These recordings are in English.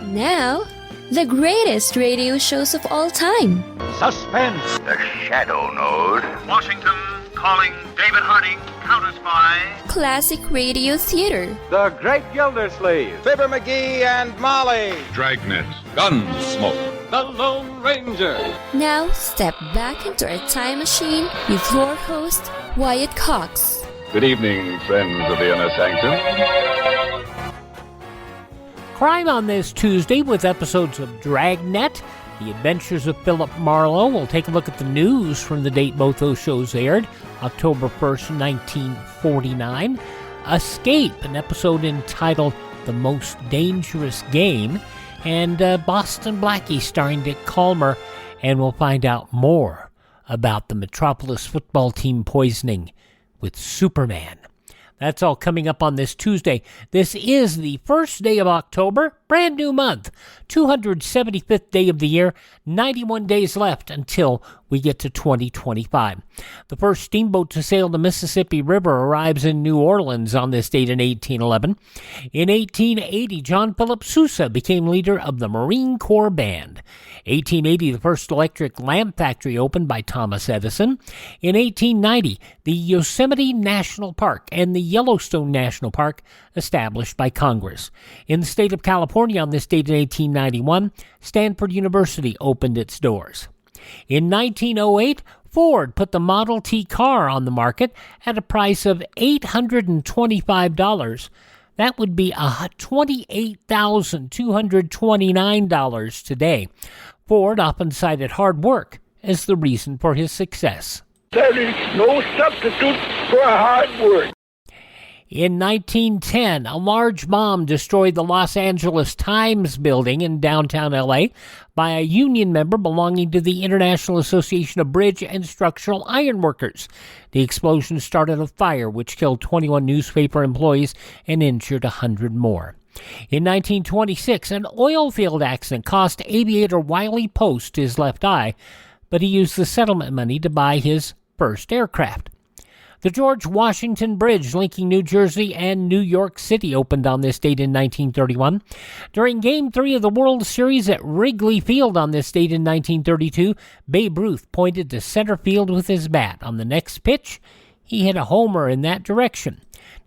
Now, the greatest radio shows of all time. Suspense. The Shadow Node. Washington calling David Harding, counter-spy. Classic radio theater. The Great Gildersleeve. Fibber McGee and Molly. Dragnet. Gunsmoke. The Lone Ranger. Now, step back into a time machine with your host, Wyatt Cox. Good evening, friends of the Inner Sanctum. Crime on this Tuesday with episodes of Dragnet, The Adventures of Philip Marlowe. We'll take a look at the news from the date both those shows aired, October 1st, 1949. Escape, an episode entitled The Most Dangerous Game, and Boston Blackie starring Dick Kollmar, and we'll find out more about the Metropolis football team poisoning with Superman. That's all coming up on this Tuesday. This is the first day of October, brand new month, 275th day of the year, 91 days left until we get to 2025. The first steamboat to sail the Mississippi River arrives in New Orleans on this date in 1811. In 1880, John Philip Sousa became leader of the Marine Corps Band. 1880, the first electric lamp factory opened by Thomas Edison. In 1890, the Yosemite National Park and the Yellowstone National Park established by Congress. In the state of California on this date in 1891, Stanford University opened its doors. In 1908, Ford put the Model T car on the market at a price of $825. That would be $28,229 today. Ford often cited hard work as the reason for his success. There is no substitute for hard work. In 1910, a large bomb destroyed the Los Angeles Times building in downtown L.A. by a union member belonging to the International Association of Bridge and Structural Iron Workers. The explosion started a fire which killed 21 newspaper employees and injured 100 more. In 1926, an oil field accident cost aviator Wiley Post his left eye, but he used the settlement money to buy his first aircraft. The George Washington Bridge linking New Jersey and New York City opened on this date in 1931. During Game 3 of the World Series at Wrigley Field on this date in 1932, Babe Ruth pointed to center field with his bat. On the next pitch, he hit a homer in that direction.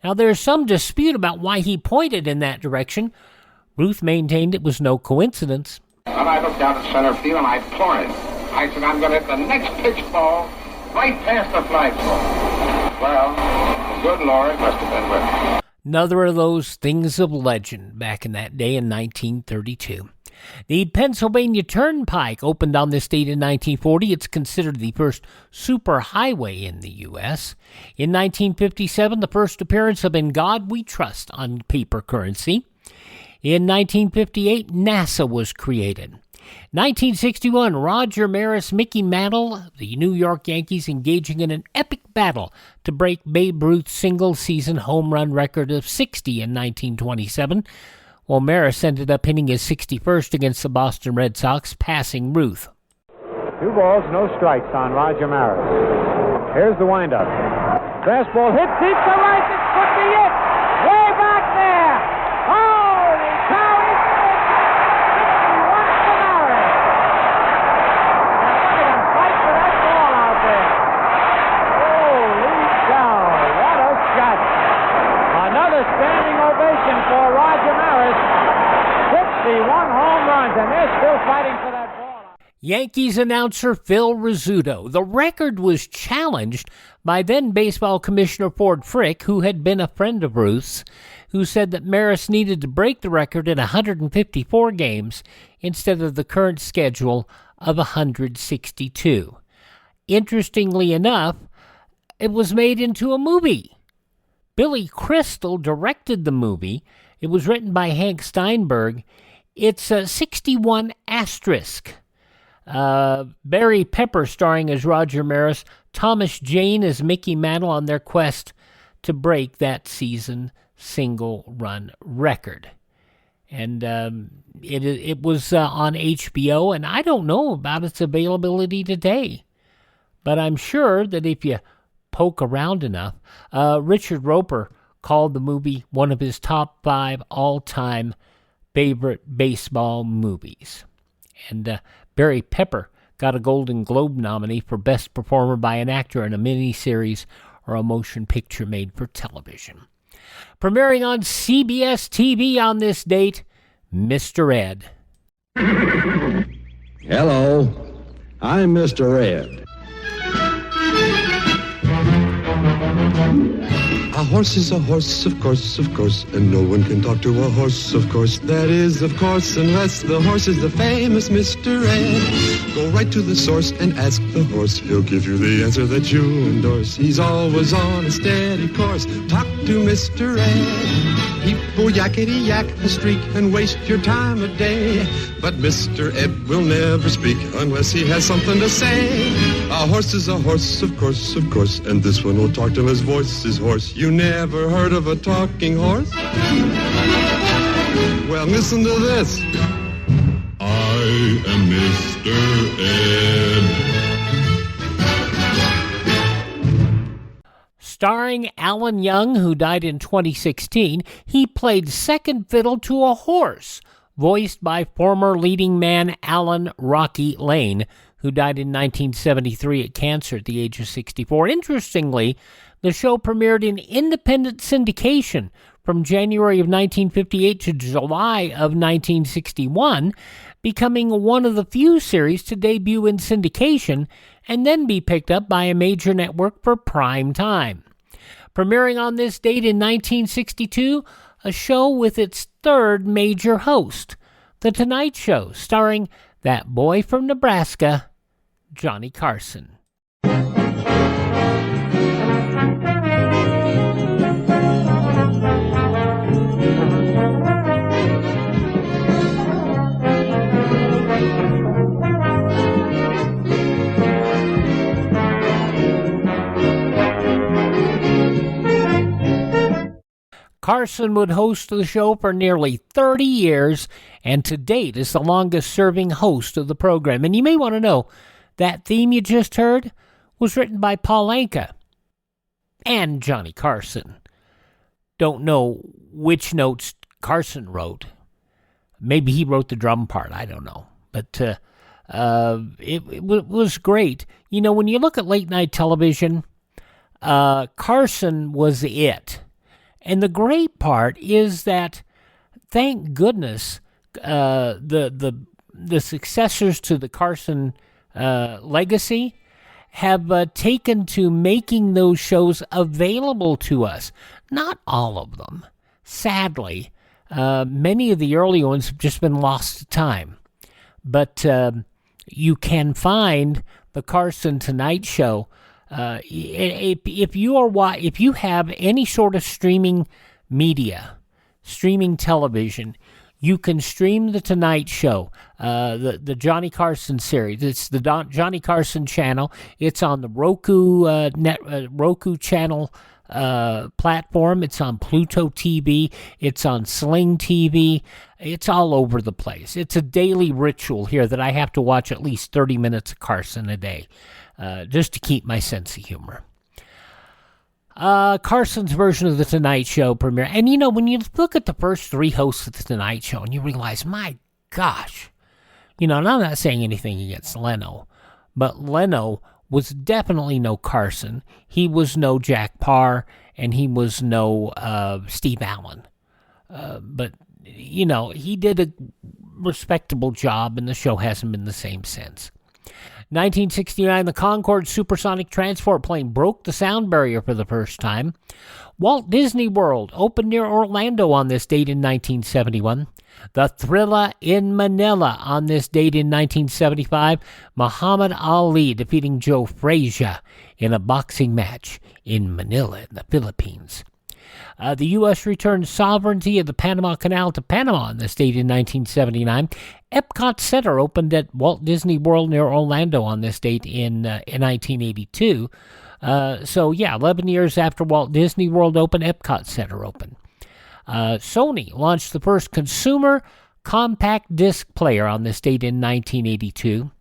Now, there's some dispute about why he pointed in that direction. Ruth maintained it was no coincidence. When I looked out at center field and I pointed, I said, I'm going to hit the next pitch ball right past the flagpole. Well, the good Lord must have been with me. Another of those things of legend back in that day in 1932. The Pennsylvania Turnpike opened on this date in 1940. It's considered the first superhighway in the U.S. In 1957, the first appearance of In God We Trust on paper currency. In 1958, NASA was created. 1961, Roger Maris, Mickey Mantle, the New York Yankees engaging in an epic battle to break Babe Ruth's single-season home run record of 60 in 1927. Well, Maris ended up hitting his 61st against the Boston Red Sox, passing Ruth. 2 balls, no strikes on Roger Maris. Here's the windup. Fastball hit deep to right. This could be it. Way back there. Holy cow! It's 61 for Maris. Now look at him fight for that ball out there. Holy cow! What a shot! Another standing ovation for Roger Maris. 61 home runs, and they're still fighting for that ball. Yankees announcer Phil Rizzuto. The record was challenged by then baseball commissioner Ford Frick, who had been a friend of Ruth's, who said that Maris needed to break the record in 154 games instead of the current schedule of 162. Interestingly enough, it was made into a movie. Billy Crystal directed the movie. It was written by Hank Steinberg. It's a 61 asterisk. Barry Pepper starring as Roger Maris, Thomas Jane as Mickey Mantle on their quest to break that season single-run record. And it was on HBO, and I don't know about its availability today. But I'm sure that if you poke around enough, Richard Roeper called the movie one of his top 5 all-time favorite baseball movies. And Barry Pepper got a Golden Globe nominee for Best Performer by an Actor in a Miniseries or a Motion Picture Made for Television. Premiering on CBS TV on this date, Mr. Ed. Hello, I'm Mr. Ed. A horse is a horse, of course, and no one can talk to a horse, of course. That is, of course, unless the horse is the famous Mr. Ed. Go right to the source and ask the horse. He'll give you the answer that you endorse. He's always on a steady course. Talk to Mr. Ed. People yakety yak a streak and waste your time a day. But Mr. Ed will never speak unless he has something to say. A horse is a horse, of course, and this one will talk till his voice is hoarse. You never heard of a talking horse? Well, listen to this. I am Mr. Ed. Starring Alan Young, who died in 2016, he played second fiddle to a horse, voiced by former leading man Alan Rocky Lane, who died in 1973 of cancer at the age of 64. Interestingly, the show premiered in independent syndication from January of 1958 to July of 1961, becoming one of the few series to debut in syndication and then be picked up by a major network for prime time. Premiering on this date in 1962, a show with its third major host, The Tonight Show, starring that boy from Nebraska, Johnny Carson. Carson would host the show for nearly 30 years, and to date is the longest-serving host of the program. And you may want to know, that theme you just heard was written by Paul Anka and Johnny Carson. Don't know which notes Carson wrote. Maybe he wrote the drum part, I don't know. But it was great. You know, when you look at late-night television, Carson was it. And the great part is that, thank goodness, the successors to the Carson legacy have taken to making those shows available to us. Not all of them. Sadly, many of the early ones have just been lost to time. But you can find the Carson Tonight Show. If you have any sort of streaming media, streaming television, you can stream the Tonight Show, the Johnny Carson series. It's the Johnny Carson channel. It's on the Roku Roku channel platform. It's on Pluto TV. It's on Sling TV. It's all over the place. It's a daily ritual here that I have to watch at least 30 minutes of Carson a day. Just to keep my sense of humor. Carson's version of The Tonight Show premiere. And, you know, when you look at the first three hosts of The Tonight Show and you realize, my gosh, you know, and I'm not saying anything against Leno, but Leno was definitely no Carson. He was no Jack Parr, and he was no Steve Allen. But, you know, he did a respectable job, and the show hasn't been the same since. 1969, the Concorde supersonic transport plane broke the sound barrier for the first time. Walt Disney World opened near Orlando on this date in 1971. The Thrilla in Manila on this date in 1975. Muhammad Ali defeating Joe Frazier in a boxing match in Manila, in the Philippines. The U.S. returned sovereignty of the Panama Canal to Panama on this date in 1979. Epcot Center opened at Walt Disney World near Orlando on this date in 1982. 11 years after Walt Disney World opened, Epcot Center opened. Sony launched the first consumer compact disc player on this date in 1982.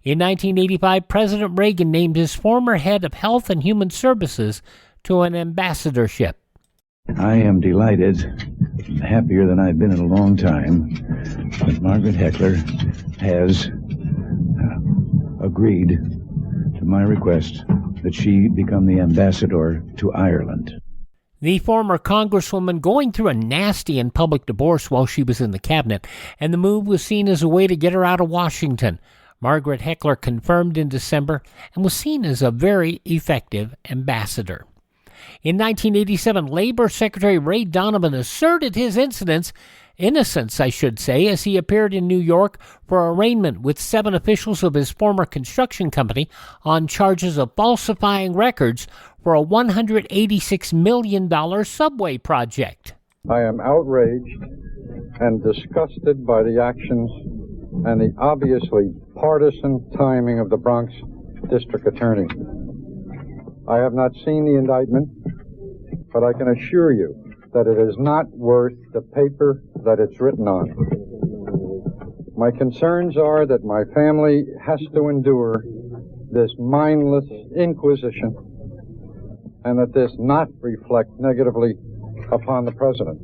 In 1985, President Reagan named his former head of Health and Human Services to an ambassadorship. I am delighted happier than I've been in a long time that Margaret Heckler has agreed to my request that she become the ambassador to Ireland. The former congresswoman going through a nasty and public divorce while she was in the cabinet, and the move was seen as a way to get her out of Washington. Margaret Heckler confirmed in December and was seen as a very effective ambassador. In 1987, Labor Secretary Ray Donovan asserted his innocence, as he appeared in New York for arraignment with 7 officials of his former construction company on charges of falsifying records for a $186 million subway project. I am outraged and disgusted by the actions and the obviously partisan timing of the Bronx District Attorney. I have not seen the indictment, but I can assure you that it is not worth the paper that it's written on. My concerns are that my family has to endure this mindless inquisition and that this not reflect negatively upon the President.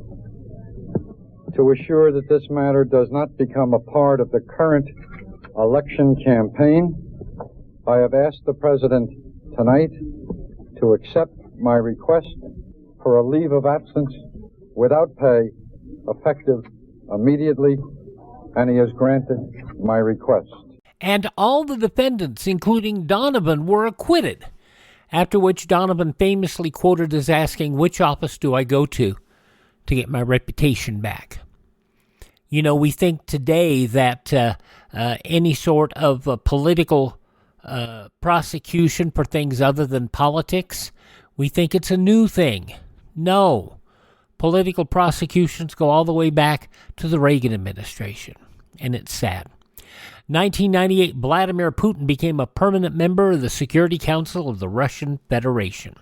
To assure that this matter does not become a part of the current election campaign, I have asked the President tonight to accept my request for a leave of absence without pay, effective immediately, and he has granted my request. And all the defendants, including Donovan, were acquitted, after which Donovan famously quoted as asking, "Which office do I go to get my reputation back?" You know, we think today that any sort of political prosecution for things other than politics, we think it's a new thing. No. Political prosecutions go all the way back to the Reagan administration, and it's sad. 1998, Vladimir Putin became a permanent member of the Security Council of the Russian Federation.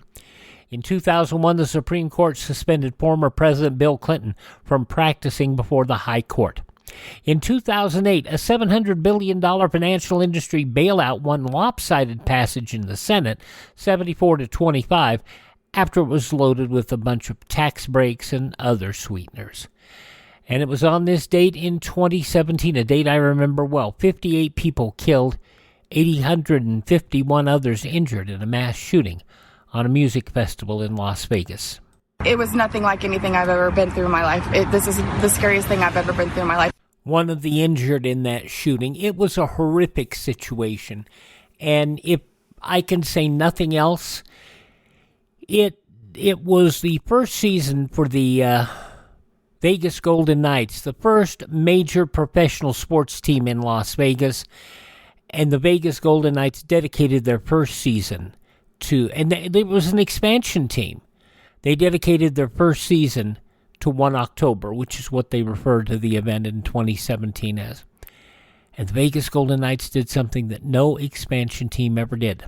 In 2001, the Supreme Court suspended former President Bill Clinton from practicing before the High Court. In 2008, a $700 billion financial industry bailout won lopsided passage in the Senate, 74-25, after it was loaded with a bunch of tax breaks and other sweeteners. And it was on this date in 2017, a date I remember well, 58 people killed, 851 others injured in a mass shooting on a music festival in Las Vegas. It was nothing like anything I've ever been through in my life. This is the scariest thing I've ever been through in my life. One of the injured in that shooting, it was a horrific situation. And if I can say nothing else, it was the first season for the Vegas Golden Knights, the first major professional sports team in Las Vegas. And the Vegas Golden Knights dedicated their first season to, and it was an expansion team. They dedicated their first season to 1 October, which is what they referred to the event in 2017 as. And the Vegas Golden Knights did something that no expansion team ever did.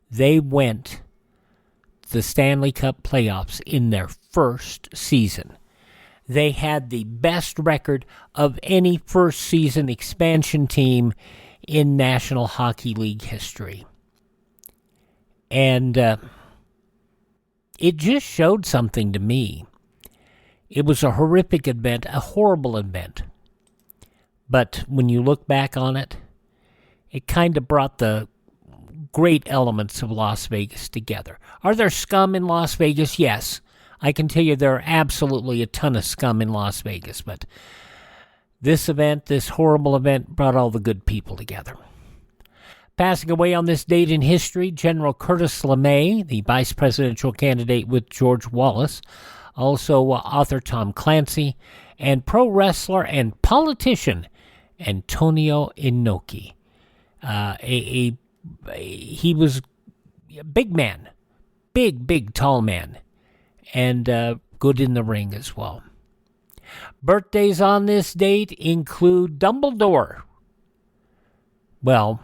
They went to the Stanley Cup playoffs in their first season. They had the best record of any first season expansion team in National Hockey League history. And it just showed something to me. It was a horrific event, a horrible event. But when you look back on it, it kind of brought the great elements of Las Vegas together. Are there scum in Las Vegas? Yes. I can tell you there are absolutely a ton of scum in Las Vegas. But this event, this horrible event, brought all the good people together. Passing away on this date in history, General Curtis LeMay, the vice presidential candidate with George Wallace, also author Tom Clancy, and pro wrestler and politician Antonio Inoki. He was a big man, big, tall man, and good in the ring as well. Birthdays on this date include Dumbledore. Well,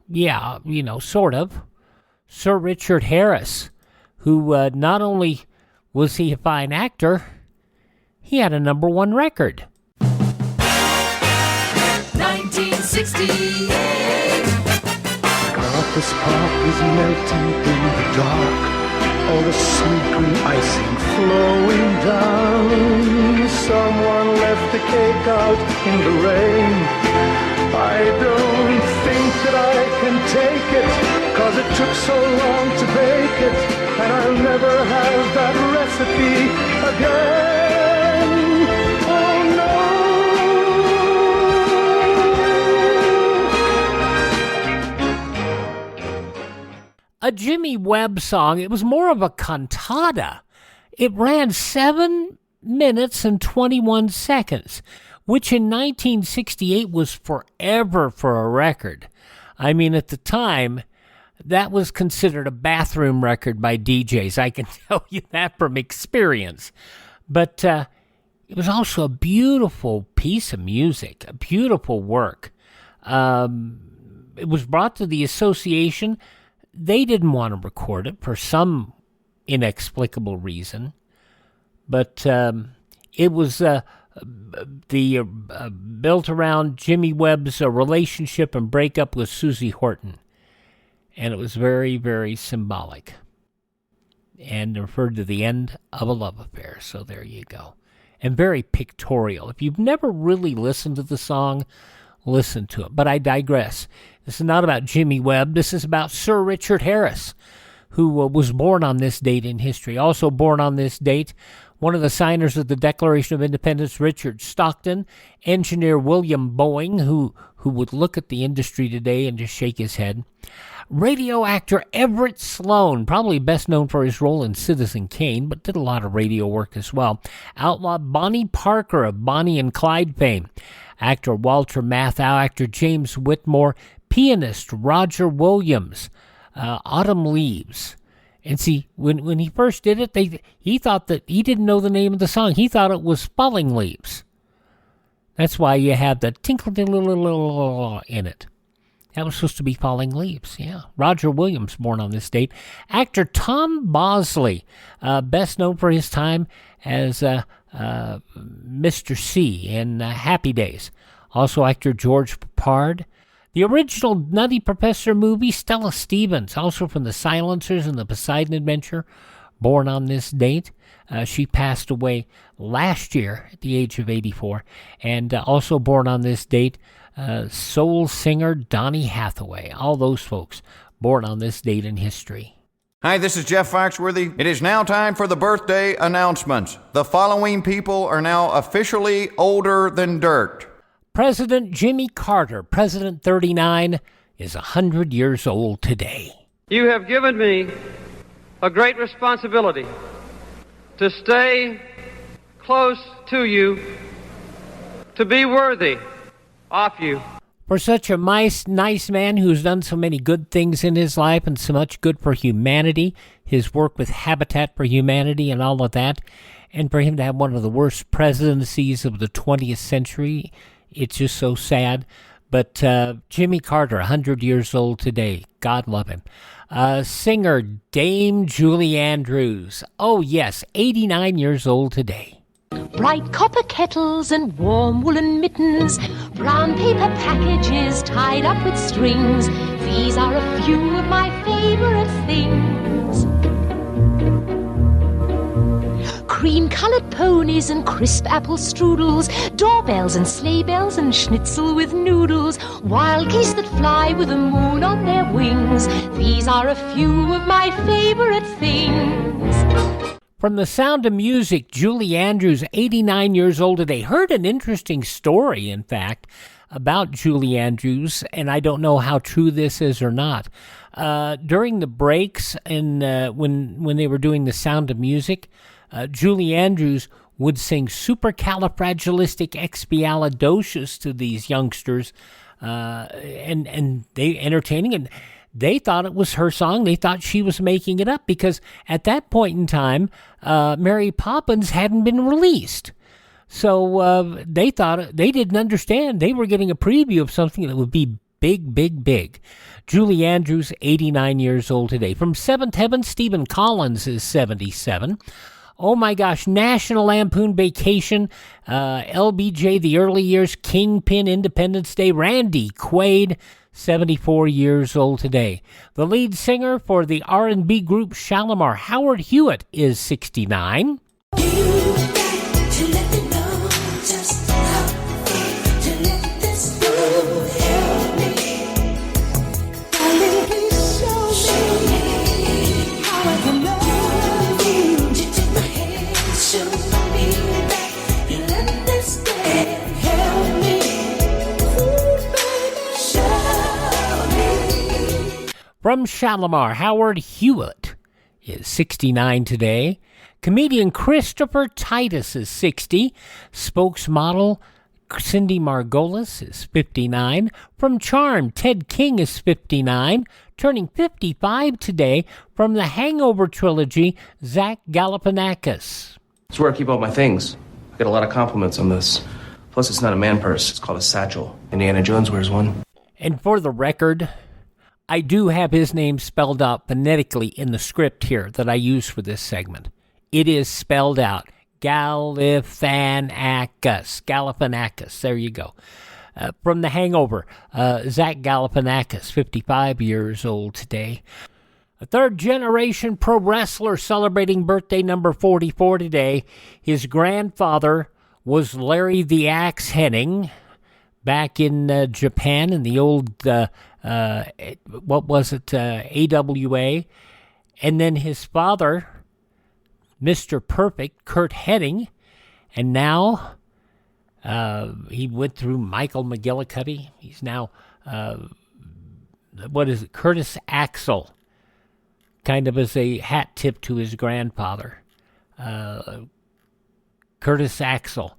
yeah, sort of. Sir Richard Harris, who not only was he a fine actor, he had a #1 record. 1968. Office Park is melting in the dark. all the sweet green icing flowing down. Someone left the cake out in the rain. I don't think that I can take it, 'cause it took so long to bake it, and I'll never have that recipe again. Oh no! A Jimmy Webb song. It was more of a cantata. It ran 7 minutes and 21 seconds, which in 1968 was forever for a record. I mean, at the time, that was considered a bathroom record by DJs. I can tell you that from experience. But it was also a beautiful piece of music, a beautiful work. It was brought to the association. They didn't want to record it for some inexplicable reason. But it was built around Jimmy Webb's relationship and breakup with Susie Horton. And it was very, very symbolic. And referred to the end of a love affair. So there you go. And very pictorial. If you've never really listened to the song, listen to it. But I digress. This is not about Jimmy Webb. This is about Sir Richard Harris, who was born on this date in history. Also born on this date, one of the signers of the Declaration of Independence, Richard Stockton, engineer William Boeing, who would look at the industry today and just shake his head. Radio actor Everett Sloan, probably best known for his role in Citizen Kane, but did a lot of radio work as well. Outlaw Bonnie Parker of Bonnie and Clyde fame. Actor Walter Matthau, actor James Whitmore, pianist Roger Williams, Autumn Leaves. And see, when he first did it, he thought that he didn't know the name of the song. He thought it was Falling Leaves. That's why you have the tinkle in it. That was supposed to be Falling Leaves, yeah. Roger Williams, born on this date. Actor Tom Bosley, best known for his time as Mr. C in Happy Days. Also actor George Peppard. The original Nutty Professor movie, Stella Stevens, also from The Silencers and The Poseidon Adventure, born on this date. She passed away last year at the age of 84. And also born on this date, soul singer Donny Hathaway. All those folks born on this date in history. Hi, this is Jeff Foxworthy. It is now time for the birthday announcements. The following people are now officially older than dirt. President Jimmy Carter, President 39, is 100 years old today. You have given me a great responsibility to stay close to you, to be worthy of you. For such a nice man who's done so many good things in his life and so much good for humanity, his work with Habitat for Humanity and all of that, and for him to have one of the worst presidencies of the 20th century, it's just so sad. But Jimmy Carter, 100 years old today. God love him. Singer Dame Julie Andrews. Oh, yes, 89 years old today. Bright copper kettles and warm woolen mittens, brown paper packages tied up with strings. These are a few of my favorite things. Cream-colored ponies and crisp apple strudels, doorbells and sleigh bells and schnitzel with noodles, wild geese that fly with the moon on their wings. These are a few of my favorite things. From The Sound of Music, Julie Andrews, 89 years old today. Heard an interesting story, in fact, about Julie Andrews, and I don't know how true this is or not. During the breaks and when they were doing The Sound of Music, Julie Andrews would sing supercalifragilisticexpialidocious to these youngsters, and they entertaining, and they thought it was her song. They thought she was making it up because at that point in time, Mary Poppins hadn't been released. So they thought, they didn't understand. They were getting a preview of something that would be big, big, big. Julie Andrews, 89 years old today. From Seventh Heaven, Stephen Collins is 77. Oh my gosh, National Lampoon Vacation, LBJ, The Early Years, Kingpin, Independence Day, Randy Quaid, 74 years old today. The lead singer for the R&B group Shalimar, Howard Hewitt, is 69. From Shalimar, Howard Hewitt is 69 today. Comedian Christopher Titus is 60. Spokesmodel Cindy Margolis is 59. From Charm, Ted King is 59. Turning 55 today from the Hangover trilogy, Zach Galifianakis. It's where I keep all my things. I get a lot of compliments on this. Plus, it's not a man purse. It's called a satchel. Indiana Jones wears one. And for the record, I do have his name spelled out phonetically in the script here that I use for this segment. It is spelled out. Galifianakis. There you go. From The Hangover, Zach Galifianakis, 55 years old today. A third-generation pro wrestler celebrating birthday number 44 today. His grandfather was Larry the Axe Hennig back in Japan in the old, AWA. And then his father, Mr. Perfect, Kurt Hennig. And now he went through Michael McGillicuddy. He's now, Curtis Axel. Kind of as a hat tip to his grandfather. Curtis Axel.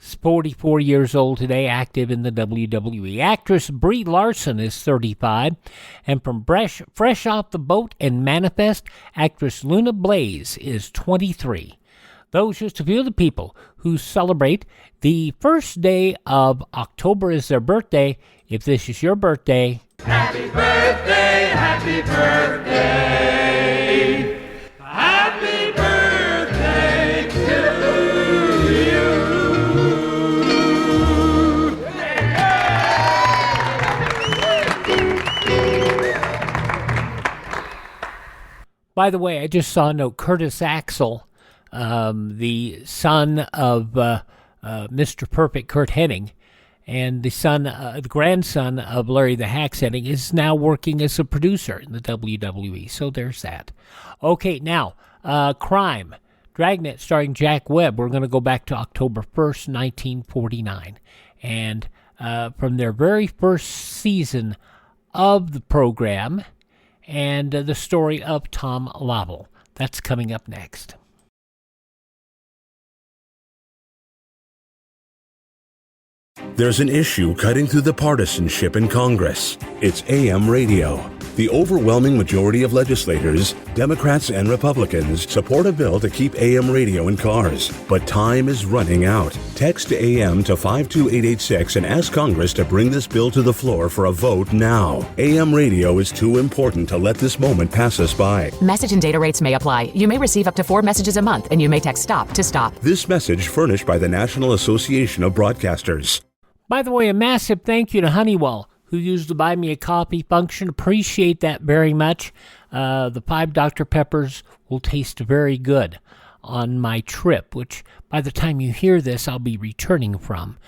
44 years old today, active in the WWE. Actress Brie Larson is 35. And from Fresh Off the Boat and Manifest, actress Luna Blaze is 23. Those just a few of the people who celebrate the first day of October as their birthday. If this is your birthday, happy birthday, happy birthday, happy birthday to you. By the way, I just saw a note. Curtis Axel, the son of Mr. Perfect, Kurt Hennig, and the grandson of Larry the Axe Hennig, is now working as a producer in the WWE. So there's that. Okay, now, Crime. Dragnet starring Jack Webb. We're going to go back to October 1st, 1949. And from their very first season of the program, and the story of Tom Laval. That's coming up next. There's an issue cutting through the partisanship in Congress. It's AM radio. The overwhelming majority of legislators, Democrats and Republicans, support a bill to keep AM radio in cars. But time is running out. Text AM to 52886 and ask Congress to bring this bill to the floor for a vote now. AM radio is too important to let this moment pass us by. Message and data rates may apply. You may receive up to 4 messages a month, and you may text STOP to stop. This message furnished by the National Association of Broadcasters. By the way, a massive thank you to Honeywell, who used the Buy Me a Coffee function. Appreciate that very much. The 5 Dr. Peppers will taste very good on my trip, which by the time you hear this, I'll be returning from.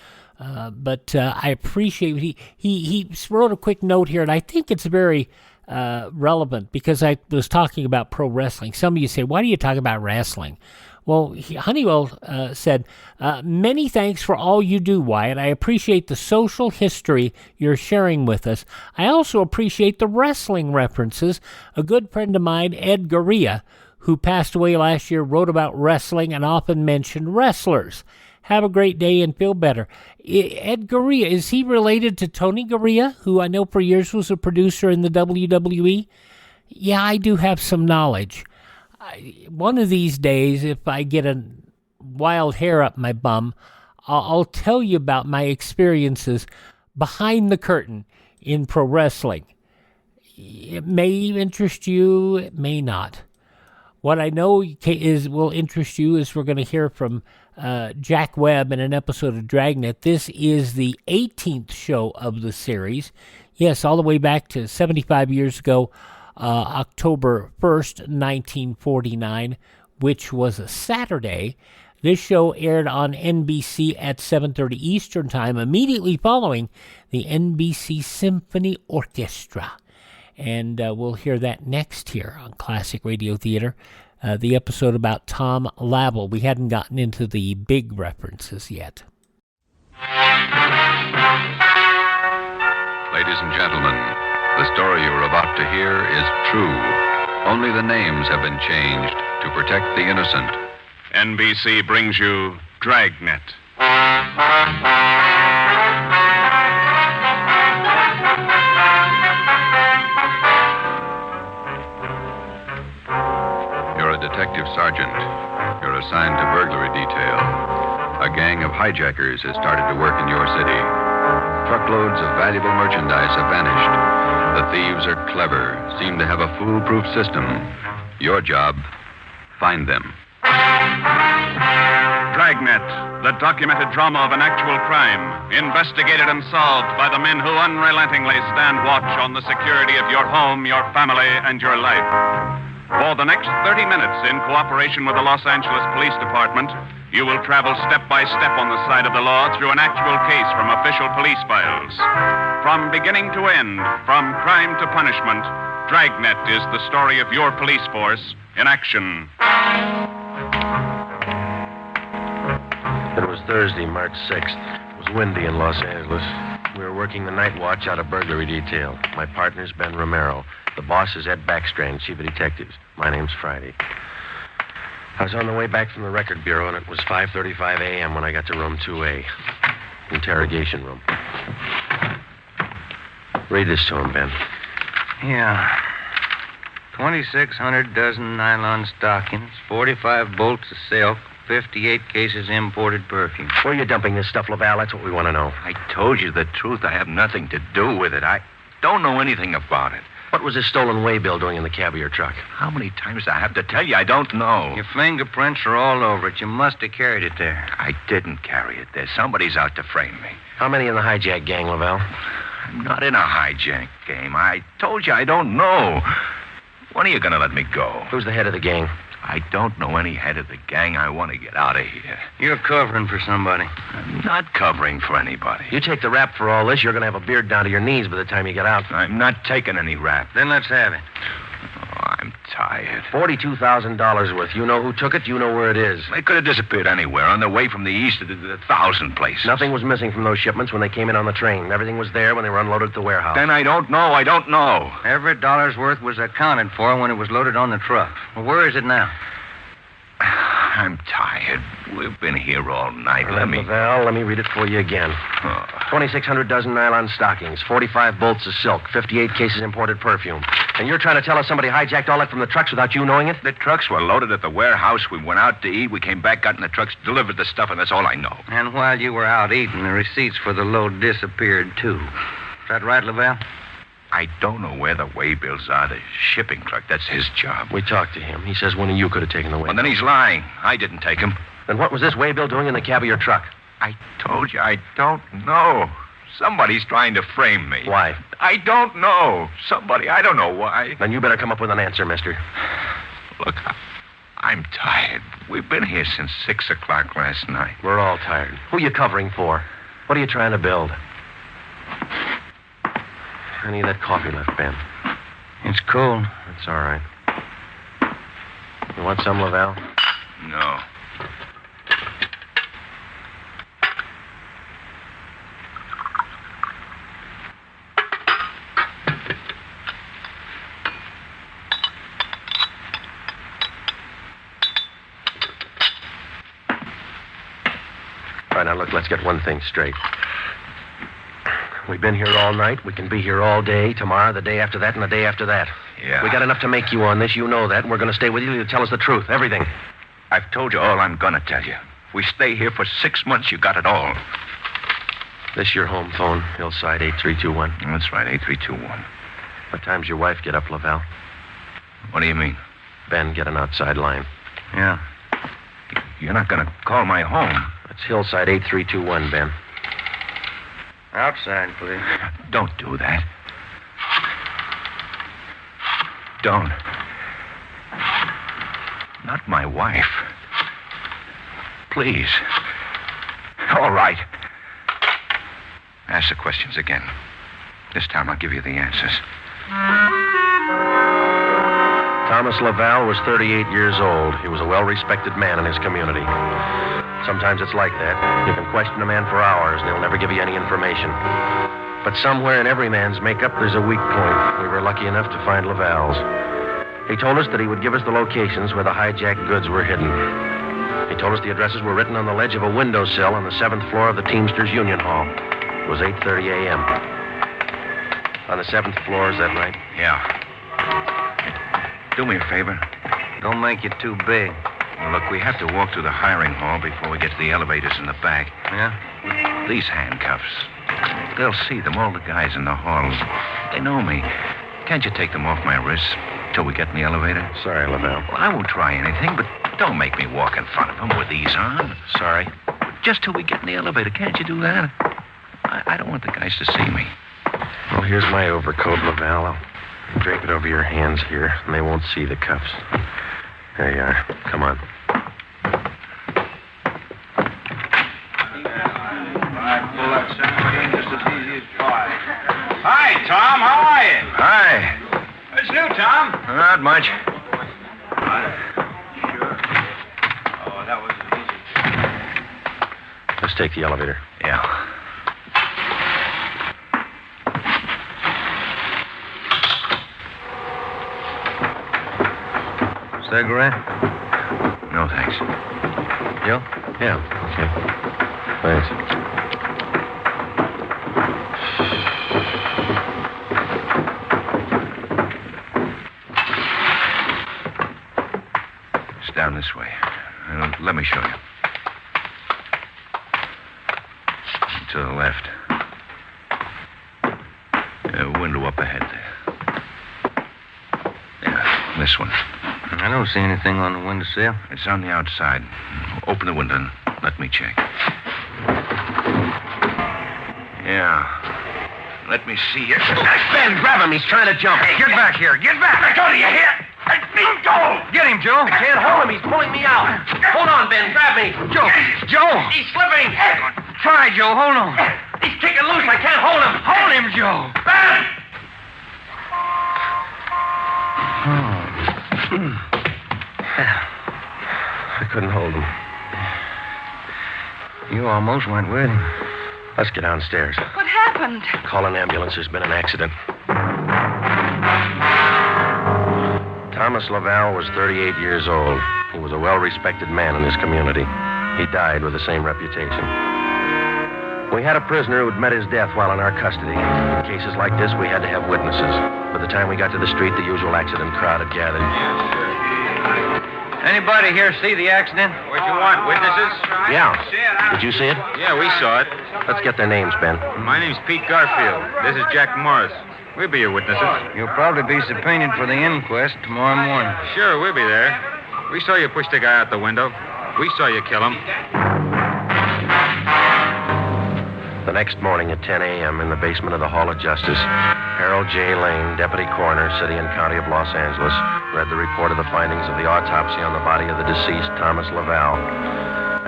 But I appreciate it. He wrote a quick note here, and I think it's very relevant because I was talking about pro wrestling. Some of you say, why do you talk about wrestling? Well, Honeywell said, many thanks for all you do, Wyatt. I appreciate the social history you're sharing with us. I also appreciate the wrestling references. A good friend of mine, Ed Gurria, who passed away last year, wrote about wrestling and often mentioned wrestlers. Have a great day and feel better. Ed Gurria, is he related to Tony Gurria, who I know for years was a producer in the WWE? Yeah, I do have some knowledge. One of these days, if I get a wild hair up my bum, I'll tell you about my experiences behind the curtain in pro wrestling. It may interest you, it may not. What I know will interest you is we're going to hear from Jack Webb in an episode of Dragnet. This is the 18th show of the series. Yes, all the way back to 75 years ago, October 1st, 1949, which was a Saturday. This show aired on NBC at 7:30 Eastern Time, immediately following the NBC Symphony Orchestra. And we'll hear that next here on Classic Radio Theater, the episode about Tom Laval. We hadn't gotten into the big references yet. Ladies and gentlemen, the story you're about to hear is true. Only the names have been changed to protect the innocent. NBC brings you Dragnet. You're a detective sergeant. You're assigned to burglary detail. A gang of hijackers has started to work in your city. Truckloads of valuable merchandise have vanished. The thieves are clever, seem to have a foolproof system. Your job, find them. Dragnet, the documented drama of an actual crime, investigated and solved by the men who unrelentingly stand watch on the security of your home, your family, and your life. For the next 30 minutes, in cooperation with the Los Angeles Police Department, you will travel step by step on the side of the law through an actual case from official police files. From beginning to end, from crime to punishment, Dragnet is the story of your police force in action. It was Thursday, March 6th. It was windy in Los Angeles. We were working the night watch out of burglary detail. My partner's Ben Romero. The boss is Ed Backstrand, chief of detectives. My name's Friday. I was on the way back from the record bureau, and it was 5:35 a.m. when I got to room 2A. Interrogation room. Read this to him, Ben. Yeah. 2,600 dozen nylon stockings, 45 bolts of silk, 58 cases imported perfume. Where are you dumping this stuff, Laval? That's what we want to know. I told you the truth. I have nothing to do with it. I don't know anything about it. What was this stolen waybill doing in the cab of your truck? How many times do I have to tell you? I don't know. Your fingerprints are all over it. You must have carried it there. I didn't carry it there. Somebody's out to frame me. How many in the hijack gang, Laval? I'm not in a hijack game. I told you I don't know. When are you going to let me go? Who's the head of the gang? I don't know any head of the gang. I want to get out of here. You're covering for somebody. I'm not covering for anybody. You take the rap for all this, you're going to have a beard down to your knees by the time you get out. I'm not taking any rap. Then let's have it. Oh, I'm tired. $42,000 worth. You know who took it. You know where it is. They could have disappeared anywhere on their way from the east to the 1,000 places. Nothing was missing from those shipments when they came in on the train. Everything was there when they were unloaded at the warehouse. Then I don't know. I don't know. Every dollar's worth was accounted for when it was loaded on the truck. Well, where is it now? I'm tired. We've been here all night. Let me read it for you again. 2,600 dozen nylon stockings, 45 bolts of silk, 58 cases imported perfume. And you're trying to tell us somebody hijacked all that from the trucks without you knowing it? The trucks were loaded at the warehouse. We went out to eat. We came back, got in the trucks, delivered the stuff, and that's all I know. And while you were out eating, the receipts for the load disappeared, too. Is that right, Laval? I don't know where the waybills are. The shipping clerk, that's his job. We talked to him. He says one of you could have taken the waybill. Well, then he's lying. I didn't take him. Then what was this waybill doing in the cab of your truck? I told you, I don't know. Somebody's trying to frame me. Why? I don't know. Somebody, I don't know why. Then you better come up with an answer, mister. Look, I'm tired. We've been here since 6 o'clock last night. We're all tired. Who are you covering for? What are you trying to build? Any of that coffee left, Ben? It's cold. That's all right. You want some, Laval? No. All right, now look, let's get one thing straight. We've been here all night. We can be here all day, tomorrow, the day after that, and the day after that. Yeah. We got enough to make you on this. You know that, and we're going to stay with you to tell us the truth, everything. I've told you all I'm going to tell you. If we stay here for 6 months, you got it all. This your home phone, Hillside 8321? That's right, 8321. What time's your wife get up, Laval? What do you mean? Ben, get an outside line. Yeah. You're not going to call my home. That's Hillside 8321, Ben. Outside, please. Don't do that. Don't. Not my wife. Please. All right. Ask the questions again. This time I'll give you the answers. Thomas Laval was 38 years old. He was a well-respected man in his community. Sometimes it's like that. You can question a man for hours, and he'll never give you any information. But somewhere in every man's makeup, there's a weak point. We were lucky enough to find Laval's. He told us that he would give us the locations where the hijacked goods were hidden. He told us the addresses were written on the ledge of a windowsill on the 7th floor of the Teamsters Union Hall. It was 8:30 a.m. On the 7th floor, is that right? Yeah. Do me a favor. Don't make it too big. Well, look, we have to walk through the hiring hall before we get to the elevators in the back. Yeah? These handcuffs. They'll see them, all the guys in the hall. They know me. Can't you take them off my wrists till we get in the elevator? Sorry, Laval. Well, I won't try anything, but don't make me walk in front of them with these on. Sorry. Just till we get in the elevator. Can't you do that? I don't want the guys to see me. Well, here's my overcoat, Laval. I'll drape it over your hands here, and they won't see the cuffs. There you are. Come on. Hi, Tom. How are you? Hi. What's new, Tom? Not much. Sure. Oh, that was easy. Let's take the elevator. Yeah. Cigarette? No, thanks. You? Yeah, okay. Thanks. It's down this way. Let me show you. To the left. Window up ahead there. Yeah, this one. I don't see anything on the windowsill. It's on the outside. Open the window and let me check. Yeah. Let me see you. Ben, grab him. He's trying to jump. Hey, get back here. Get back. Let go, do you hear? Let me go! Get him, Joe. I can't hold him. He's pulling me out. Hold on, Ben. Grab me. Joe! He's slipping. Try, Joe. Hold on. He's kicking loose. I can't hold him. Hold him, Joe. Ben! I couldn't hold him. You almost went with him. Let's get downstairs. What happened? Call an ambulance. There's been an accident. Thomas Laval was 38 years old. He was a well-respected man in his community. He died with the same reputation. We had a prisoner who'd met his death while in our custody. In cases like this, we had to have witnesses. By the time we got to the street, the usual accident crowd had gathered. Anybody here see the accident? What you want, witnesses? Yeah. Did you see it? Yeah, we saw it. Let's get their names, Ben. My name's Pete Garfield. This is Jack Morris. We'll be your witnesses. You'll probably be subpoenaed for the inquest tomorrow morning. Sure, we'll be there. We saw you push the guy out the window. We saw you kill him. The next morning at 10 a.m. in the basement of the Hall of Justice, Harold J. Lane, Deputy Coroner, City and County of Los Angeles, read the report of the findings of the autopsy on the body of the deceased Thomas Laval.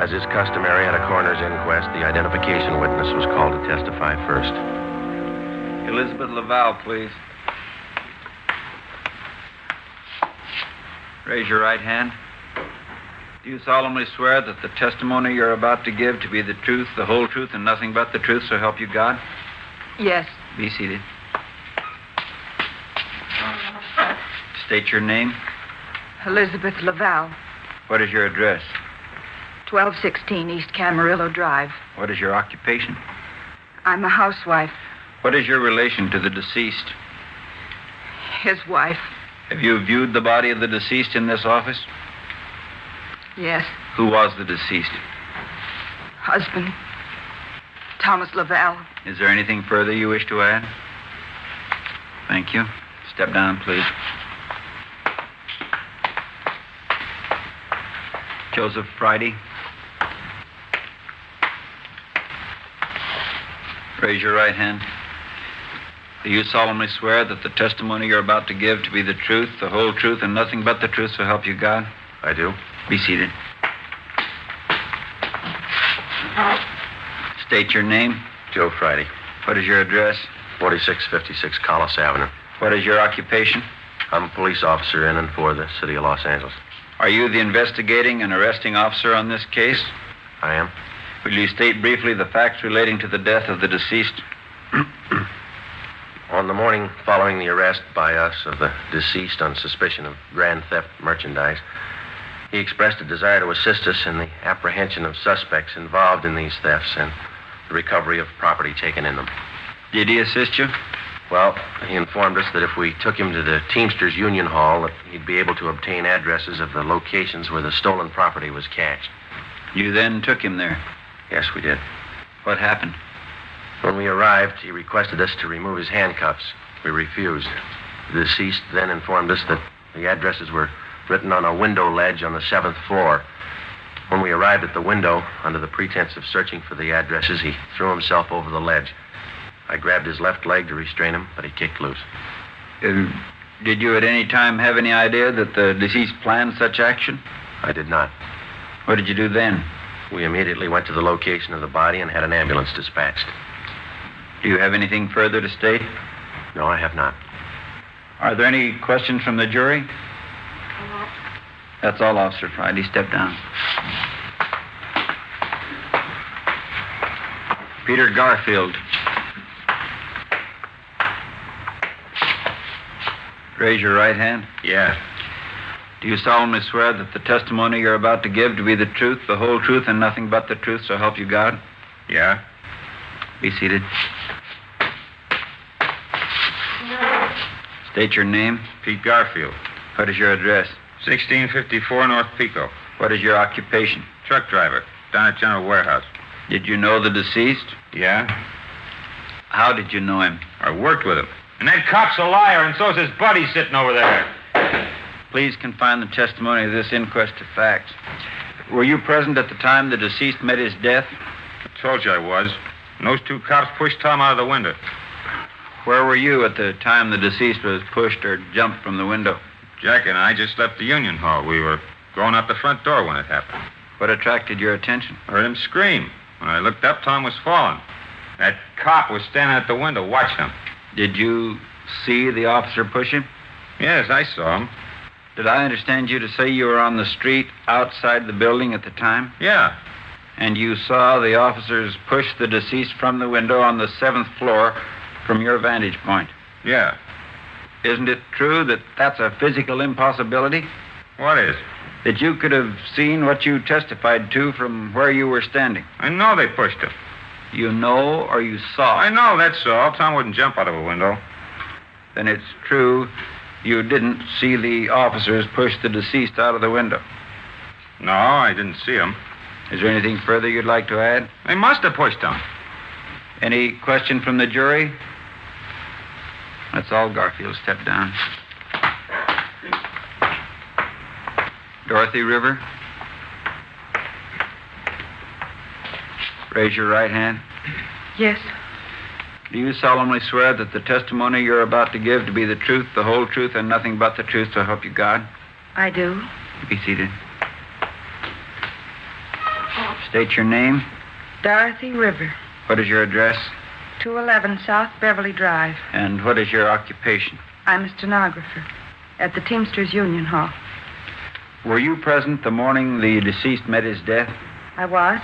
As is customary at a coroner's inquest, the identification witness was called to testify first. Elizabeth Laval, please. Raise your right hand. Do you solemnly swear that the testimony you're about to give to be the truth, the whole truth, and nothing but the truth, so help you God? Yes. Be seated. State your name. Elizabeth Laval, What is your address? 1216 East Camarillo Drive. What is your occupation? I'm a housewife. What is your relation to the deceased? His wife. Have you viewed the body of the deceased in this office? Yes. Who was the deceased? Husband. Thomas Laval. Is there anything further you wish to add? Thank you. Step down, please. Joseph Friday. Raise your right hand. Do you solemnly swear that the testimony you're about to give to be the truth, the whole truth, and nothing but the truth, so help you God? I do. Be seated. State your name. Joe Friday. What is your address? 4656 Collis Avenue. What is your occupation? I'm a police officer in and for the city of Los Angeles. Are you the investigating and arresting officer on this case? I am. Will you state briefly the facts relating to the death of the deceased? On the morning following the arrest by us of the deceased on suspicion of grand theft merchandise, he expressed a desire to assist us in the apprehension of suspects involved in these thefts and the recovery of property taken in them. Did he assist you? Well, he informed us that if we took him to the Teamsters Union Hall, that he'd be able to obtain addresses of the locations where the stolen property was cached. You then took him there? Yes, we did. What happened? When we arrived, he requested us to remove his handcuffs. We refused. The deceased then informed us that the addresses were written on a window ledge on the 7th floor. When we arrived at the window, under the pretense of searching for the addresses, he threw himself over the ledge. I grabbed his left leg to restrain him, but he kicked loose. Did you at any time have any idea that the deceased planned such action? I did not. What did you do then? We immediately went to the location of the body and had an ambulance dispatched. Do you have anything further to state? No, I have not. Are there any questions from the jury? That's all, Officer Friday. Step down. Peter Garfield. Raise your right hand. Yeah. Do you solemnly swear that the testimony you're about to give to be the truth, the whole truth, and nothing but the truth, so help you God? Yeah. Be seated. State your name. Pete Garfield. What is your address? 1654 North Pico. What is your occupation? Truck driver. Down at General Warehouse. Did you know the deceased? Yeah. How did you know him? I worked with him. And that cop's a liar, and so's his buddy sitting over there. Please confine the testimony of this inquest to facts. Were you present at the time the deceased met his death? I told you I was. And those two cops pushed Tom out of the window. Where were you at the time the deceased was pushed or jumped from the window? Jack and I just left the Union Hall. We were going out the front door when it happened. What attracted your attention? I heard him scream. When I looked up, Tom was falling. That cop was standing at the window watching him. Did you see the officer push him? Yes, I saw him. Did I understand you to say you were on the street outside the building at the time? Yeah. And you saw the officers push the deceased from the window on the 7th floor from your vantage point? Yeah. Isn't it true that that's a physical impossibility? What is? That you could have seen what you testified to from where you were standing. I know they pushed him. You know or you saw? I know, that's all. Tom wouldn't jump out of a window. Then it's true you didn't see the officers push the deceased out of the window? No, I didn't see him. Is there anything further you'd like to add? They must have pushed him. Any question from the jury? That's all, Garfield. Step down. Dorothy River. Raise your right hand. Yes. Do you solemnly swear that the testimony you're about to give to be the truth, the whole truth, and nothing but the truth, so help you God? I do. Be seated. State your name. Dorothy River. What is your address? 211 South Beverly Drive. And what is your occupation? I'm a stenographer at the Teamsters Union Hall. Were you present the morning the deceased met his death? I was.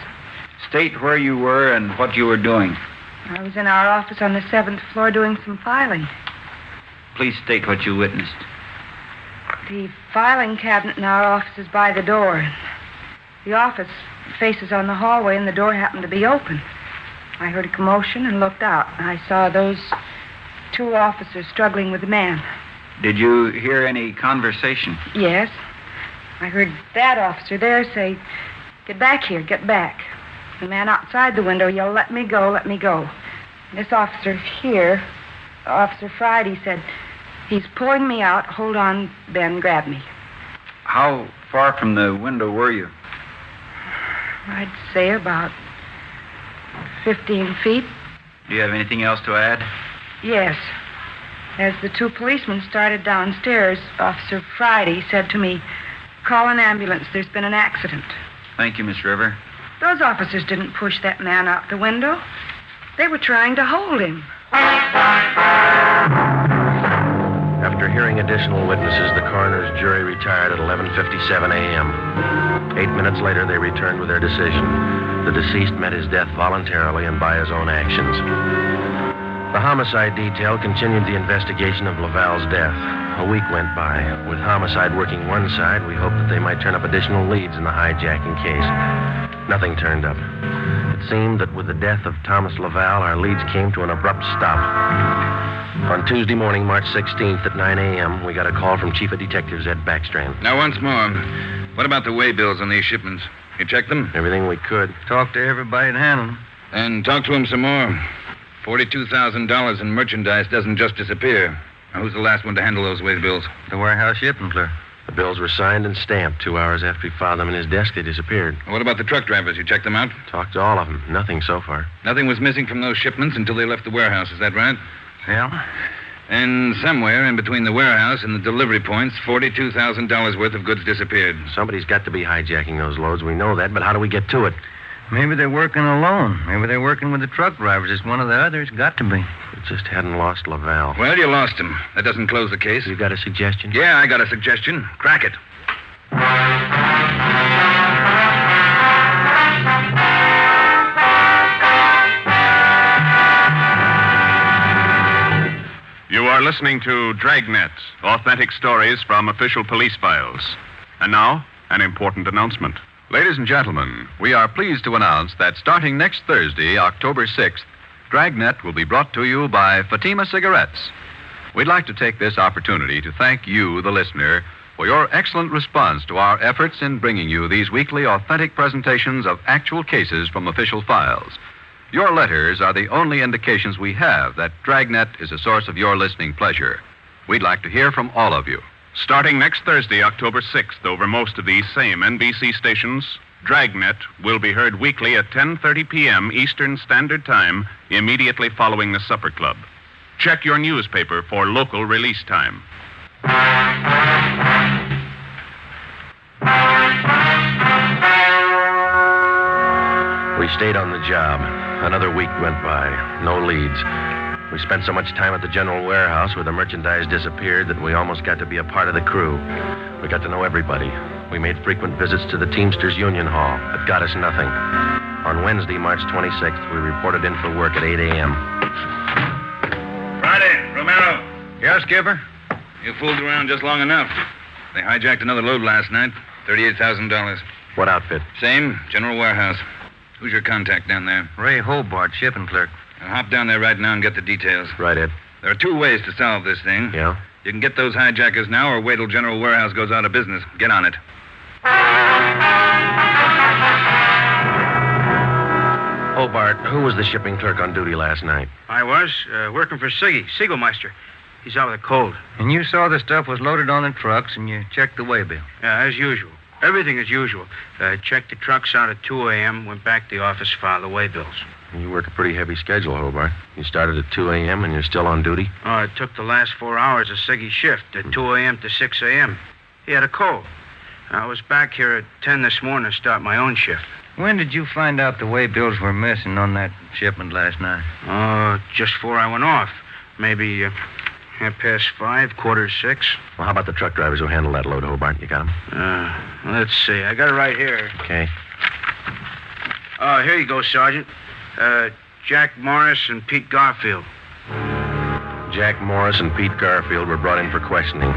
State where you were and what you were doing. I was in our office on the 7th floor doing some filing. Please state what you witnessed. The filing cabinet in our office is by the door. The office faces on the hallway, and the door happened to be open. I heard a commotion and looked out. I saw those two officers struggling with a man. Did you hear any conversation? Yes. I heard that officer there say, "Get back here, get back." The man outside the window yelled, "Let me go, let me go." This officer here, Officer Friday, said, "He's pulling me out. Hold on, Ben, grab me." How far from the window were you? I'd say about 15 feet. Do you have anything else to add? Yes. As the two policemen started downstairs, Officer Friday said to me, "Call an ambulance. There's been an accident." Thank you, Miss River. Those officers didn't push that man out the window. They were trying to hold him. After hearing additional witnesses, the coroner's jury retired at 11:57 a.m. 8 minutes later, they returned with their decision. The deceased met his death voluntarily and by his own actions. The homicide detail continued the investigation of Laval's death. A week went by. With homicide working one side, we hoped that they might turn up additional leads in the hijacking case. Nothing turned up. It seemed that with the death of Thomas Laval, our leads came to an abrupt stop. On Tuesday morning, March 16th at 9 a.m., we got a call from Chief of Detectives Ed Backstrand. Now, once more, what about the way bills on these shipments? You checked them? Everything we could. Talked to everybody that handled them. And talk to them some more. $42,000 in merchandise doesn't just disappear. Now, who's the last one to handle those way bills? The warehouse shipping clerk. The bills were signed and stamped. 2 hours after he filed them in his desk, they disappeared. What about the truck drivers? You checked them out? Talked to all of them. Nothing so far. Nothing was missing from those shipments until they left the warehouse. Is that right? Yeah. And somewhere in between the warehouse and the delivery points, $42,000 worth of goods disappeared. Somebody's got to be hijacking those loads. We know that, but how do we get to it? Maybe they're working alone. Maybe they're working with the truck drivers. It's one of the others. Got to be. We just hadn't lost Laval. Well, you lost him. That doesn't close the case. You got a suggestion? Yeah, I got a suggestion. Crack it. You are listening to Dragnet, authentic stories from official police files. And now, an important announcement. Ladies and gentlemen, we are pleased to announce that starting next Thursday, October 6th, Dragnet will be brought to you by Fatima Cigarettes. We'd like to take this opportunity to thank you, the listener, for your excellent response to our efforts in bringing you these weekly authentic presentations of actual cases from official files. Your letters are the only indications we have that Dragnet is a source of your listening pleasure. We'd like to hear from all of you. Starting next Thursday, October 6th, over most of these same NBC stations, Dragnet will be heard weekly at 10:30 p.m. Eastern Standard Time, immediately following the Supper Club. Check your newspaper for local release time. We stayed on the job. Another week went by. No leads. We spent so much time at the general warehouse where the merchandise disappeared that we almost got to be a part of the crew. We got to know everybody. We made frequent visits to the Teamsters Union Hall, but got us nothing. On Wednesday, March 26th, we reported in for work at 8 a.m. Friday, Romero. Yes, Skipper? You fooled around just long enough. They hijacked another load last night. $38,000. What outfit? Same, general warehouse. Who's your contact down there? Ray Hobart, shipping clerk. Now hop down there right now and get the details. Right, Ed. There are 2 ways to solve this thing. Yeah? You can get those hijackers now or wait till General Warehouse goes out of business. Get on it. Hobart, who was the shipping clerk on duty last night? I was, working for Siggy, Siegelmeister. He's out with a cold. And you saw the stuff was loaded on the trucks and you checked the waybill. Yeah, as usual. Everything as usual. Checked the trucks out at 2 a.m., went back to the office, filed the waybills. You work a pretty heavy schedule, Hobart. You started at 2 a.m. and you're still on duty? Oh, it took the last 4 hours of Siggy's shift, at 2 a.m. to 6 a.m. He had a cold. I was back here at 10 this morning to start my own shift. When did you find out the waybills were missing on that shipment last night? Just before I went off. Maybe 5:30, 5:45. Well, how about the truck drivers who handled that load, Hobart? You got them? Let's see. I got it right here. Okay. Here you go, Sergeant. Jack Morris and Pete Garfield. Jack Morris and Pete Garfield were brought in for questioning.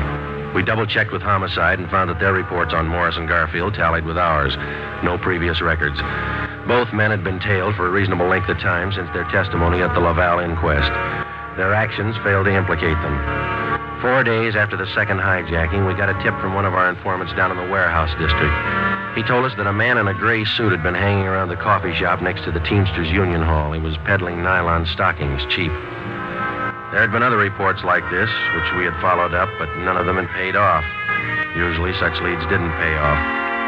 We double-checked with Homicide and found that their reports on Morris and Garfield tallied with ours. No previous records. Both men had been tailed for a reasonable length of time since their testimony at the Laval inquest. Their actions failed to implicate them. 4 days after the second hijacking, we got a tip from one of our informants down in the warehouse district. He told us that a man in a gray suit had been hanging around the coffee shop next to the Teamsters Union Hall. He was peddling nylon stockings, cheap. There had been other reports like this, which we had followed up, but none of them had paid off. Usually such leads didn't pay off,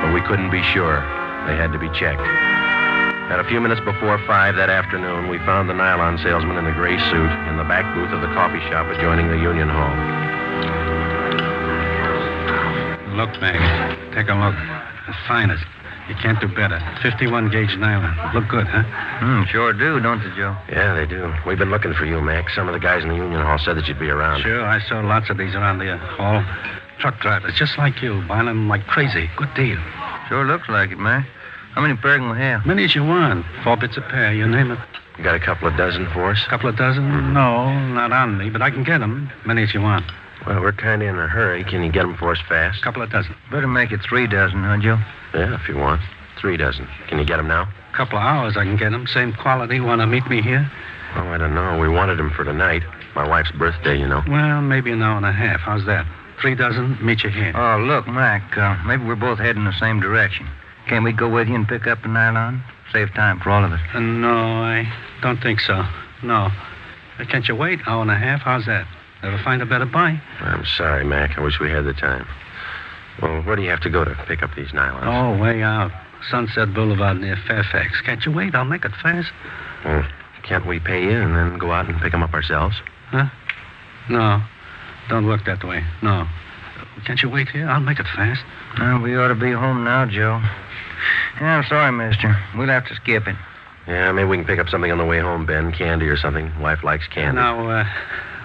but we couldn't be sure. They had to be checked. At a few minutes before 5 that afternoon, we found the nylon salesman in the gray suit in the back booth of the coffee shop adjoining the Union Hall. Look, Meg. Take a look. The finest. You can't do better. 51 gauge nylon. Look good, huh? Sure do, don't they, Joe? Yeah, they do. We've been looking for you, Mac. Some of the guys in the Union Hall said that you'd be around. Sure, I saw lots of these around the hall. Truck drivers, just like you, buying them like crazy. Good deal. Sure looks like it, man. How many pair can we have? Many as you want. 4 bits a pair, you name it. You got a couple of dozen for us? Couple of dozen? No, not on me, but I can get them. Many as you want. Well, we're kind of in a hurry. Can you get them for us fast? Couple of dozen. Better make it 3 dozen, huh, Joe? Yeah, if you want. 3 dozen. Can you get them now? Couple of hours I can get them. Same quality. Want to meet me here? Oh, I don't know. We wanted them for tonight. My wife's birthday, you know. Well, maybe an hour and a half. How's that? 3 dozen, meet you here. Oh, look, Mac, maybe we're both heading the same direction. Can't we go with you and pick up the nylon? Save time for all of us. No, I don't think so. No. Can't you wait? Hour and a half? How's that? Ever find a better buy? I'm sorry, Mac. I wish we had the time. Well, where do you have to go to pick up these nylons? Oh, way out. Sunset Boulevard near Fairfax. Can't you wait? I'll make it fast. Well, can't we pay you and then go out and pick them up ourselves? Huh? No. Don't work that way. No. Can't you wait here? I'll make it fast. Well, we ought to be home now, Joe. Yeah, I'm sorry, mister. We'll have to skip it. Yeah, maybe we can pick up something on the way home, Ben. Candy or something. Wife likes candy. Now,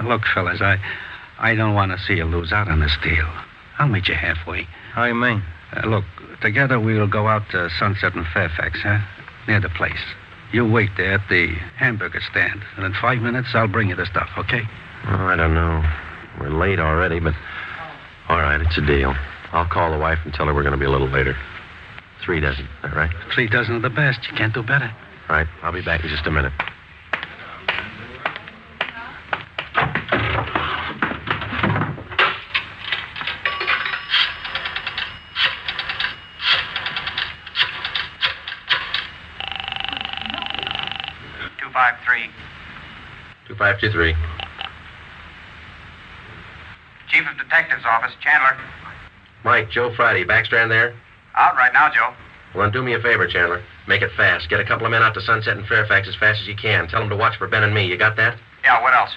look, fellas, I don't want to see you lose out on this deal. I'll meet you halfway. How you mean? Look, together we'll go out to Sunset and Fairfax, huh? Near the place. You wait there at the hamburger stand, and in 5 minutes I'll bring you the stuff, okay? Oh, I don't know. We're late already, but... All right, it's a deal. I'll call the wife and tell her we're going to be a little later. 3 dozen, is that right? 3 dozen of the best. You can't do better. All right, I'll be back in just a minute. Two 2523. Chief of Detectives Office, Chandler. Mike, Joe Friday, Backstrand there? Out right now, Joe. Well, then do me a favor, Chandler. Make it fast. Get a couple of men out to Sunset and Fairfax as fast as you can. Tell them to watch for Ben and me. You got that? Yeah, what else?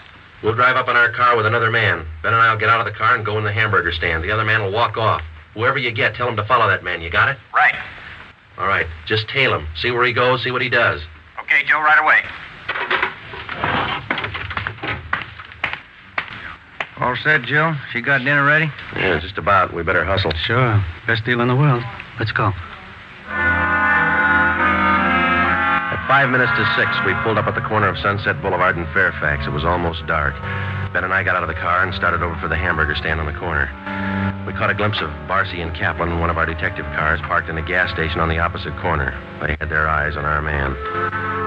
We'll drive up in our car with another man. Ben and I will get out of the car and go in the hamburger stand. The other man will walk off. Whoever you get, tell him to follow that man. You got it? Right. All right. Just tail him. See where he goes, see what he does. Okay, Joe, right away. All set, Joe? She got dinner ready? Yeah, just about. We better hustle. Sure. Best deal in the world. Let's go. At 5 minutes to 6, we pulled up at the corner of Sunset Boulevard and Fairfax. It was almost dark. Ben and I got out of the car and started over for the hamburger stand on the corner. We caught a glimpse of Barcy and Kaplan in one of our detective cars parked in a gas station on the opposite corner. They had their eyes on our man.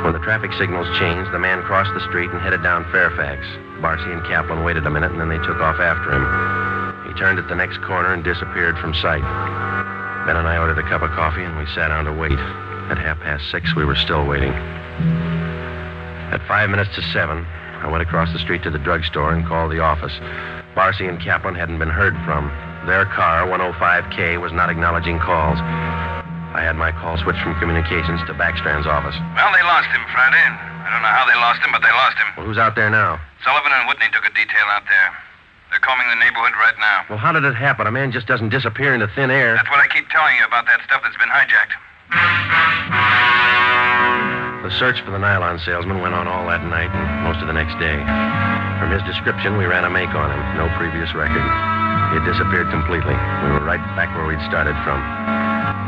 When the traffic signals changed, the man crossed the street and headed down Fairfax. Barcy and Kaplan waited a minute, and then they took off after him. He turned at the next corner and disappeared from sight. Ben and I ordered a cup of coffee, and we sat down to wait. At 6:30, we were still waiting. At 5 minutes to 7, I went across the street to the drugstore and called the office. Barcy and Kaplan hadn't been heard from. Their car, 105K, was not acknowledging calls. I had my call switched from communications to Backstrand's office. Well, they lost him, Friday. I don't know how they lost him, but they lost him. Well, who's out there now? Sullivan and Whitney took a detail out there. They're combing the neighborhood right now. Well, how did it happen? A man just doesn't disappear into thin air. That's what I keep telling you about that stuff that's been hijacked. The search for the nylon salesman went on all that night and most of the next day. From his description, we ran a make on him. No previous record. He had disappeared completely. We were right back where we'd started from.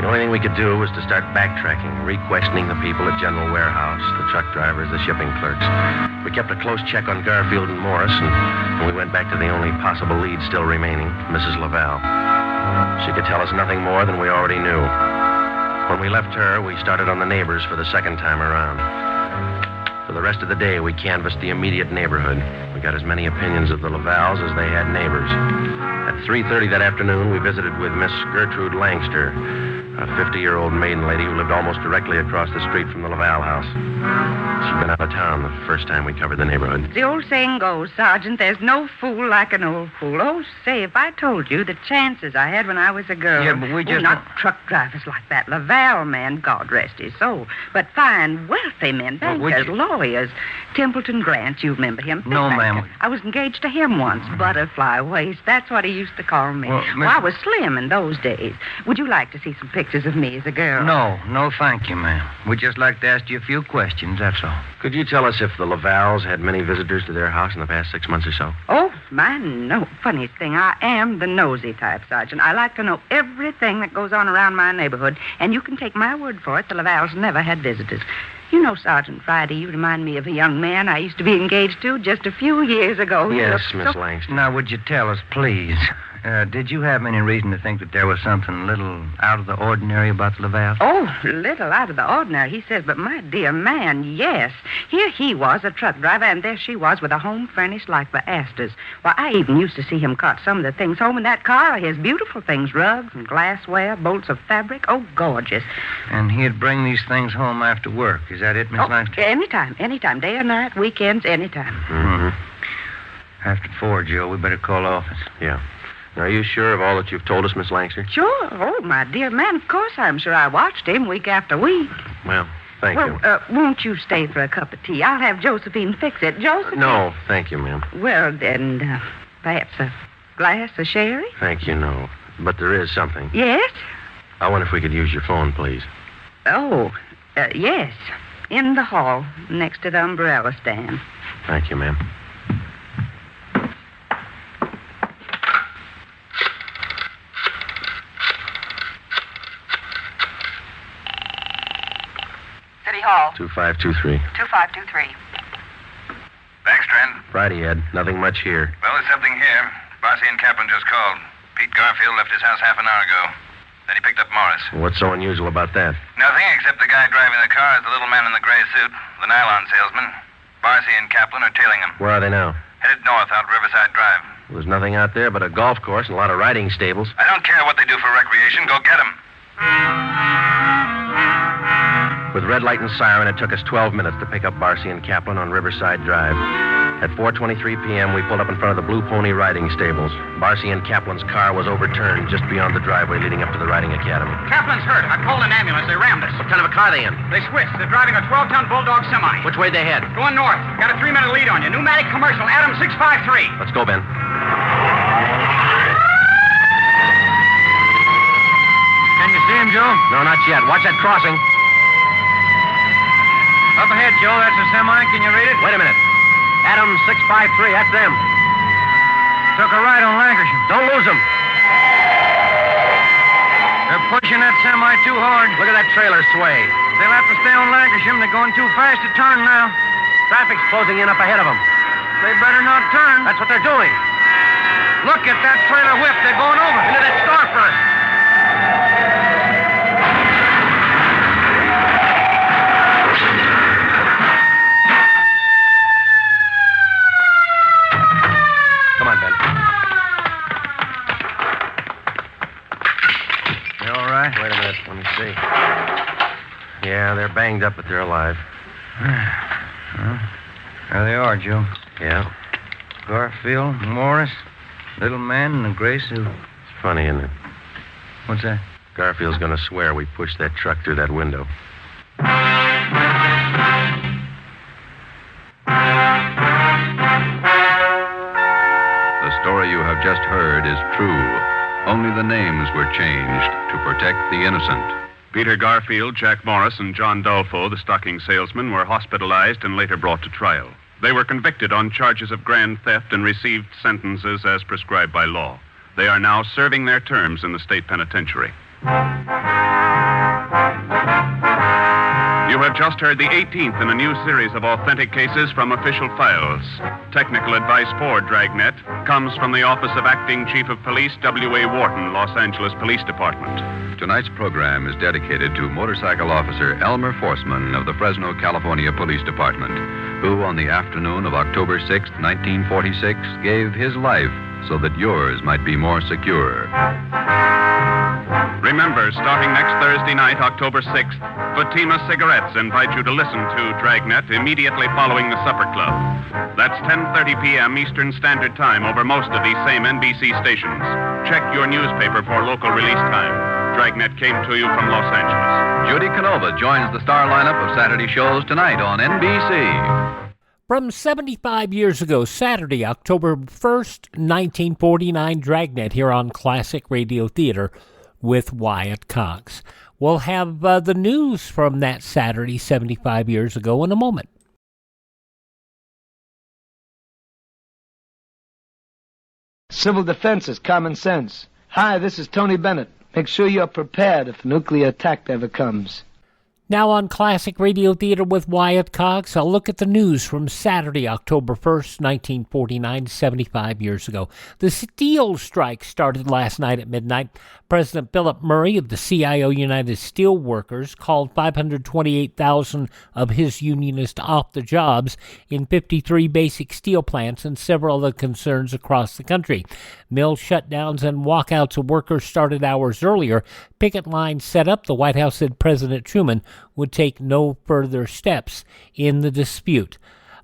The only thing we could do was to start backtracking, re-questioning the people at General Warehouse, the truck drivers, the shipping clerks. We kept a close check on Garfield and Morris, and we went back to the only possible lead still remaining, Mrs. Laval. She could tell us nothing more than we already knew. When we left her, we started on the neighbors for the second time around. For the rest of the day, we canvassed the immediate neighborhood. We got as many opinions of the Lavals as they had neighbors. At 3:30 that afternoon, we visited with Miss Gertrude Langster, A 50-year-old maiden lady who lived almost directly across the street from the Laval house. She'd been out of town the first time we covered the neighborhood. The old saying goes, Sergeant, there's no fool like an old fool. Oh, say, if I told you the chances I had when I was a girl. Yeah, but we just... not truck drivers like that. Laval man, God rest his soul. But fine, wealthy men, bankers, lawyers. Templeton Grant, you remember him? No, ma'am. I was engaged to him once. Butterfly waist, that's what he used to call me. Well, I was slim in those days. Would you like to see some pictures of me as a girl? No, thank you, ma'am. We'd just like to ask you a few questions, that's all. Could you tell us if the Lavals had many visitors to their house in the past 6 months or so? Oh, my, no. Funniest thing, I am the nosy type, Sergeant. I like to know everything that goes on around my neighborhood, and you can take my word for it, the Lavals never had visitors. You know, Sergeant Friday, you remind me of a young man I used to be engaged to just a few years ago. Yes, Miss Langston. Now, would you tell us, please, did you have any reason to think that there was something a little out of the ordinary about the Laval? Oh, little out of the ordinary, he says. But my dear man, yes. Here he was, a truck driver, and there she was with a home furnished like the Astors. Why, I even used to see him cart some of the things home in that car of his. Beautiful things, rugs and glassware, bolts of fabric. Oh, gorgeous. And he'd bring these things home after work. Is that it, Miss Langston? Anytime. Day or night, weekends, anytime. Mm-hmm. After 4, Joe, we better call office. Yeah. Now, are you sure of all that you've told us, Miss Langston? Sure. Oh, my dear man, of course I'm sure. I watched him week after week. Well, thank you. Won't you stay for a cup of tea? I'll have Josephine fix it. Josephine? No, thank you, ma'am. Well, then, perhaps a glass of sherry? Thank you, no. But there is something. Yes? I wonder if we could use your phone, please. Oh, yes. In the hall, next to the umbrella stand. Thank you, ma'am. City Hall. 2523. 2523. Backstrand. Friday, Ed. Nothing much here. Well, there's something here. Barcy and Kaplan just called. Pete Garfield left his house half an hour ago. Then he picked up Morris. What's so unusual about that? Nothing, except the guy driving the car is the little man in the gray suit, the nylon salesman. Barcy and Kaplan are tailing him. Where are they now? Headed north out Riverside Drive. Well, there's nothing out there but a golf course and a lot of riding stables. I don't care what they do for recreation. Go get them. With red light and siren, it took us 12 minutes to pick up Barcy and Kaplan on Riverside Drive. At 4:23 p.m., we pulled up in front of the Blue Pony riding stables. Barcy and Kaplan's car was overturned just beyond the driveway leading up to the riding academy. Kaplan's hurt. I called an ambulance. They rammed us. What kind of a car are they in? They switched. They're driving a 12-ton Bulldog semi. Which way they head? Going north. Got a 3-minute lead on you. Pneumatic commercial. Adam 653. Let's go, Ben. Can you see him, Joe? No, not yet. Watch that crossing. Up ahead, Joe. That's a semi. Can you read it? Wait a minute. Adam 653. That's them. Took a right on Lancashire. Don't lose them. They're pushing that semi too hard. Look at that trailer sway. They'll have to stay on Lancashire. They're going too fast to turn now. Traffic's closing in up ahead of them. They better not turn. That's what they're doing. Look at that trailer whip. They're going over. Into that storefront. Come on, Ben. You all right? Wait a minute. Let me see. Yeah, they're banged up, but they're alive. Well, there they are, Joe. Yeah. Garfield, Morris, little man in a gray suit. It's funny, isn't it? What's that? Garfield's going to swear we pushed that truck through that window. The story you have just heard is true. Only the names were changed to protect the innocent. Peter Garfield, Jack Morris, and John Dolfo, the stocking salesman, were hospitalized and later brought to trial. They were convicted on charges of grand theft and received sentences as prescribed by law. They are now serving their terms in the state penitentiary. You have just heard the 18th in a new series of authentic cases from official files. Technical advice for Dragnet comes from the Office of Acting Chief of Police W.A. Wharton, Los Angeles Police Department. Tonight's program is dedicated to motorcycle officer Elmer Forsman of the Fresno, California Police Department, who on the afternoon of October 6, 1946, gave his life so that yours might be more secure. Remember, starting next Thursday night, October 6th, Fatima Cigarettes invite you to listen to Dragnet immediately following the Supper Club. That's 10:30 p.m. Eastern Standard Time over most of these same NBC stations. Check your newspaper for local release time. Dragnet came to you from Los Angeles. Judy Canova joins the star lineup of Saturday shows tonight on NBC. From 75 years ago, Saturday, October 1st, 1949, Dragnet here on Classic Radio Theater with Wyatt Cox. We'll have the news from that Saturday, 75 years ago, in a moment. Civil defense is common sense. Hi, this is Tony Bennett. Make sure you're prepared if a nuclear attack ever comes. Now on Classic Radio Theater with Wyatt Cox, I'll look at the news from Saturday, October 1st, 1949, 75 years ago. The steel strike started last night at midnight. President Philip Murray of the CIO United Steelworkers called 528,000 of his unionists off the jobs in 53 basic steel plants and several other concerns across the country. Mill shutdowns and walkouts of workers started hours earlier. Picket lines set up. The White House said President Truman would take no further steps in the dispute.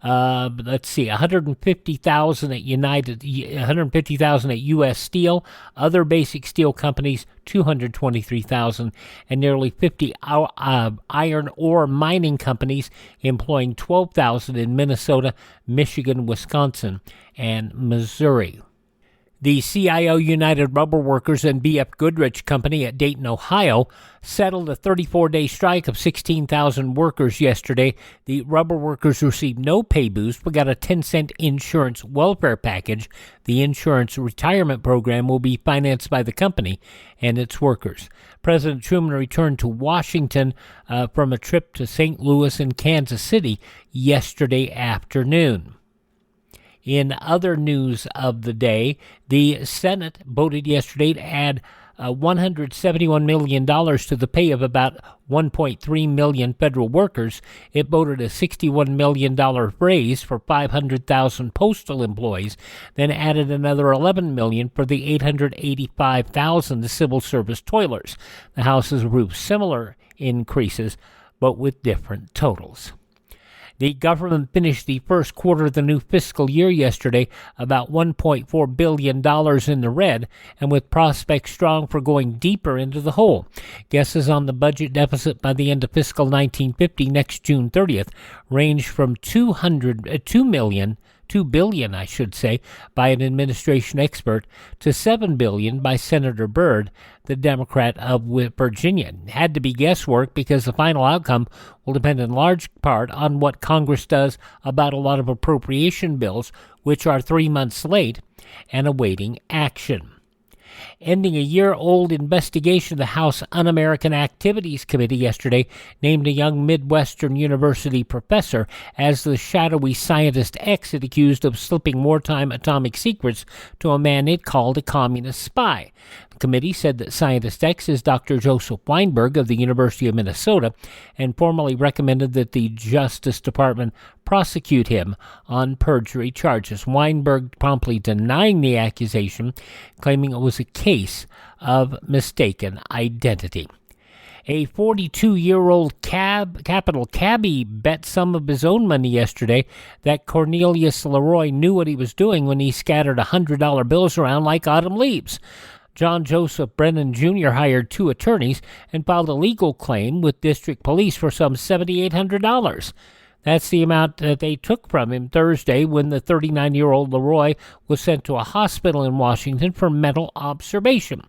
Let's see, 150,000 at 150,000 at U.S. Steel, other basic steel companies, 223,000, and nearly 50 iron ore mining companies employing 12,000 in Minnesota, Michigan, Wisconsin, and Missouri. The CIO United Rubber Workers and B.F. Goodrich Company at Dayton, Ohio, settled a 34-day strike of 16,000 workers yesterday. The rubber workers received no pay boost but got a 10-cent insurance welfare package. The insurance retirement program will be financed by the company and its workers. President Truman returned to Washington from a trip to St. Louis and Kansas City yesterday afternoon. In other news of the day, the Senate voted yesterday to add $171 million to the pay of about 1.3 million federal workers. It voted a $61 million raise for 500,000 postal employees, then added another $11 million for the 885,000 civil service toilers. The House has approved similar increases, but with different totals. The government finished the first quarter of the new fiscal year yesterday about $1.4 billion in the red, and with prospects strong for going deeper into the hole. Guesses on the budget deficit by the end of fiscal 1950, next June 30th, range from $2 billion, by an administration expert, to $7 billion by Senator Byrd, the Democrat of Virginia. It had to be guesswork because the final outcome will depend in large part on what Congress does about a lot of appropriation bills, which are 3 months late and awaiting action. Ending a year-old investigation, the House Un-American Activities Committee yesterday named a young Midwestern University professor as the shadowy scientist X it accused of slipping wartime atomic secrets to a man it called a communist spy. The committee said that scientist X is Dr. Joseph Weinberg of the University of Minnesota and formally recommended that the Justice Department prosecute him on perjury charges. Weinberg promptly denying the accusation, claiming it was a case of mistaken identity. A 42-year-old Capital cabbie bet some of his own money yesterday that Cornelius Leroy knew what he was doing when he scattered $100 bills around like autumn leaves. John Joseph Brennan Jr. hired 2 attorneys and filed a legal claim with district police for some $7,800. That's the amount that they took from him Thursday when the 39-year-old Leroy was sent to a hospital in Washington for mental observation.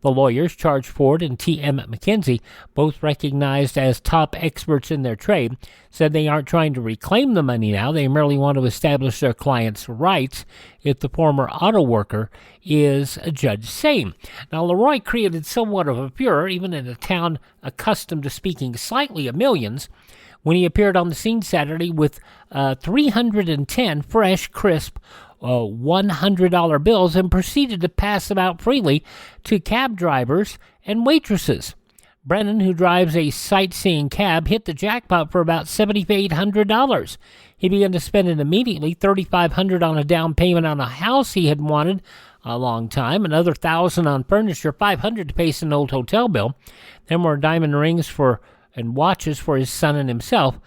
The lawyers, Charles Ford and T. Emmett McKenzie, both recognized as top experts in their trade, said they aren't trying to reclaim the money now. They merely want to establish their clients' rights if the former auto worker is judged sane. Now, Leroy created somewhat of a furor, even in a town accustomed to speaking slightly of millions, when he appeared on the scene Saturday with 310 fresh, crisp $100 bills and proceeded to pass them out freely to cab drivers and waitresses. Brennan, who drives a sightseeing cab, hit the jackpot for about $7,800. He began to spend it immediately, $3,500 on a down payment on a house he had wanted a long time, another $1,000 on furniture, $500 to pay an old hotel bill. Then more diamond rings and watches for his son and himself.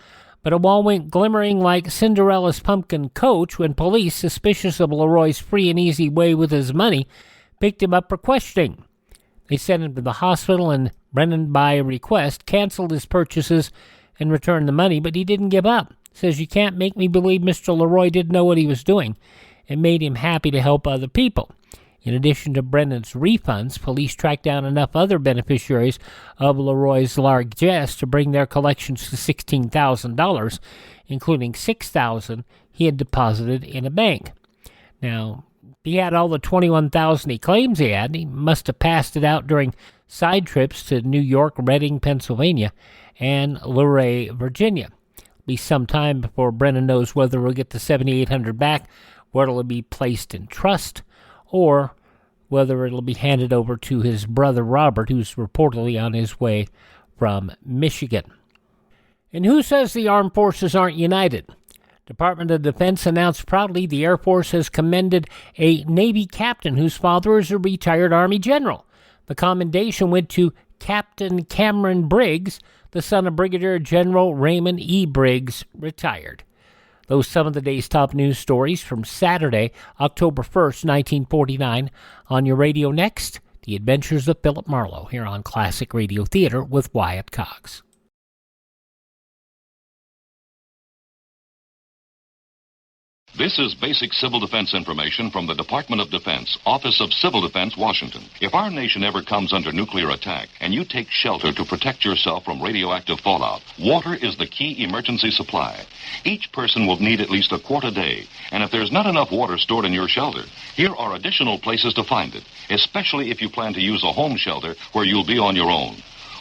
But it all went glimmering like Cinderella's pumpkin coach when police, suspicious of Leroy's free and easy way with his money, picked him up for questioning. They sent him to the hospital, and Brennan, by request, canceled his purchases and returned the money, but he didn't give up. Says, "You can't make me believe Mr. Leroy didn't know what he was doing." It made him happy to help other people. In addition to Brennan's refunds, police tracked down enough other beneficiaries of Leroy's largesse to bring their collections to $16,000, including $6,000 he had deposited in a bank. Now, he had all the $21,000 he claims he had. He must have passed it out during side trips to New York, Reading, Pennsylvania, and Luray, Virginia. It'll be some time before Brennan knows whether we'll get the $7,800 back, whether it'll be placed in trust, or whether it'll be handed over to his brother Robert, who's reportedly on his way from Michigan. And who says the armed forces aren't united? Department of Defense announced proudly the Air Force has commended a Navy captain whose father is a retired Army general. The commendation went to Captain Cameron Briggs, the son of Brigadier General Raymond E. Briggs, retired. Those some of the day's top news stories from Saturday, October 1st, 1949. On your radio next, The Adventures of Philip Marlowe, here on Classic Radio Theater with Wyatt Cox. This is basic civil defense information from the Department of Defense, Office of Civil Defense, Washington. If our nation ever comes under nuclear attack and you take shelter to protect yourself from radioactive fallout, water is the key emergency supply. Each person will need at least a quart a day, and if there's not enough water stored in your shelter, here are additional places to find it, especially if you plan to use a home shelter where you'll be on your own.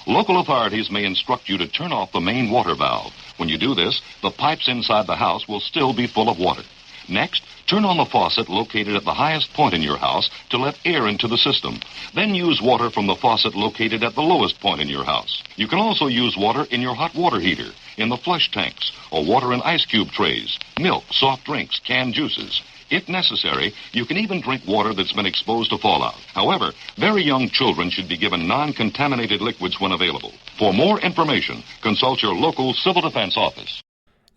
Local authorities may instruct you to turn off the main water valve. When you do this, the pipes inside the house will still be full of water. Next, turn on the faucet located at the highest point in your house to let air into the system. Then use water from the faucet located at the lowest point in your house. You can also use water in your hot water heater, in the flush tanks, or water in ice cube trays, milk, soft drinks, canned juices. If necessary, you can even drink water that's been exposed to fallout. However, very young children should be given non-contaminated liquids when available. For more information, consult your local civil defense office.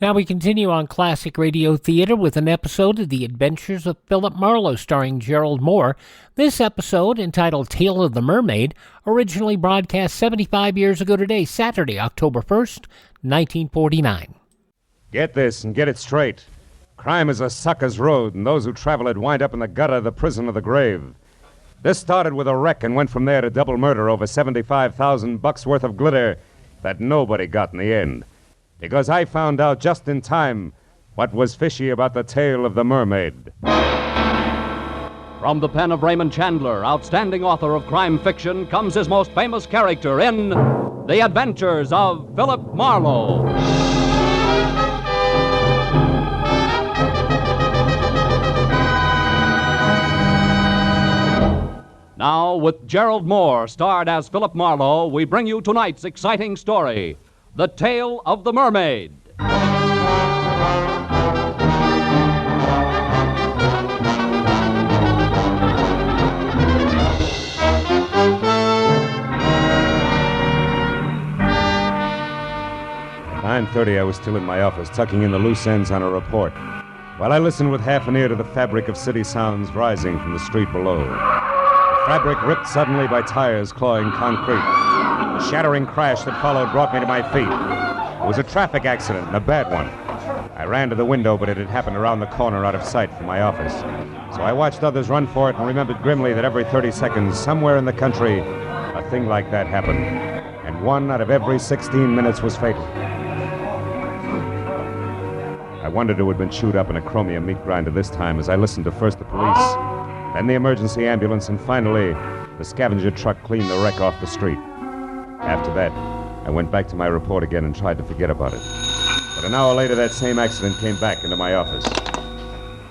Now we continue on Classic Radio Theater with an episode of The Adventures of Philip Marlowe starring Gerald Moore. This episode, entitled Tale of the Mermaid, originally broadcast 75 years ago today, Saturday, October 1st, 1949. Get this and get it straight. Crime is a sucker's road, and those who travel it wind up in the gutter of the prison of the grave. This started with a wreck and went from there to double murder over $75,000 worth of glitter that nobody got in the end. Because I found out just in time what was fishy about the tale of the mermaid. From the pen of Raymond Chandler, outstanding author of crime fiction, comes his most famous character in The Adventures of Philip Marlowe. Now, with Gerald Moore starred as Philip Marlowe, we bring you tonight's exciting story, The Tale of the Mermaid. 9:30, I was still in my office, tucking in the loose ends on a report, while I listened with half an ear to the fabric of city sounds rising from the street below. The fabric ripped suddenly by tires clawing concrete. The shattering crash that followed brought me to my feet. It was a traffic accident, and a bad one. I ran to the window, but it had happened around the corner out of sight from my office. So I watched others run for it and remembered grimly that every 30 seconds, somewhere in the country, a thing like that happened. And 1 out of every 16 minutes was fatal. I wondered who had been chewed up in a chromium meat grinder this time as I listened to first the police, then the emergency ambulance, and finally the scavenger truck cleaned the wreck off the street. After that, I went back to my report again and tried to forget about it. But an hour later, that same accident came back into my office.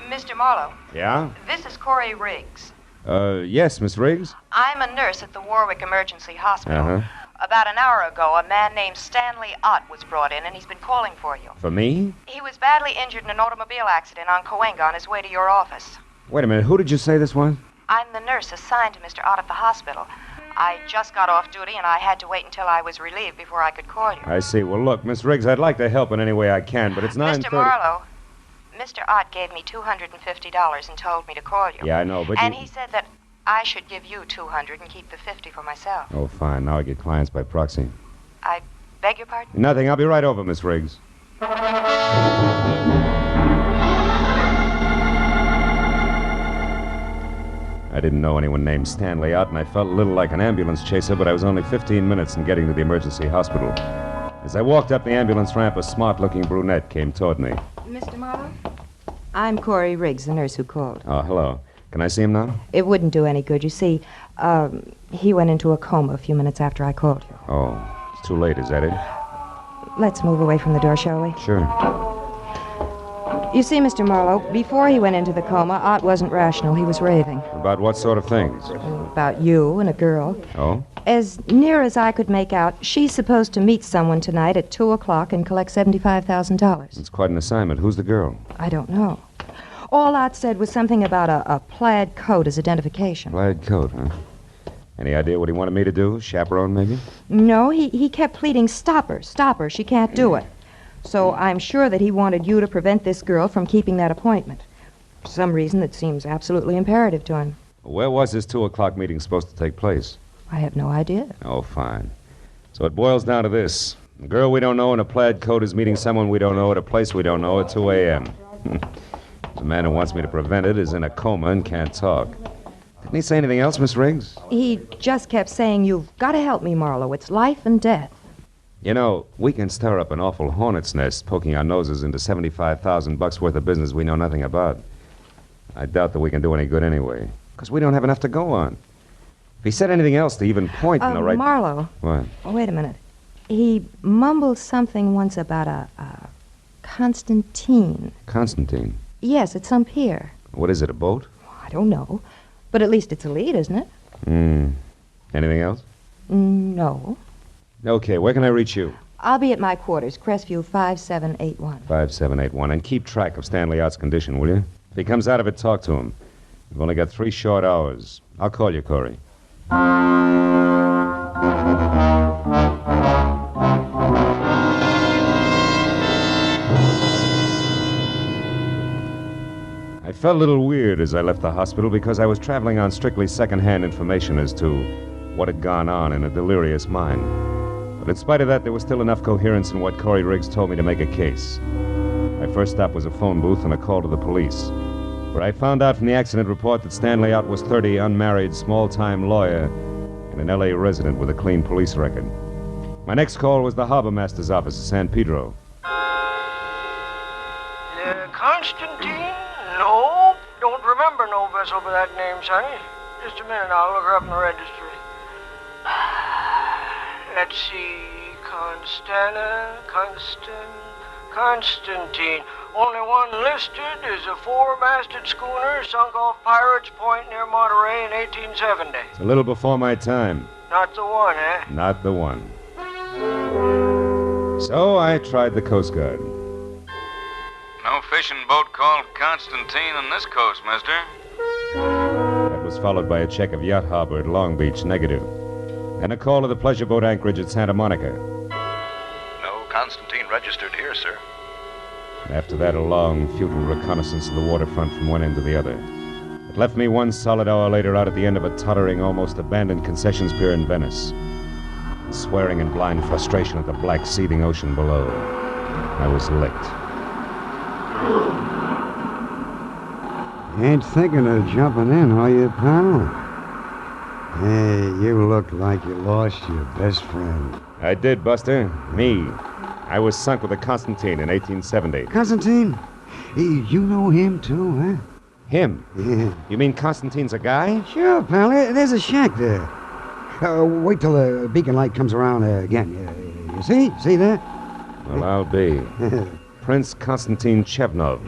Mr. Marlowe. Yeah? This is Corey Riggs. Yes, Miss Riggs? I'm a nurse at the Warwick Emergency Hospital. Uh-huh. About an hour ago, a man named Stanley Ott was brought in, and he's been calling for you. For me? He was badly injured in an automobile accident on Cahuenga on his way to your office. Wait a minute, who did you say this was? I'm the nurse assigned to Mr. Ott at the hospital. I just got off duty, and I had to wait until I was relieved before I could call you. I see. Well, look, Miss Riggs, I'd like to help in any way I can, but it's 9:30. Mr. Marlowe, Mr. Ott gave me $250 and told me to call you. Yeah, I know, but And he said that I should give you $200 and keep the $50 for myself. Oh, fine. Now I get clients by proxy. I beg your pardon? Nothing. I'll be right over, Miss Riggs. I didn't know anyone named Stanley Ott, and I felt a little like an ambulance chaser, but I was only 15 minutes in getting to the emergency hospital. As I walked up the ambulance ramp, a smart-looking brunette came toward me. Mr. Marlowe? I'm Corey Riggs, the nurse who called. Oh, hello. Can I see him now? It wouldn't do any good. You see, he went into a coma a few minutes after I called you. Oh, it's too late, is that it? Let's move away from the door, shall we? Sure. You see, Mr. Marlowe, before he went into the coma, Ott wasn't rational. He was raving. About what sort of things? About you and a girl. Oh? As near as I could make out, she's supposed to meet someone tonight at 2 o'clock and collect $75,000. It's quite an assignment. Who's the girl? I don't know. All Ott said was something about a plaid coat as identification. Plaid coat, huh? Any idea what he wanted me to do? Chaperone, maybe? No, he kept pleading, stop her, she can't do it. So I'm sure that he wanted you to prevent this girl from keeping that appointment. For some reason that seems absolutely imperative to him. Where was this 2 o'clock meeting supposed to take place? I have no idea. Oh, fine. So it boils down to this. A girl we don't know in a plaid coat is meeting someone we don't know at a place we don't know at 2 a.m. The man who wants me to prevent it is in a coma and can't talk. Didn't he say anything else, Miss Riggs? He just kept saying, you've got to help me, Marlowe. It's life and death. You know, we can stir up an awful hornet's nest poking our noses into $75,000 worth of business we know nothing about. I doubt that we can do any good anyway, because we don't have enough to go on. If he said anything else to even point in the right... Marlowe. What? Oh, wait a minute. He mumbled something once about a Constantine. Constantine? Yes, it's some pier. What is it, a boat? I don't know. But at least it's a lead, isn't it? Anything else? No. Okay, where can I reach you? I'll be at my quarters, Crestview 5781. 5781. And keep track of Stanley Ott's condition, will you? If he comes out of it, talk to him. We've only got 3 short hours. I'll call you, Corey. I felt a little weird as I left the hospital because I was traveling on strictly second-hand information as to what had gone on in a delirious mind. But in spite of that, there was still enough coherence in what Corey Riggs told me to make a case. My first stop was a phone booth and a call to the police, where I found out from the accident report that Stanley Ott was 30, unmarried, small-time lawyer, and an L.A. resident with a clean police record. My next call was the harbor master's office in San Pedro. Constantine? Nope. Don't remember no vessel by that name, sonny. Just a minute, I'll look her up in the registry. Let's see. Constantine. Only one listed is a 4-masted schooner sunk off Pirates Point near Monterey in 1870. It's a little before my time. Not the one, eh? Not the one. So I tried the Coast Guard. No fishing boat called Constantine on this coast, mister. That was followed by a check of Yacht Harbor at Long Beach, negative. And a call to the pleasure boat anchorage at Santa Monica. No Constantine registered here, sir. After that, a long, futile reconnaissance of the waterfront from one end to the other. It left me 1 solid hour later out at the end of a tottering, almost abandoned concessions pier in Venice, swearing in blind frustration at the black seething ocean below. I was licked. Ain't thinking of jumping in, are you, pal? Hey, you look like you lost your best friend. I did, Buster. Me. I was sunk with a Constantine in 1870. Constantine? You know him, too, huh? Him? Yeah. You mean Constantine's a guy? Sure, pal. There's a shack there. Wait till the beacon light comes around again. You see? See there? Well, I'll be. Prince Constantine Chevnov.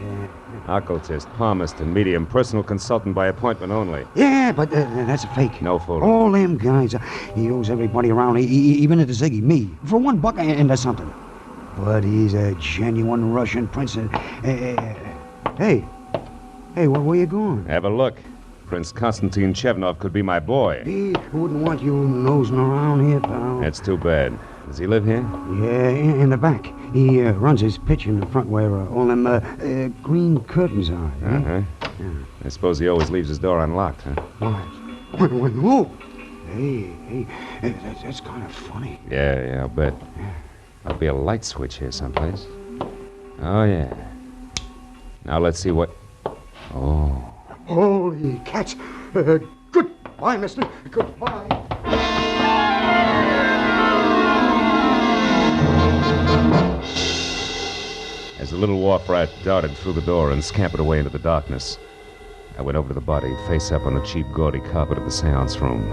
Occultist, palmist, and medium. Personal consultant by appointment only. Yeah, but that's a fake. No fooling. All them guys. He owes everybody around, even at the Ziggy, me. For $1 and that's something. But he's a genuine Russian prince. Hey, where you going? Have a look. Prince Konstantin Chevnov could be my boy. He wouldn't want you nosing around here, pal. That's too bad. Does he live here? Yeah, in the back. He runs his pitch in the front where all them green curtains are. Uh-huh. Yeah. I suppose he always leaves his door unlocked, huh? Why? Whoa. Hey, that's kind of funny. Yeah, I'll bet. There'll be a light switch here someplace. Oh, yeah. Now let's see what... Oh. Holy cats. Goodbye, mister. Goodbye. As the little wharf rat darted through the door and scampered away into the darkness, I went over to the body, face up on the cheap, gaudy carpet of the seance room.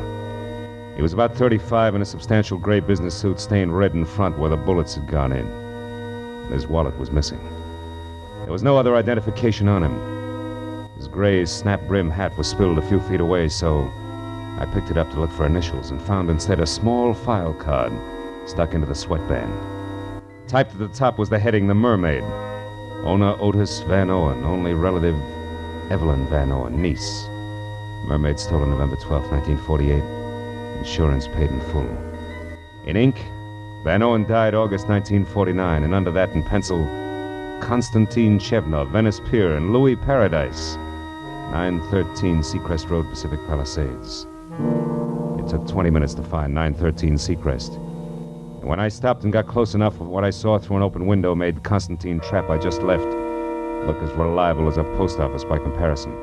He was about 35 in a substantial gray business suit stained red in front where the bullets had gone in. And his wallet was missing. There was no other identification on him. His gray snap-brim hat was spilled a few feet away, so I picked it up to look for initials and found instead a small file card stuck into the sweatband. Typed at the top was the heading, The Mermaid. Owner Otis Van Owen, only relative Evelyn Van Owen, niece. Mermaid stolen November 12, 1948. Insurance paid in full. In ink, Van Owen died August 1949, and under that in pencil, Konstantin Chevnov, Venice Pier, and Louis Paradise, 913 Seacrest Road, Pacific Palisades. It took 20 minutes to find 913 Seacrest. And when I stopped and got close enough, what I saw through an open window made Konstantin Trap I just left look as reliable as a post office by comparison.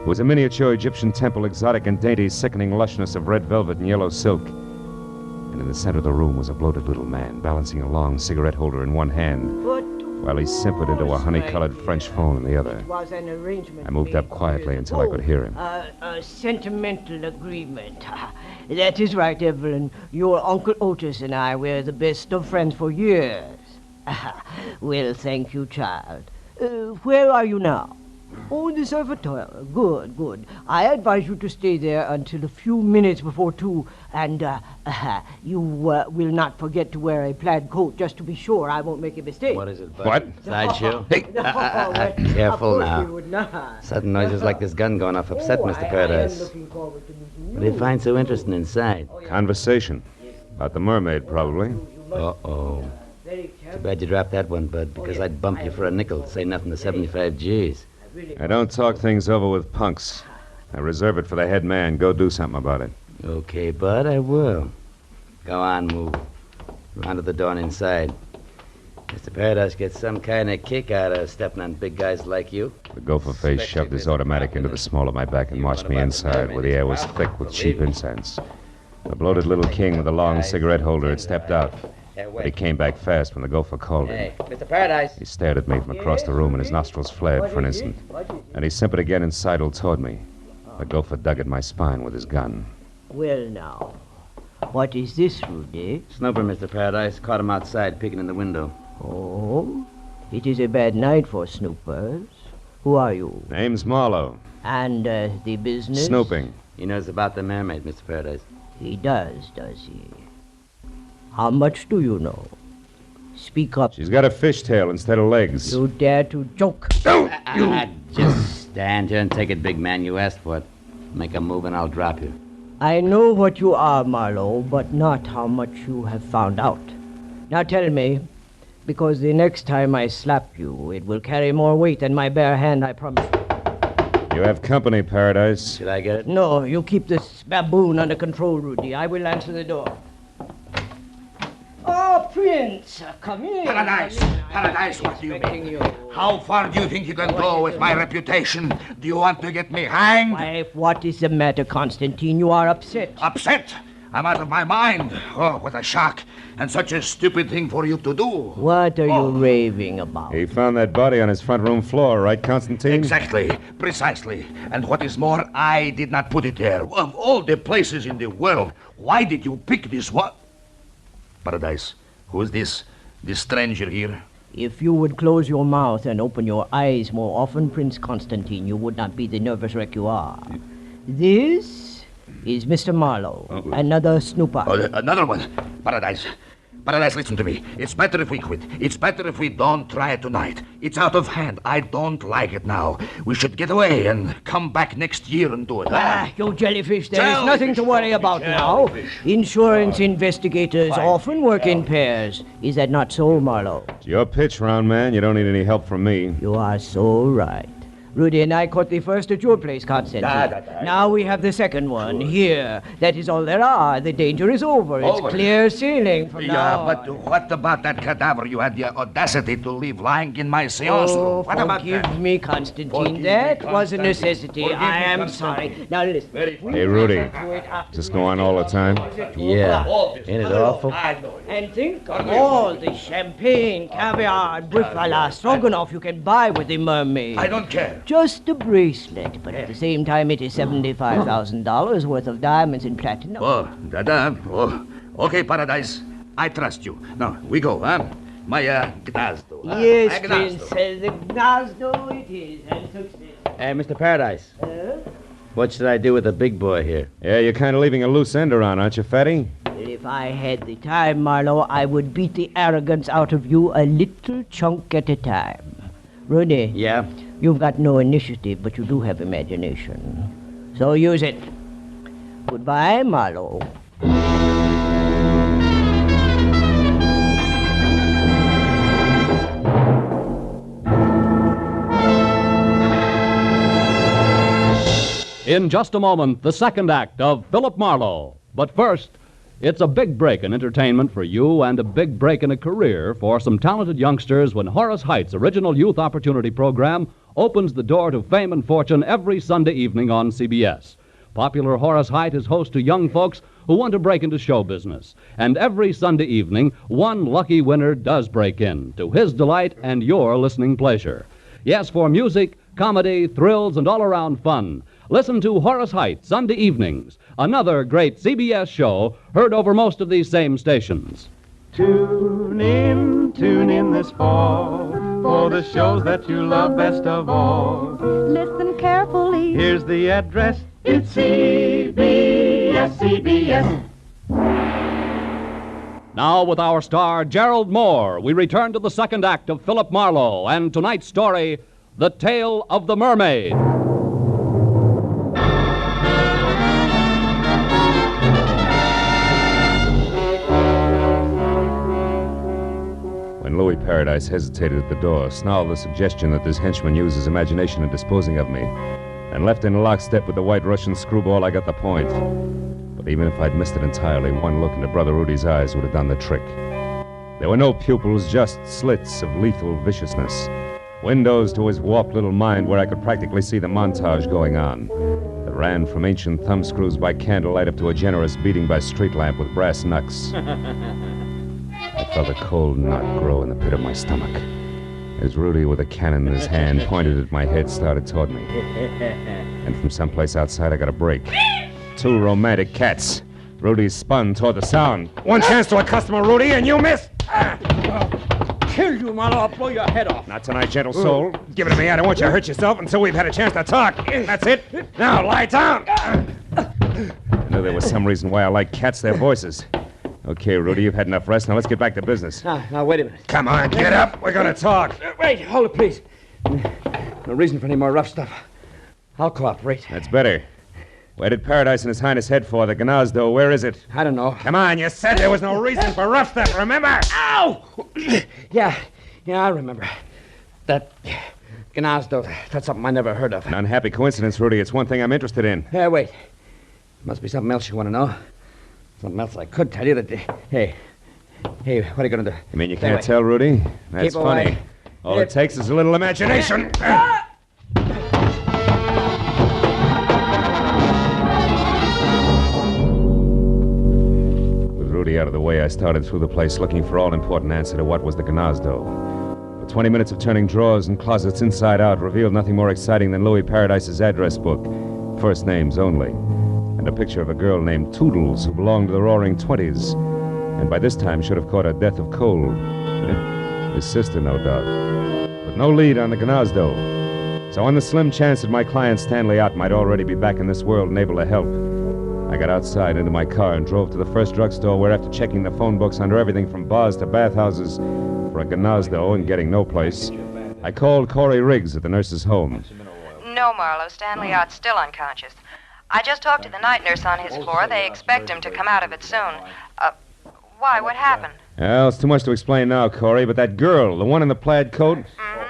It was a miniature Egyptian temple, exotic and dainty, sickening lushness of red velvet and yellow silk. And in the center of the room was a bloated little man, balancing a long cigarette holder in one hand, while he simpered into a honey-colored French phone in the other. It was an arrangement. I moved up quietly until I could hear him. A sentimental agreement. That is right, Evelyn. Your Uncle Otis and I were the best of friends for years. Well, thank you, child. Where are you now? Oh, the servitor. Good. I advise you to stay there until a few minutes before 2, and you will not forget to wear a plaid coat, just to be sure I won't make a mistake. What is it, Bud? What? Sideshow? Hey! Careful Of course now. we would not. Sudden noises like this gun going off upset Mr. Paradise. I am looking forward to meeting you. What do you find so interesting inside? Conversation. About the mermaid, probably. Uh-oh. Too bad you dropped that one, Bud, because I'd bump you for a nickel, say nothing to 75 G's. I don't talk things over with punks. I reserve it for the head man. Go do something about it. Okay, Bud, I will. Go on, move. Round to the door and inside. Mr. Paradise gets some kind of kick out of stepping on big guys like you. The gopher face shoved his automatic into the small of my back and marched me inside, where the air was thick with cheap incense. The bloated little king with the long cigarette holder had stepped out. But he came back fast when the gopher called him. Hey, Mr. Paradise. He stared at me from across the room, and his nostrils flared for an instant. And he simpered again and sidled toward me. The gopher dug at my spine with his gun. Well, now, what is this, Rudy? Snooper, Mr. Paradise. Caught him outside, peeking in the window. Oh, it is a bad night for snoopers. Who are you? Name's Marlowe. And the business? Snooping. He knows about the mermaid, Mr. Paradise. He does he? How much do you know? Speak up. She's got a fishtail instead of legs. You dare to joke? Don't you! Just stand here and take it, big man. You asked for it. Make a move and I'll drop you. I know what you are, Marlowe, but not how much you have found out. Now tell me, because the next time I slap you, it will carry more weight than my bare hand, I promise. You have company, Paradise. Should I get it? No, you keep this baboon under control, Rudy. I will answer the door. Oh, Prince, come in. Paradise, what do you mean? How far do you think you can go with my reputation? Do you want to get me hanged? Why, what is the matter, Constantine? You are upset. Upset? I'm out of my mind. Oh, what a shock. And such a stupid thing for you to do. What are you raving about? He found that body on his front room floor, right, Constantine? Exactly. Precisely. And what is more, I did not put it there. Of all the places in the world, why did you pick this one? Paradise, who is this stranger here? If you would close your mouth and open your eyes more often, Prince Constantine, you would not be the nervous wreck you are. This is Mr. Marlowe, another snooper. Oh, another one. Paradise, Paradise, listen to me. It's better if we quit. It's better if we don't try it tonight. It's out of hand. I don't like it now. We should get away and come back next year and do it. You jellyfish, there is nothing to worry about now. Insurance investigators often work in pairs. Is that not so, Marlowe? It's your pitch, round man. You don't need any help from me. You are so right. Rudy and I caught the first at your place, Constantine. Now we have the second one here. That is all there are. The danger is over. It's clear sailing from now but what about that cadaver you had the audacity to leave lying in my seance room? What about that? Forgive me, Constantine. That was a necessity. I am sorry. Now listen. Hey, Rudy. Does this go on all the time? Yeah. Ain't it awful? And think of all the champagne, caviar, buffalo, stroganoff you can buy with the Mermaid. I don't care. Just a bracelet, but at the same time it is $75,000 worth of diamonds and platinum. Okay, Paradise. I trust you. Now, we go, huh? My Gnazdo. Yes, Prince. The Gnazdo it is, and success. Hey, Mr. Paradise. What should I do with the big boy here? Yeah, you're kind of leaving a loose end around, aren't you, Fatty? If I had the time, Marlowe, I would beat the arrogance out of you a little chunk at a time. Rudy. Yeah? You've got no initiative, but you do have imagination. So use it. Goodbye, Marlowe. In just a moment, the second act of Philip Marlowe. But first, it's a big break in entertainment for you and a big break in a career for some talented youngsters when Horace Height's original youth opportunity program opens the door to fame and fortune every Sunday evening on CBS. Popular Horace Height is host to young folks who want to break into show business. And every Sunday evening, one lucky winner does break in, to his delight and your listening pleasure. Yes, for music, comedy, thrills, and all-around fun. Listen to Horace Height Sunday evenings, another great CBS show heard over most of these same stations. Tune in this fall for the shows that you love best of all. Listen carefully. Here's the address. It's CBS, CBS. Now, with our star, Gerald Moore, we return to the second act of Philip Marlowe and tonight's story, The Tale of the Mermaid. When Louis Paradise hesitated at the door, snarled the suggestion that this henchman used his imagination in disposing of me, and left in lockstep with the white Russian screwball, I got the point. But even if I'd missed it entirely, one look into Brother Rudy's eyes would have done the trick. There were no pupils, just slits of lethal viciousness. Windows to his warped little mind where I could practically see the montage going on. That ran from ancient thumbscrews by candlelight up to a generous beating by street lamp with brass knucks. I felt a cold knot grow in the pit of my stomach as Rudy, with a cannon in his hand, pointed at my head, started toward me. And from someplace outside, I got a break. Two romantic cats. Rudy spun toward the sound. One chance to a customer, Rudy, and you missed! Kill you, Marlowe. I'll blow your head off. Not tonight, gentle soul. Give it to me. I don't want you to hurt yourself until we've had a chance to talk. That's it. Now, lie down. I knew there was some reason why I like cats, their voices. Okay, Rudy, you've had enough rest. Now let's get back to business. Now, wait a minute. Come on, get up. We're going to talk. Wait, hold it, please. No reason for any more rough stuff. I'll cooperate. That's better. Where did Paradise and His Highness head for? The Gnazdo, where is it? I don't know. Come on, you said there was no reason for rough stuff, remember? Ow! Yeah, I remember. That Gnazdo, that's something I never heard of. An unhappy coincidence, Rudy. It's one thing I'm interested in. Wait. Must be something else you want to know. Something else I could tell you that... Hey, what are you going to do? You mean you can't tell, Rudy? That's Keep funny. away. All it takes is a little imagination. With Rudy out of the way, I started through the place looking for all-important answer to what was the Gnazdo. But 20 minutes of turning drawers and closets inside out revealed nothing more exciting than Louis Paradise's address book. First names only. And a picture of a girl named Toodles who belonged to the Roaring Twenties, and by this time should have caught a death of cold. His sister, no doubt. But no lead on the Gnazdo. So on the slim chance that my client Stanley Ott might already be back in this world and able to help, I got outside into my car and drove to the first drugstore where, after checking the phone books under everything from bars to bathhouses for a Gnazdo and getting no place, I called Corey Riggs at the nurse's home. No, Marlowe. Stanley Ott's still unconscious. I just talked to the night nurse on his floor. They expect him to come out of it soon. Why? What happened? Well, it's too much to explain now, Corey, but that girl, the one in the plaid coat,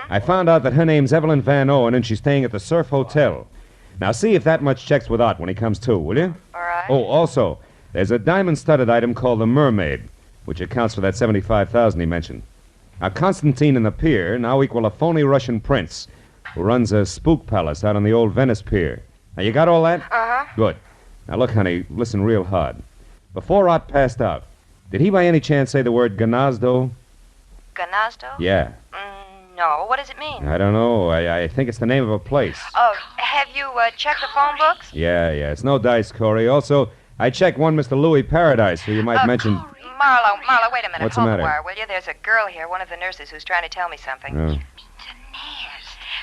I found out that her name's Evelyn Van Owen, and she's staying at the Surf Hotel. Now, see if that much checks with Ott when he comes to, will you? All right. Oh, also, there's a diamond-studded item called the Mermaid, which accounts for that $75,000 he mentioned. Now, Constantine and the pier now equal a phony Russian prince who runs a spook palace out on the old Venice pier. Now, you got all that? Uh-huh. Good. Now, look, honey, listen real hard. Before Ott passed out, did he by any chance say the word Gnazdo? Gnazdo? Yeah. No. What does it mean? I don't know. I think it's the name of a place. Oh, have you checked the phone books? Yeah. It's no dice, Corey. Also, I checked one Mr. Louis Paradise, who you might mention... Marlowe, wait a minute. What's the Hold matter? the wire, will you? There's a girl here, one of the nurses, who's trying to tell me something. Oh.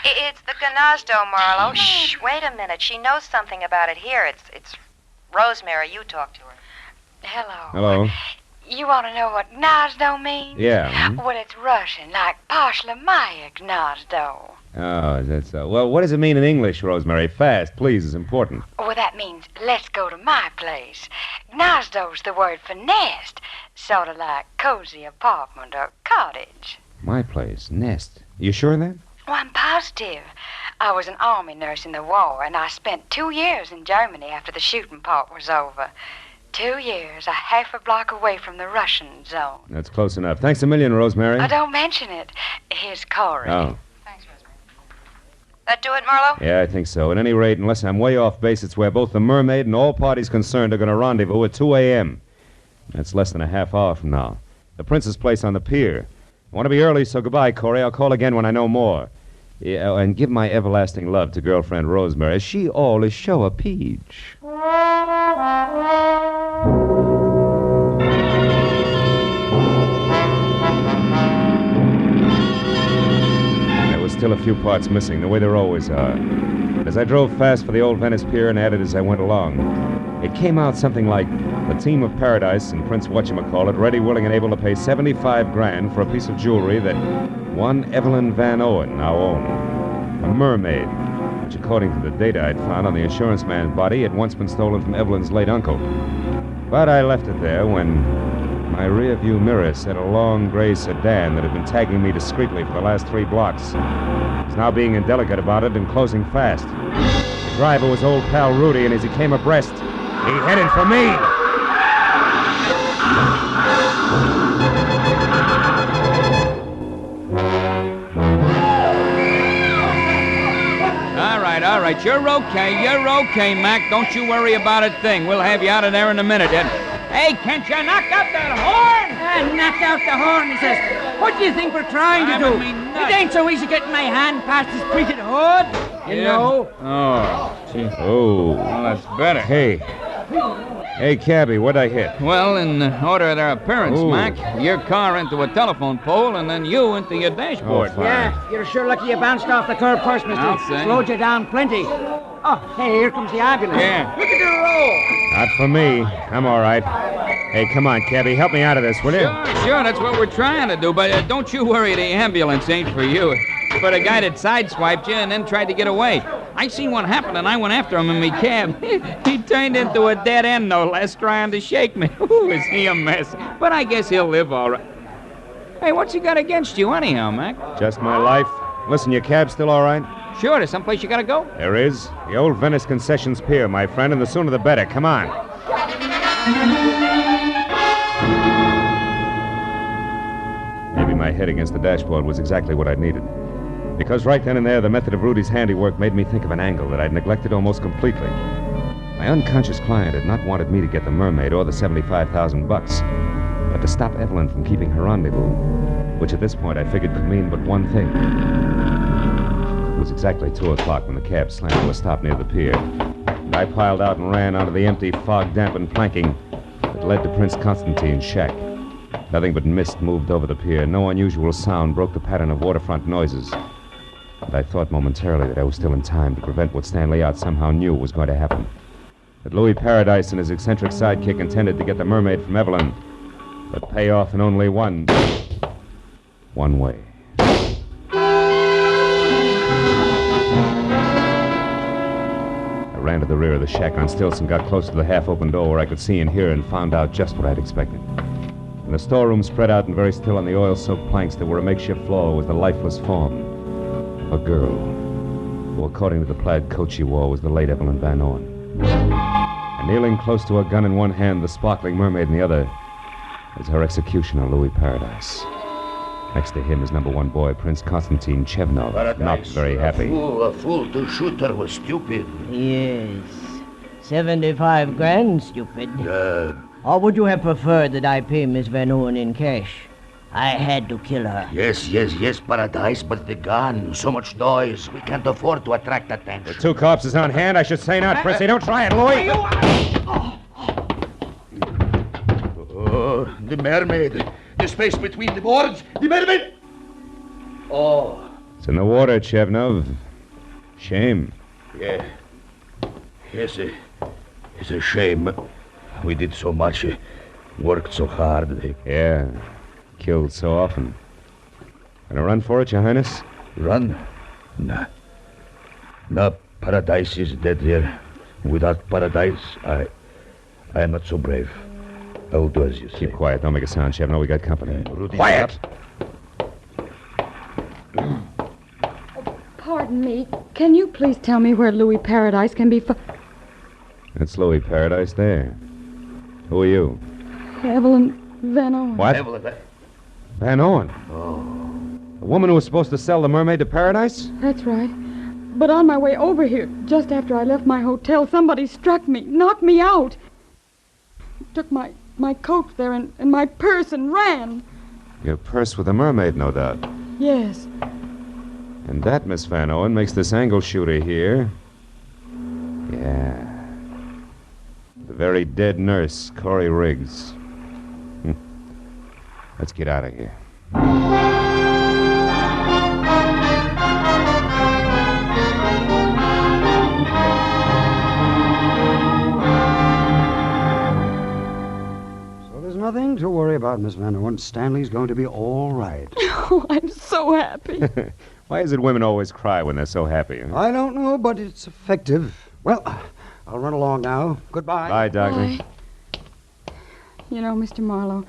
It's the Gnazdo, Marlowe. Shh, wait a minute. She knows something about it here. It's Rosemary. You talk to her. Hello. You want to know what Gnazdo means? Yeah. Well, it's Russian, like Pashlamaya Gnazdo. Oh, that's so. Well, what does it mean in English, Rosemary? Fast, please, it's important. Well, that means let's go to my place. Gnazdo's the word for nest, sort of like cozy apartment or cottage. My place, nest. You sure of that? Well, I'm positive. I was an army nurse in the war, and I spent 2 years in Germany after the shooting part was over. 2 years, a half a block away from the Russian zone. That's close enough. Thanks a million, Rosemary. Don't mention it. Here's Corey. Oh. Thanks, Rosemary. That do it, Marlowe? Yeah, I think so. At any rate, unless I'm way off base, it's where both the Mermaid and all parties concerned are going to rendezvous at 2 a.m. That's less than a half hour from now. The Prince's place on the pier. I want to be early, so goodbye, Corey. I'll call again when I know more. Yeah, and give my everlasting love to girlfriend Rosemary. She all is show a peach. There was still a few parts missing, the way there always are. But as I drove fast for the old Venice pier and added as I went along, it came out something like the team of Paradise and Prince Whatchamacallit ready, willing, and able to pay $75,000 for a piece of jewelry that one Evelyn Van Owen now owned. A mermaid, which according to the data I'd found on the insurance man's body had once been stolen from Evelyn's late uncle. But I left it there when my rearview mirror said a long gray sedan that had been tagging me discreetly for the last 3 blocks was now being indelicate about it and closing fast. The driver was old pal Rudy, and as he came abreast, he headed for me. All right. You're okay, Mac. Don't you worry about a thing. We'll have you out of there in a minute. Hey, can't you knock out that horn? Knock out the horn, he says. What do you think we're trying to do? It ain't so easy getting my hand past this printed hood, you know. Oh, gee. Oh. Well, that's better. Hey, cabby, what'd I hit? Well, in order of their appearance, Ooh. Mac, your car into a telephone pole, and then you into your dashboard. Oh, fine. Yeah, you're sure lucky you bounced off the curb first, mister. I'll say. Slowed you down plenty. Oh, hey, here comes the ambulance. Yeah. Look at the roll. Not for me. I'm all right. Hey, come on, cabby, help me out of this, will you? Sure, that's what we're trying to do, but don't you worry, the ambulance ain't for you. It's for the guy that sideswiped you and then tried to get away. I seen what happened, and I went after him in me cab. He turned into a dead end, no less, trying to shake me. Ooh, is he a mess? But I guess he'll live all right. Hey, what's he got against you anyhow, Mac? Just my life. Listen, your cab's still all right? Sure, there's someplace you gotta go? There is. The old Venice Concessions Pier, my friend, and the sooner the better. Come on. Maybe my head against the dashboard was exactly what I needed. Because right then and there, the method of Rudy's handiwork made me think of an angle that I'd neglected almost completely. My unconscious client had not wanted me to get the Mermaid or the $75,000, but to stop Evelyn from keeping her rendezvous, which at this point I figured could mean but one thing. It was exactly 2 o'clock when the cab slammed to a stop near the pier, and I piled out and ran onto the empty, fog-dampened planking that led to Prince Constantine's shack. Nothing but mist moved over the pier. No unusual sound broke the pattern of waterfront noises. And I thought momentarily that I was still in time to prevent what Stanley Ott somehow knew was going to happen. that Louis Paradise and his eccentric sidekick intended to get the mermaid from Evelyn, but pay off in only one way. I ran to the rear of the shack on stilts and got close to the half-open door where I could see and hear and found out just what I'd expected. In the storeroom, spread out and very still on the oil-soaked planks that were a makeshift floor, was the lifeless form of a girl, who, according to the plaid coat she wore, was the late Evelyn Van Orn. And kneeling close to a gun in one hand, the sparkling mermaid in the other, was her executioner, Louis Paradise. Next to him is number one boy, Prince Constantine Chevnov, not very happy. A fool to shoot her was stupid. Yes. 75 grand, stupid. Or would you have preferred that I pay Miss Van Owen in cash? I had to kill her. Yes, Paradise, but the gun, so much noise. We can't afford to attract attention. With 2 corpses on hand, I should say not, Prissy. Don't try it, Louis. Oh, the mermaid. The space between the boards. The mermaid. Oh. It's in the water, Chevnov. Shame. Yeah. Yes, it's a shame. We did so much, worked so hard. Yeah, killed so often. Gonna run for it, Your Highness? Run? Nah. No, Paradise is dead here. Without Paradise, I am not so brave. I will do as you say. Keep quiet. Don't make a sound, Chevnov. We got company. Quiet! Pardon me. Can you please tell me where Louis Paradise can be It's Louis Paradise there. Who are you? Evelyn Van Owen. What? Van Owen? Oh. The woman who was supposed to sell the mermaid to Paradise? That's right. But on my way over here, just after I left my hotel, somebody struck me, knocked me out. Took my coat there and my purse and ran. Your purse with the mermaid, no doubt. Yes. And that, Miss Van Owen, makes this angle shooter here. Yeah. The very dead nurse, Corey Riggs. Let's get out of here. Nothing to worry about, Miss Van Owen. Stanley's going to be all right. Oh, I'm so happy. Why is it women always cry when they're so happy? Huh? I don't know, but it's effective. Well, I'll run along now. Goodbye. Bye, Doctor. Bye. You know, Mr. Marlowe,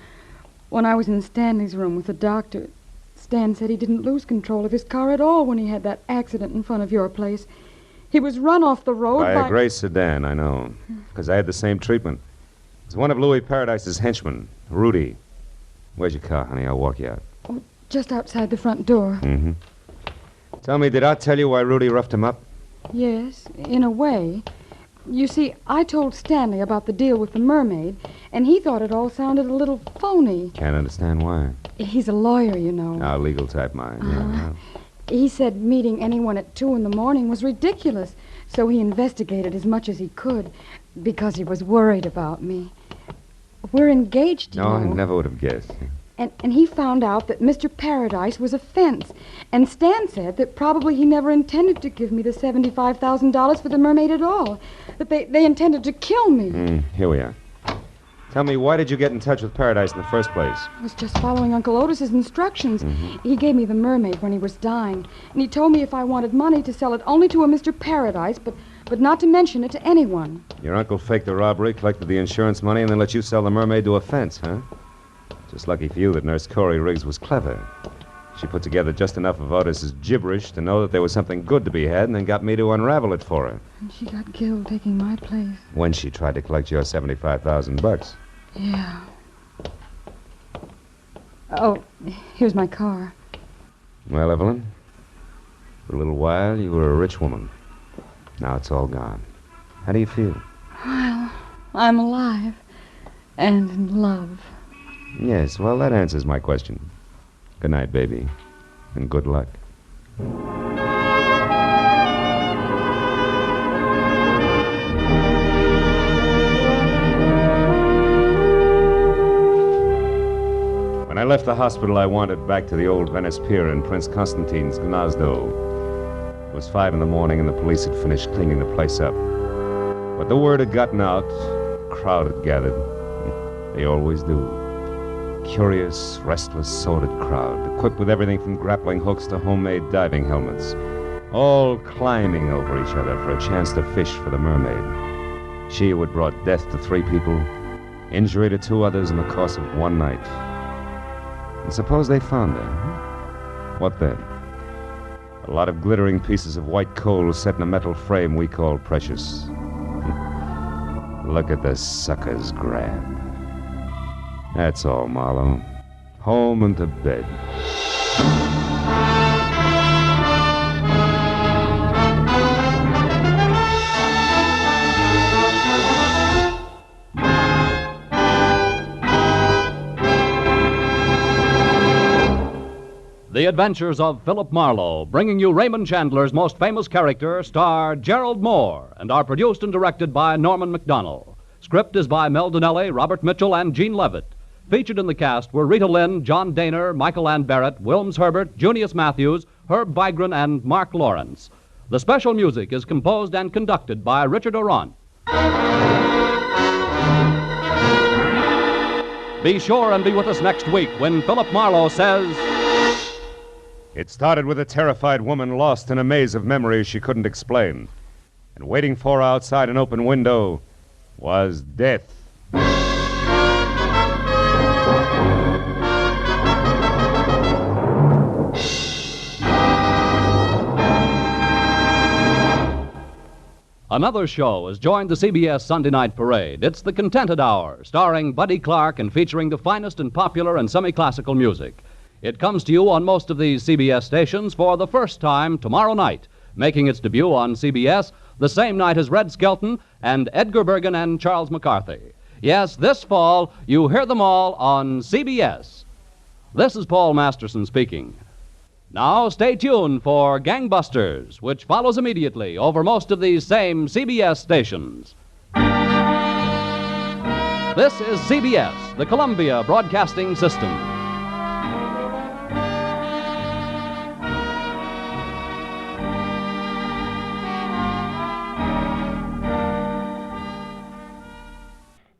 when I was in Stanley's room with the doctor, Stan said he didn't lose control of his car at all when he had that accident in front of your place. He was run off the road by a gray sedan, I know. Because I had the same treatment. It's one of Louis Paradise's henchmen, Rudy. Where's your car, honey? I'll walk you out. Oh, just outside the front door. Mm-hmm. Tell me, did I tell you why Rudy roughed him up? Yes, in a way. You see, I told Stanley about the deal with the mermaid, and he thought it all sounded a little phony. Can't understand why. He's a lawyer, you know. Now, legal type mind. Yeah. He said meeting anyone at 2 in the morning was ridiculous, so he investigated as much as he could because he was worried about me. We're engaged, you know. No, I never would have guessed. And he found out that Mr. Paradise was a fence. And Stan said that probably he never intended to give me the $75,000 for the mermaid at all. That they intended to kill me. Here we are. Tell me, why did you get in touch with Paradise in the first place? I was just following Uncle Otis's instructions. He gave me the mermaid when he was dying. And he told me if I wanted money to sell it only to a Mr. Paradise, but not to mention it to anyone. Your uncle faked the robbery, collected the insurance money, and then let you sell the mermaid to a fence, huh? Just lucky for you that Nurse Corey Riggs was clever. She put together just enough of Otis's gibberish to know that there was something good to be had and then got me to unravel it for her. And she got killed taking my place. When she tried to collect your $75,000. Yeah. Oh, here's my car. Well, Evelyn, for a little while you were a rich woman. Now it's all gone. How do you feel? Well, I'm alive and in love. Yes, well, that answers my question. Good night, baby, and good luck. When I left the hospital, I wandered back to the old Venice Pier in Prince Constantine's Gnazdo. It was 5 in the morning, and the police had finished cleaning the place up. But the word had gotten out. Crowd had gathered. They always do. Curious, restless, sordid crowd, equipped with everything from grappling hooks to homemade diving helmets, all climbing over each other for a chance to fish for the Mermaid. She who had brought death to 3 people, injury to 2 others in the course of one night. And suppose they found her. What then? A lot of glittering pieces of white coal set in a metal frame we call precious. Look at the sucker's grab. That's all, Marlowe. Home and to bed. The Adventures of Philip Marlowe, bringing you Raymond Chandler's most famous character, star Gerald Moore, and are produced and directed by Norman MacDonald. Script is by Mel Donnelly, Robert Mitchell, and Gene Levitt. Featured in the cast were Rita Lynn, John Daner, Michael Ann Barrett, Wilms Herbert, Junius Matthews, Herb Vigran, and Mark Lawrence. The special music is composed and conducted by Richard Orant. Be sure and be with us next week when Philip Marlowe says... It started with a terrified woman lost in a maze of memories she couldn't explain. And waiting for her outside an open window was death. Another show has joined the CBS Sunday Night Parade. It's The Contented Hour, starring Buddy Clark and featuring the finest in popular and semi-classical music. It comes to you on most of these CBS stations for the first time tomorrow night, making its debut on CBS the same night as Red Skelton and Edgar Bergen and Charles McCarthy. Yes, this fall, you hear them all on CBS. This is Paul Masterson speaking. Now, stay tuned for Gangbusters, which follows immediately over most of these same CBS stations. This is CBS, the Columbia Broadcasting System.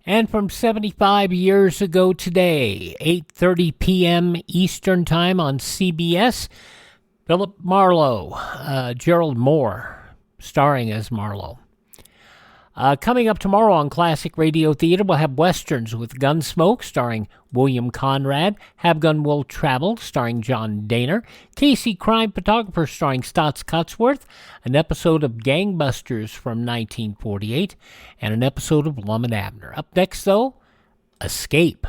And from 75 years ago today, 8:30 p.m. Eastern Time on CBS, Philip Marlowe, Gerald Moore, starring as Marlowe. Coming up tomorrow on Classic Radio Theater, we'll have Westerns with Gunsmoke, starring William Conrad, Have Gun Will Travel, starring John Daner, Casey Crime Photographer, starring Stotts Cotsworth, an episode of Gangbusters from 1948, and an episode of Lum and Abner. Up next, though, Escape.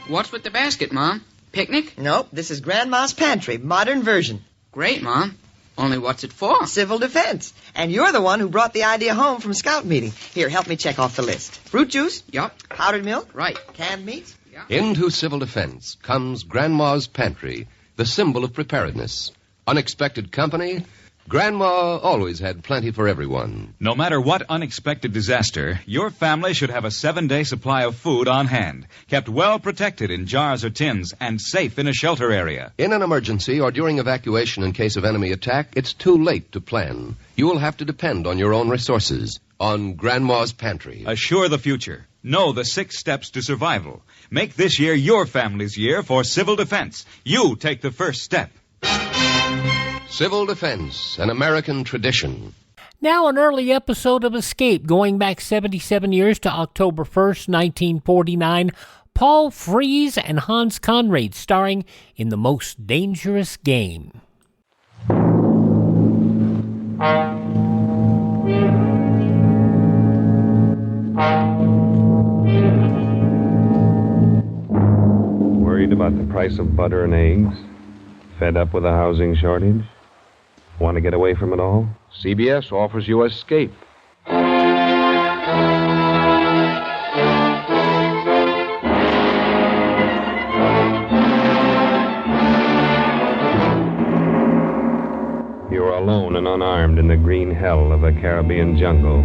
What's with the basket, Mom? Picnic? Nope, this is Grandma's Pantry, modern version. Great, Mom. Only what's it for? Civil defense. And you're the one who brought the idea home from scout meeting. Here, help me check off the list. Fruit juice? Yup. Powdered milk? Right. Canned meats? Yep. Into civil defense comes Grandma's Pantry, the symbol of preparedness. Unexpected company? Grandma always had plenty for everyone. No matter what unexpected disaster, your family should have a 7-day supply of food on hand, kept well protected in jars or tins, and safe in a shelter area. In an emergency or during evacuation in case of enemy attack, it's too late to plan. You will have to depend on your own resources, on Grandma's Pantry. Assure the future. Know the 6 steps to survival. Make this year your family's year for civil defense. You take the first step. Civil defense, an American tradition. Now an early episode of Escape, going back 77 years to October 1st, 1949. Paul Frees and Hans Conreid starring in The Most Dangerous Game. Worried about the price of butter and eggs? Fed up with a housing shortage? Want to get away from it all? CBS offers you Escape. You're alone and unarmed in the green hell of a Caribbean jungle.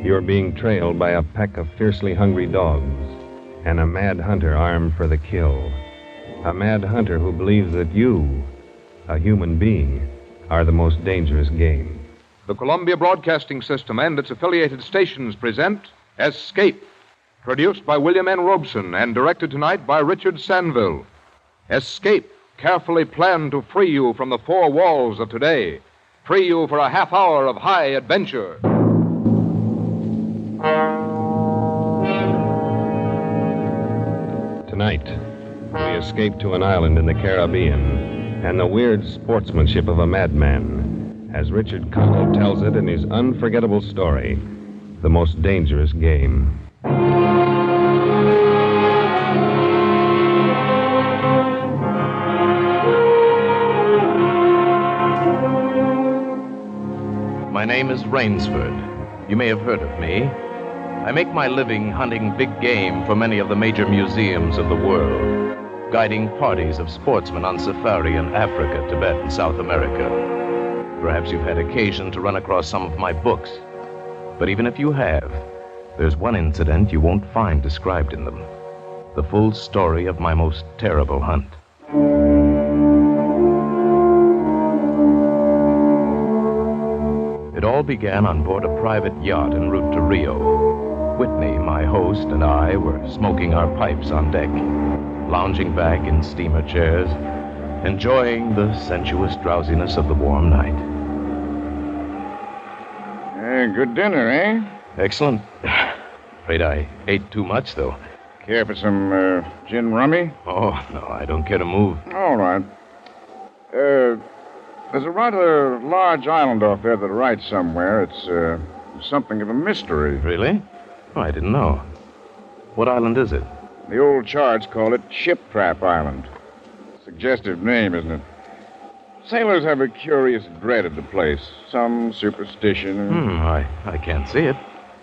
You're being trailed by a pack of fiercely hungry dogs and a mad hunter armed for the kill. A mad hunter who believes that you, a human being, are the most dangerous game. The Columbia Broadcasting System and its affiliated stations present Escape, produced by William N. Robeson and directed tonight by Richard Sanville. Escape, carefully planned to free you from the four walls of today, free you for a half hour of high adventure. Tonight, we escape to an island in the Caribbean and the weird sportsmanship of a madman, as Richard Connell tells it in his unforgettable story, The Most Dangerous Game. My name is Rainsford. You may have heard of me. I make my living hunting big game for many of the major museums of the world, guiding parties of sportsmen on safari in Africa, Tibet, and South America. Perhaps you've had occasion to run across some of my books. But even if you have, there's one incident you won't find described in them. The full story of my most terrible hunt. It all began on board a private yacht en route to Rio. Whitney, my host, and I were smoking our pipes on deck, lounging back in steamer chairs, enjoying the sensuous drowsiness of the warm night. Good dinner, eh? Excellent. Afraid I ate too much, though. Care for some gin rummy? Oh, no, I don't care to move. All right. There's a rather large island off there to the right somewhere. It's something of a mystery. Really? Oh, I didn't know. What island is it? The old charts call it Ship Trap Island. Suggestive name, isn't it? Sailors have a curious dread of the place. Some superstition. I can't see it.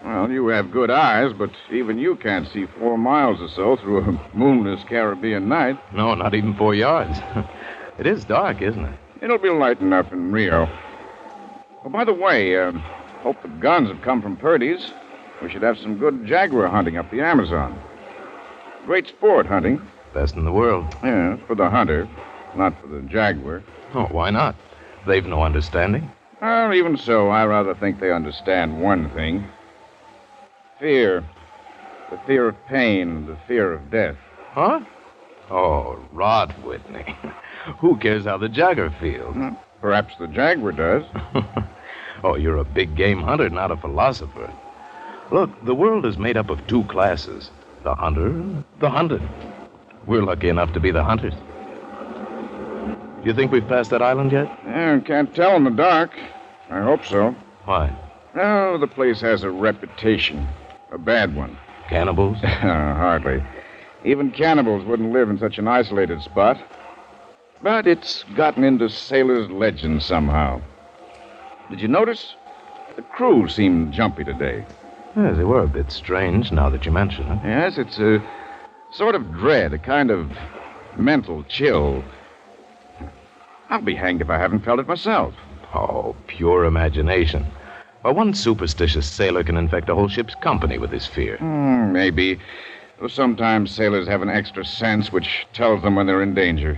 Well, you have good eyes, but even you can't see 4 miles or so through a moonless Caribbean night. No, not even 4 yards. It is dark, isn't it? It'll be light enough in Rio. Oh, by the way, hope the guns have come from Purdy's. We should have some good jaguar hunting up the Amazon. Great sport, hunting. Best in the world. Yeah, for the hunter, not for the jaguar. Oh, why not? They've no understanding. Well, even so, I rather think they understand one thing. Fear. The fear of pain, the fear of death. Huh? Oh, rot, Whitney. Who cares how the jaguar feels? Perhaps the jaguar does. Oh, you're a big game hunter, not a philosopher. Look, the world is made up of 2 classes. The hunter and the hunted. We're lucky enough to be the hunters. Do you think we've passed that island yet? Yeah, can't tell in the dark. I hope so. Why? Oh, the place has a reputation. A bad one. Cannibals? Hardly. Even cannibals wouldn't live in such an isolated spot. But it's gotten into sailors' legends somehow. Did you notice? The crew seemed jumpy today. Yes, they were a bit strange now that you mention it. Yes, it's a sort of dread, a kind of mental chill. I'll be hanged if I haven't felt it myself. Oh, pure imagination. Well, one superstitious sailor can infect a whole ship's company with his fear. Maybe. Though sometimes sailors have an extra sense which tells them when they're in danger.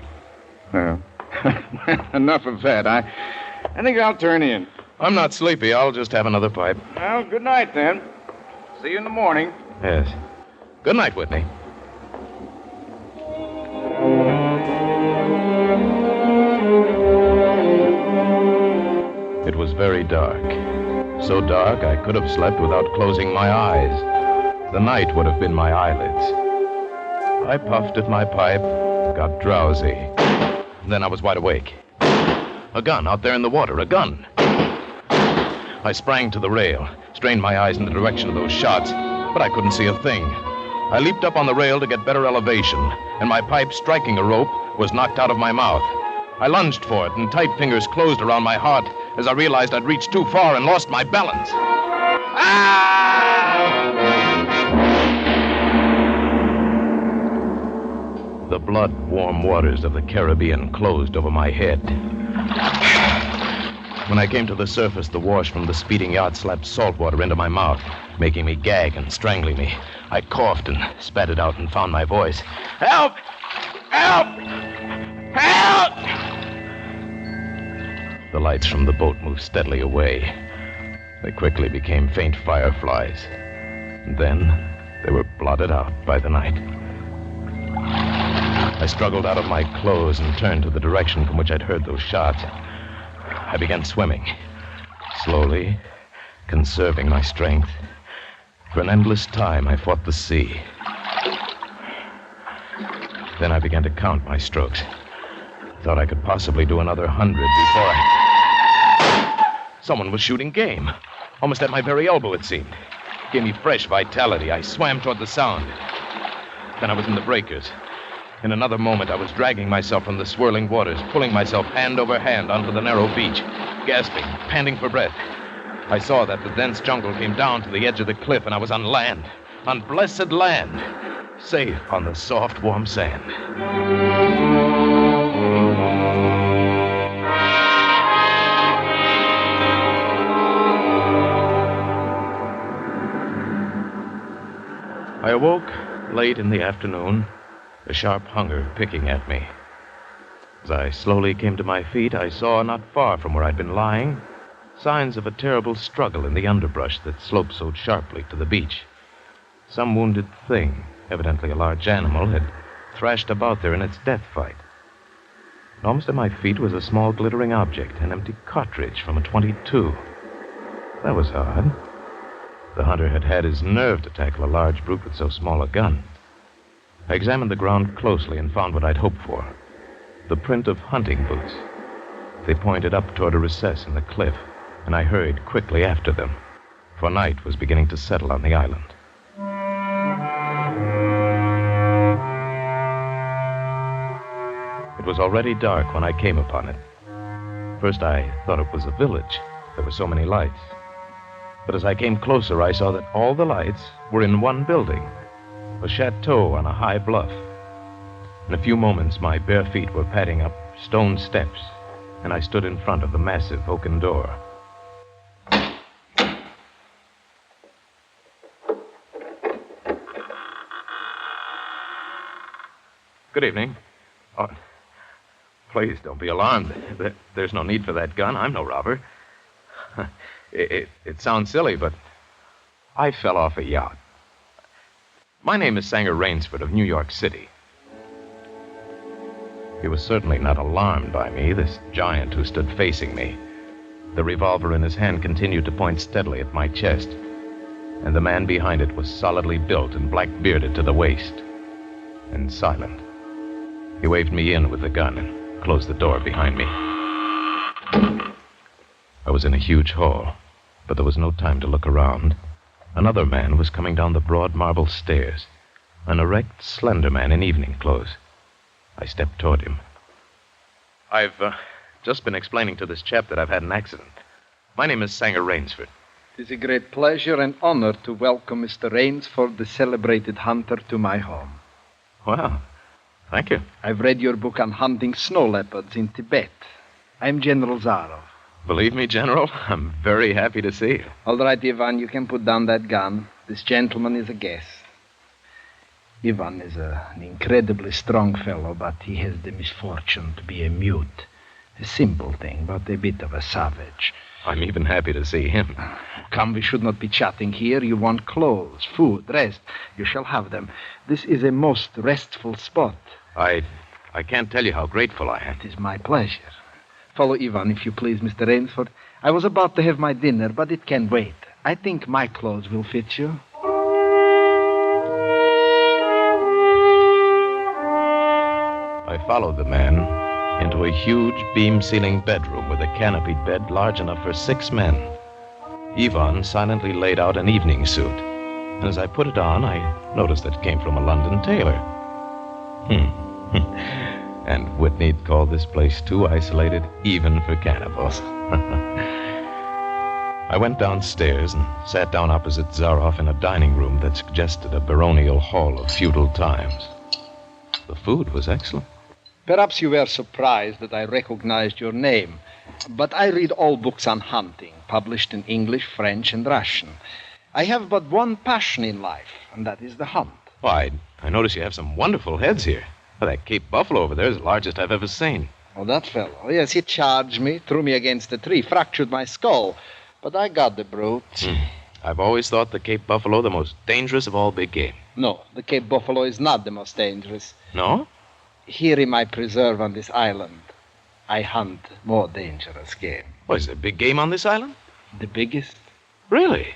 Enough of that. I think I'll turn in. I'm not sleepy. I'll just have another pipe. Well, good night, then. See you in the morning. Yes. Good night, Whitney. It was very dark. So dark I could have slept without closing my eyes. The night would have been my eyelids. I puffed at my pipe, got drowsy. Then I was wide awake. A gun out there in the water, a gun. I sprang to the rail, strained my eyes in the direction of those shots, but I couldn't see a thing. I leaped up on the rail to get better elevation, and my pipe, striking a rope, was knocked out of my mouth. I lunged for it, and tight fingers closed around my heart as I realized I'd reached too far and lost my balance. The blood-warm waters of the Caribbean closed over my head. When I came to the surface, the wash from the speeding yacht slapped salt water into my mouth, making me gag and strangling me. I coughed and spat it out and found my voice. Help! Help! Help! The lights from the boat moved steadily away. They quickly became faint fireflies. And then they were blotted out by the night. I struggled out of my clothes and turned to the direction from which I'd heard those shots. I began swimming, slowly, conserving my strength. For an endless time, I fought the sea. Then I began to count my strokes. Thought I could possibly do another 100 before Someone was shooting game. Almost at my very elbow, it seemed. It gave me fresh vitality. I swam toward the sound. Then I was in the breakers. In another moment, I was dragging myself from the swirling waters, pulling myself hand over hand onto the narrow beach, gasping, panting for breath. I saw that the dense jungle came down to the edge of the cliff, and I was on land, on blessed land, safe on the soft, warm sand. I awoke late in the afternoon, a sharp hunger picking at me. As I slowly came to my feet, I saw, not far from where I'd been lying, signs of a terrible struggle in the underbrush that sloped so sharply to the beach. Some wounded thing, evidently a large animal, had thrashed about there in its death fight. And almost at my feet was a small glittering object, an empty cartridge from a .22. That was odd. The hunter had had his nerve to tackle a large brute with so small a gun. I examined the ground closely and found what I'd hoped for. The print of hunting boots. They pointed up toward a recess in the cliff, and I hurried quickly after them, for night was beginning to settle on the island. It was already dark when I came upon it. First, I thought it was a village. There were so many lights. But as I came closer, I saw that all the lights were in one building, a chateau on a high bluff. In a few moments, my bare feet were padding up stone steps, and I stood in front of the massive oaken door. Good evening. Oh, please don't be alarmed. There's no need for that gun. I'm no robber. It sounds silly, but I fell off a yacht. My name is Sanger Rainsford of New York City. He was certainly not alarmed by me, this giant who stood facing me. The revolver in his hand continued to point steadily at my chest, and the man behind it was solidly built and black-bearded to the waist, and silent. He waved me in with the gun and closed the door behind me. I was in a huge hall, but there was no time to look around. Another man was coming down the broad marble stairs, an erect, slender man in evening clothes. I stepped toward him. I've just been explaining to this chap that I've had an accident. My name is Sanger Rainsford. It is a great pleasure and honor to welcome Mr. Rainsford, the celebrated hunter, to my home. Wow. Thank you. I've read your book on hunting snow leopards in Tibet. I'm General Zarov. Believe me, General, I'm very happy to see you. All right, Ivan, you can put down that gun. This gentleman is a guest. Ivan is an incredibly strong fellow, but he has the misfortune to be a mute. A simple thing, but a bit of a savage. I'm even happy to see him. Come, we should not be chatting here. You want clothes, food, rest. You shall have them. This is a most restful spot. I can't tell you how grateful I am. It is my pleasure. Follow Ivan, if you please, Mr. Rainsford. I was about to have my dinner, but it can wait. I think my clothes will fit you. I followed the man into a huge beam-ceiling bedroom with a canopied bed large enough for 6 men. Ivan silently laid out an evening suit, and as I put it on, I noticed that it came from a London tailor. And Whitney'd called this place too isolated even for cannibals. I went downstairs and sat down opposite Zaroff in a dining room that suggested a baronial hall of feudal times. The food was excellent. Perhaps you were surprised that I recognized your name, but I read all books on hunting, published in English, French, and Russian. I have but one passion in life, and that is the hunt. Why, I notice you have some wonderful heads here. Well, that Cape Buffalo over there is the largest I've ever seen. Oh, that fellow. Yes, he charged me, threw me against a tree, fractured my skull. But I got the brute. I've always thought the Cape Buffalo the most dangerous of all big game. No, the Cape Buffalo is not the most dangerous. No? Here in my preserve on this island, I hunt more dangerous game. What, is there big game on this island? The biggest? Really?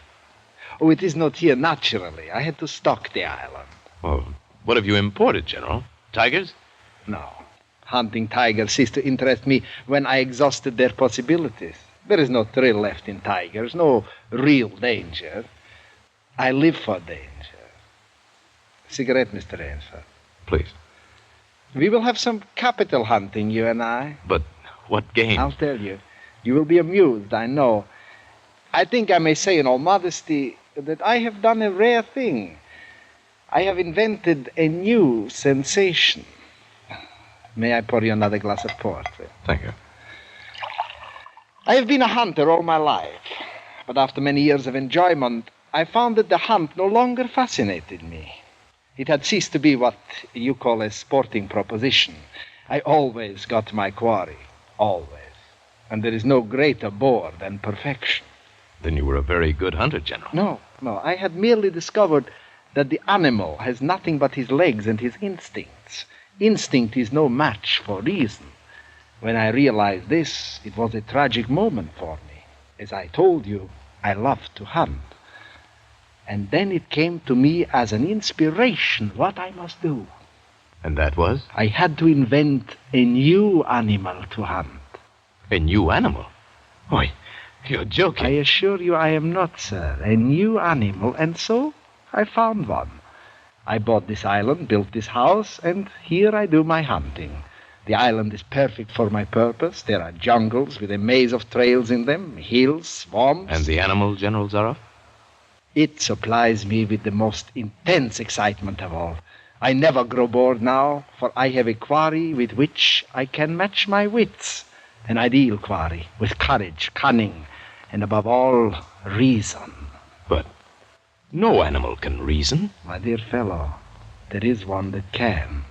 Oh, it is not here naturally. I had to stock the island. Well, what have you imported, General? Tigers? No. Hunting tigers ceased to interest me when I exhausted their possibilities. There is no thrill left in tigers, no real danger. I live for danger. Cigarette, Mr. Rainsford. Please. We will have some capital hunting, you and I. But what game? I'll tell you. You will be amused, I know. I think I may say in all modesty that I have done a rare thing. I have invented a new sensation. May I pour you another glass of port? Thank you. I have been a hunter all my life, but after many years of enjoyment, I found that the hunt no longer fascinated me. It had ceased to be what you call a sporting proposition. I always got my quarry, always. And there is no greater bore than perfection. Then you were a very good hunter, General. No. I had merely discovered that the animal has nothing but his legs and his instincts. Instinct is no match for reason. When I realized this, it was a tragic moment for me. As I told you, I loved to hunt. And then it came to me as an inspiration what I must do. And that was? I had to invent a new animal to hunt. A new animal? Why, you're joking. I assure you I am not, sir. A new animal, and so I found one. I bought this island, built this house, and here I do my hunting. The island is perfect for my purpose. There are jungles with a maze of trails in them, hills, swamps. And the animal, General Zaroff? It supplies me with the most intense excitement of all. I never grow bored now, for I have a quarry with which I can match my wits. An ideal quarry, with courage, cunning, and above all, reason. But no animal can reason. My dear fellow, there is one that can.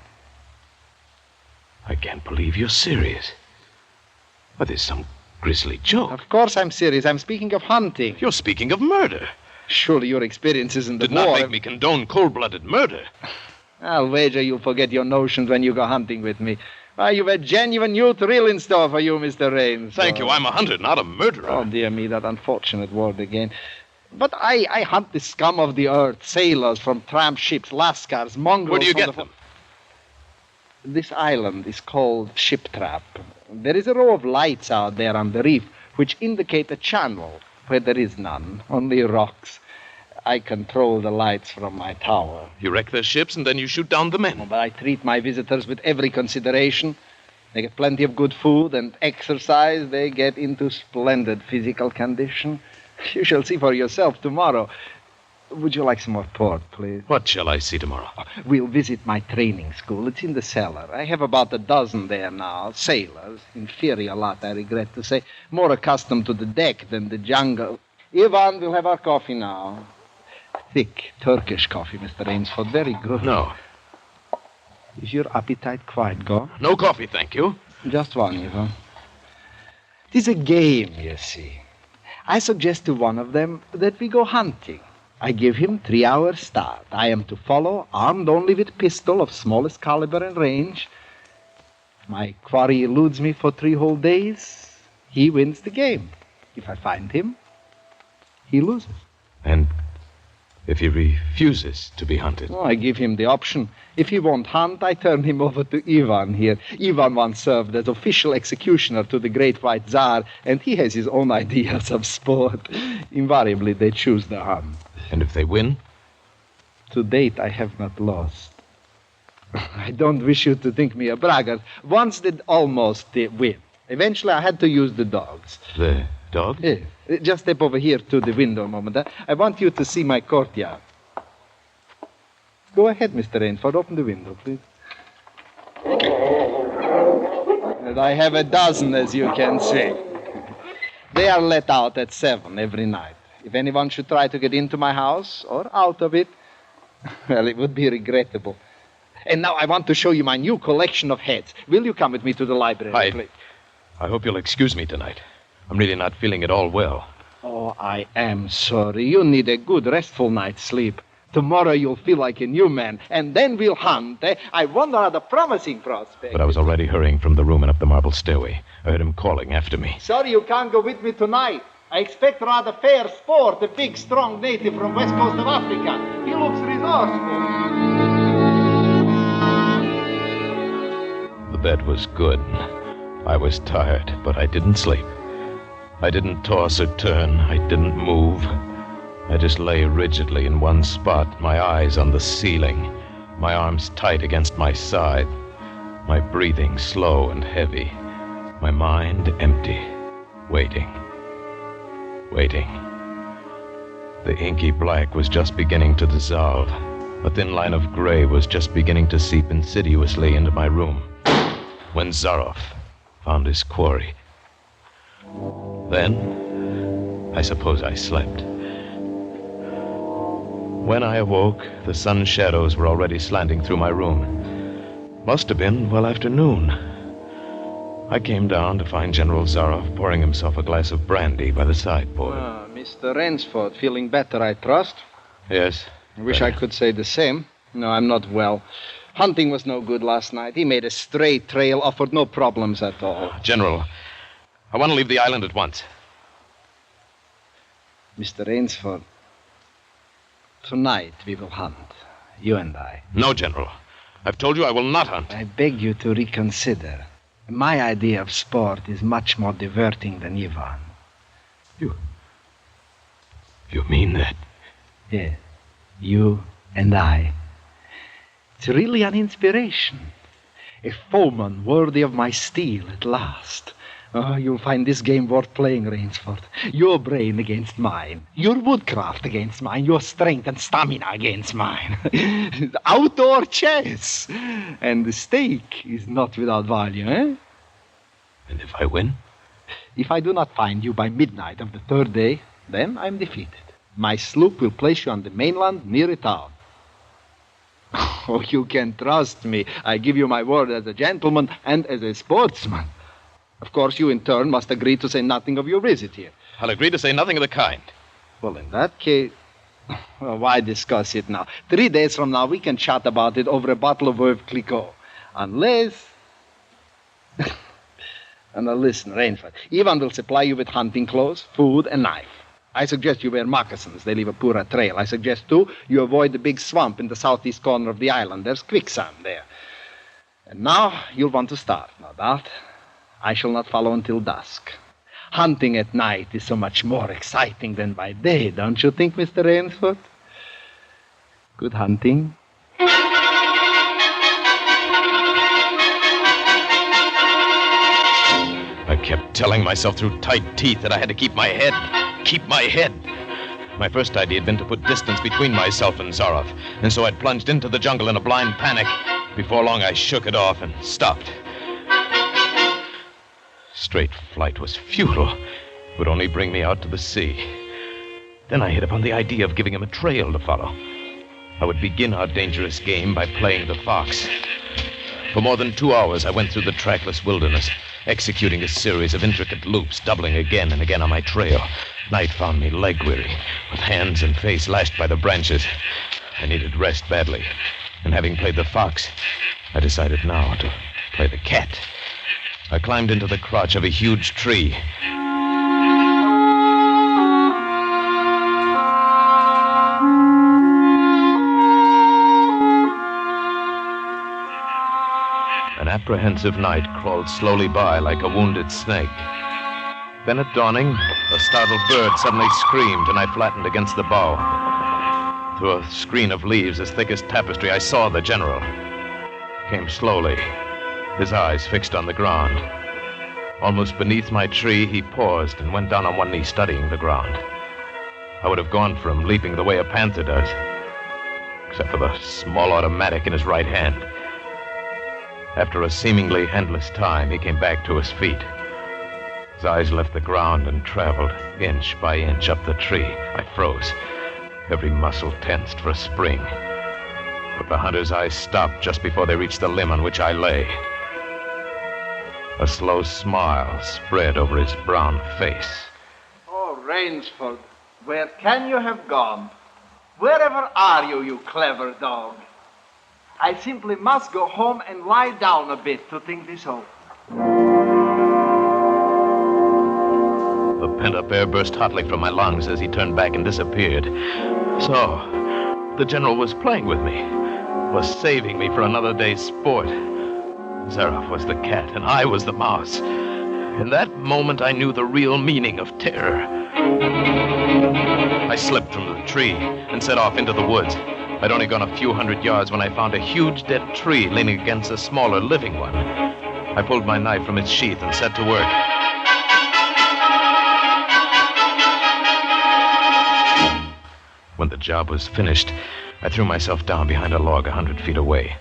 I can't believe you're serious. But there's some grisly joke. Of course I'm serious. I'm speaking of hunting. You're speaking of murder. Surely your experiences in the Did war... not make me condone cold-blooded murder. I'll wager you'll forget your notions when you go hunting with me. Why, you've a genuine new thrill in store for you, Mr. Raines. Thank you. I'm a hunter, not a murderer. Oh, dear me, that unfortunate word again. But I hunt the scum of the earth, sailors from tramp ships, lascars, mongrels... Where do you get them? This island is called Ship Trap. There is a row of lights out there on the reef which indicate a channel where there is none, only rocks. I control the lights from my tower. You wreck their ships and then you shoot down the men. Oh, but I treat my visitors with every consideration. They get plenty of good food and exercise. They get into splendid physical condition. You shall see for yourself tomorrow. Would you like some more port, please? What shall I see tomorrow? We'll visit my training school. It's in the cellar. I have about a dozen there now. Sailors. Inferior lot, I regret to say. More accustomed to the deck than the jungle. Ivan, we'll have our coffee now. Thick Turkish coffee, Mr. Rainsford. Very good. No. Is your appetite quite gone? No coffee, thank you. Just one, Ivan. It is a game, you see. I suggest to one of them that we go hunting. I give him 3 hours start. I am to follow, armed only with pistol of smallest caliber and range. My quarry eludes me for 3 whole days. He wins the game. If I find him, he loses. And if he refuses to be hunted? Oh, I give him the option. If he won't hunt, I turn him over to Ivan here. Ivan once served as official executioner to the great white Tsar, and he has his own ideas of sport. Invariably, they choose the hunt. And if they win? To date, I have not lost. I don't wish you to think me a braggart. Once did almost win. Eventually, I had to use the dogs. The dogs? Yes. Just step over here to the window a moment. I want you to see my courtyard. Go ahead, Mr. Rainsford. Open the window, please. And I have a dozen, as you can see. They are let out at 7 every night. If anyone should try to get into my house or out of it, well, it would be regrettable. And now I want to show you my new collection of heads. Will you come with me to the library, please? I hope you'll excuse me tonight. I'm really not feeling at all well. Oh, I am sorry. You need a good, restful night's sleep. Tomorrow you'll feel like a new man, and then we'll hunt. I wonder at the promising prospect. But I was already hurrying from the room and up the marble stairway. I heard him calling after me. Sorry you can't go with me tonight. I expect rather fair sport, a big, strong native from west coast of Africa. He looks resourceful. The bed was good. I was tired, but I didn't sleep. I didn't toss or turn. I didn't move. I just lay rigidly in one spot, my eyes on the ceiling, my arms tight against my side, my breathing slow and heavy, my mind empty, waiting. The inky black was just beginning to dissolve. A thin line of gray was just beginning to seep insidiously into my room when Zaroff found his quarry. Then, I suppose I slept. When I awoke, the sun's shadows were already slanting through my room. Must have been well after noon. I came down to find General Zaroff pouring himself a glass of brandy by the sideboard. Mr. Rainsford, feeling better, I trust? Yes. I wish I could say the same. No, I'm not well. Hunting was no good last night. He made a straight trail, offered no problems at all. General, I want to leave the island at once. Mr. Rainsford, tonight we will hunt. You and I. No, General. I've told you I will not hunt. I beg you to reconsider. My idea of sport is much more diverting than Ivan. You mean that? Yes. You and I. It's really an inspiration. A foeman worthy of my steel at last. Oh, you'll find this game worth playing, Rainsford. Your brain against mine. Your woodcraft against mine. Your strength and stamina against mine. Outdoor chess. And the stake is not without value, eh? And if I win? If I do not find you by midnight of the third day, then I'm defeated. My sloop will place you on the mainland near a town. Oh, you can trust me. I give you my word as a gentleman and as a sportsman. Of course, you in turn must agree to say nothing of your visit here. I'll agree to say nothing of the kind. Well, in that case, well, why discuss it now? 3 days from now, we can chat about it over a bottle of Veuve Clicquot. Unless... And now listen, Rainford. Ivan will supply you with hunting clothes, food, and knife. I suggest you wear moccasins. They leave a poorer trail. I suggest, too, you avoid the big swamp in the southeast corner of the island. There's quicksand there. And now you'll want to start, no doubt. I shall not follow until dusk. Hunting at night is so much more exciting than by day, don't you think, Mr. Rainsford? Good hunting. I kept telling myself through tight teeth that I had to keep my head. Keep my head. My first idea had been to put distance between myself and Zaroff, and so I'd plunged into the jungle in a blind panic. Before long, I shook it off and stopped. Straight flight was futile. It would only bring me out to the sea. Then I hit upon the idea of giving him a trail to follow. I would begin our dangerous game by playing the fox. For more than 2 hours, I went through the trackless wilderness, executing a series of intricate loops, doubling again and again on my trail. Night found me leg-weary, with hands and face lashed by the branches. I needed rest badly, and having played the fox, I decided now to play the cat. I climbed into the crotch of a huge tree. An apprehensive night crawled slowly by like a wounded snake. Then at dawning, a startled bird suddenly screamed, and I flattened against the bough. Through a screen of leaves as thick as tapestry, I saw the general. Came slowly, his eyes fixed on the ground. Almost beneath my tree, he paused and went down on one knee, studying the ground. I would have gone for him, leaping the way a panther does, except for the small automatic in his right hand. After a seemingly endless time, he came back to his feet. His eyes left the ground and traveled inch by inch up the tree. I froze, every muscle tensed for a spring. But the hunter's eyes stopped just before they reached the limb on which I lay. A slow smile spread over his brown face. Oh, Rainsford, where can you have gone? Wherever are you, you clever dog? I simply must go home and lie down a bit to think this over. The pent-up air burst hotly from my lungs as he turned back and disappeared. So, the general was playing with me, was saving me for another day's sport. Zaroff was the cat, and I was the mouse. In that moment, I knew the real meaning of terror. I slipped from the tree and set off into the woods. I'd only gone a few hundred yards when I found a huge dead tree leaning against a smaller living one. I pulled my knife from its sheath and set to work. When the job was finished, I threw myself down behind a log 100 feet away.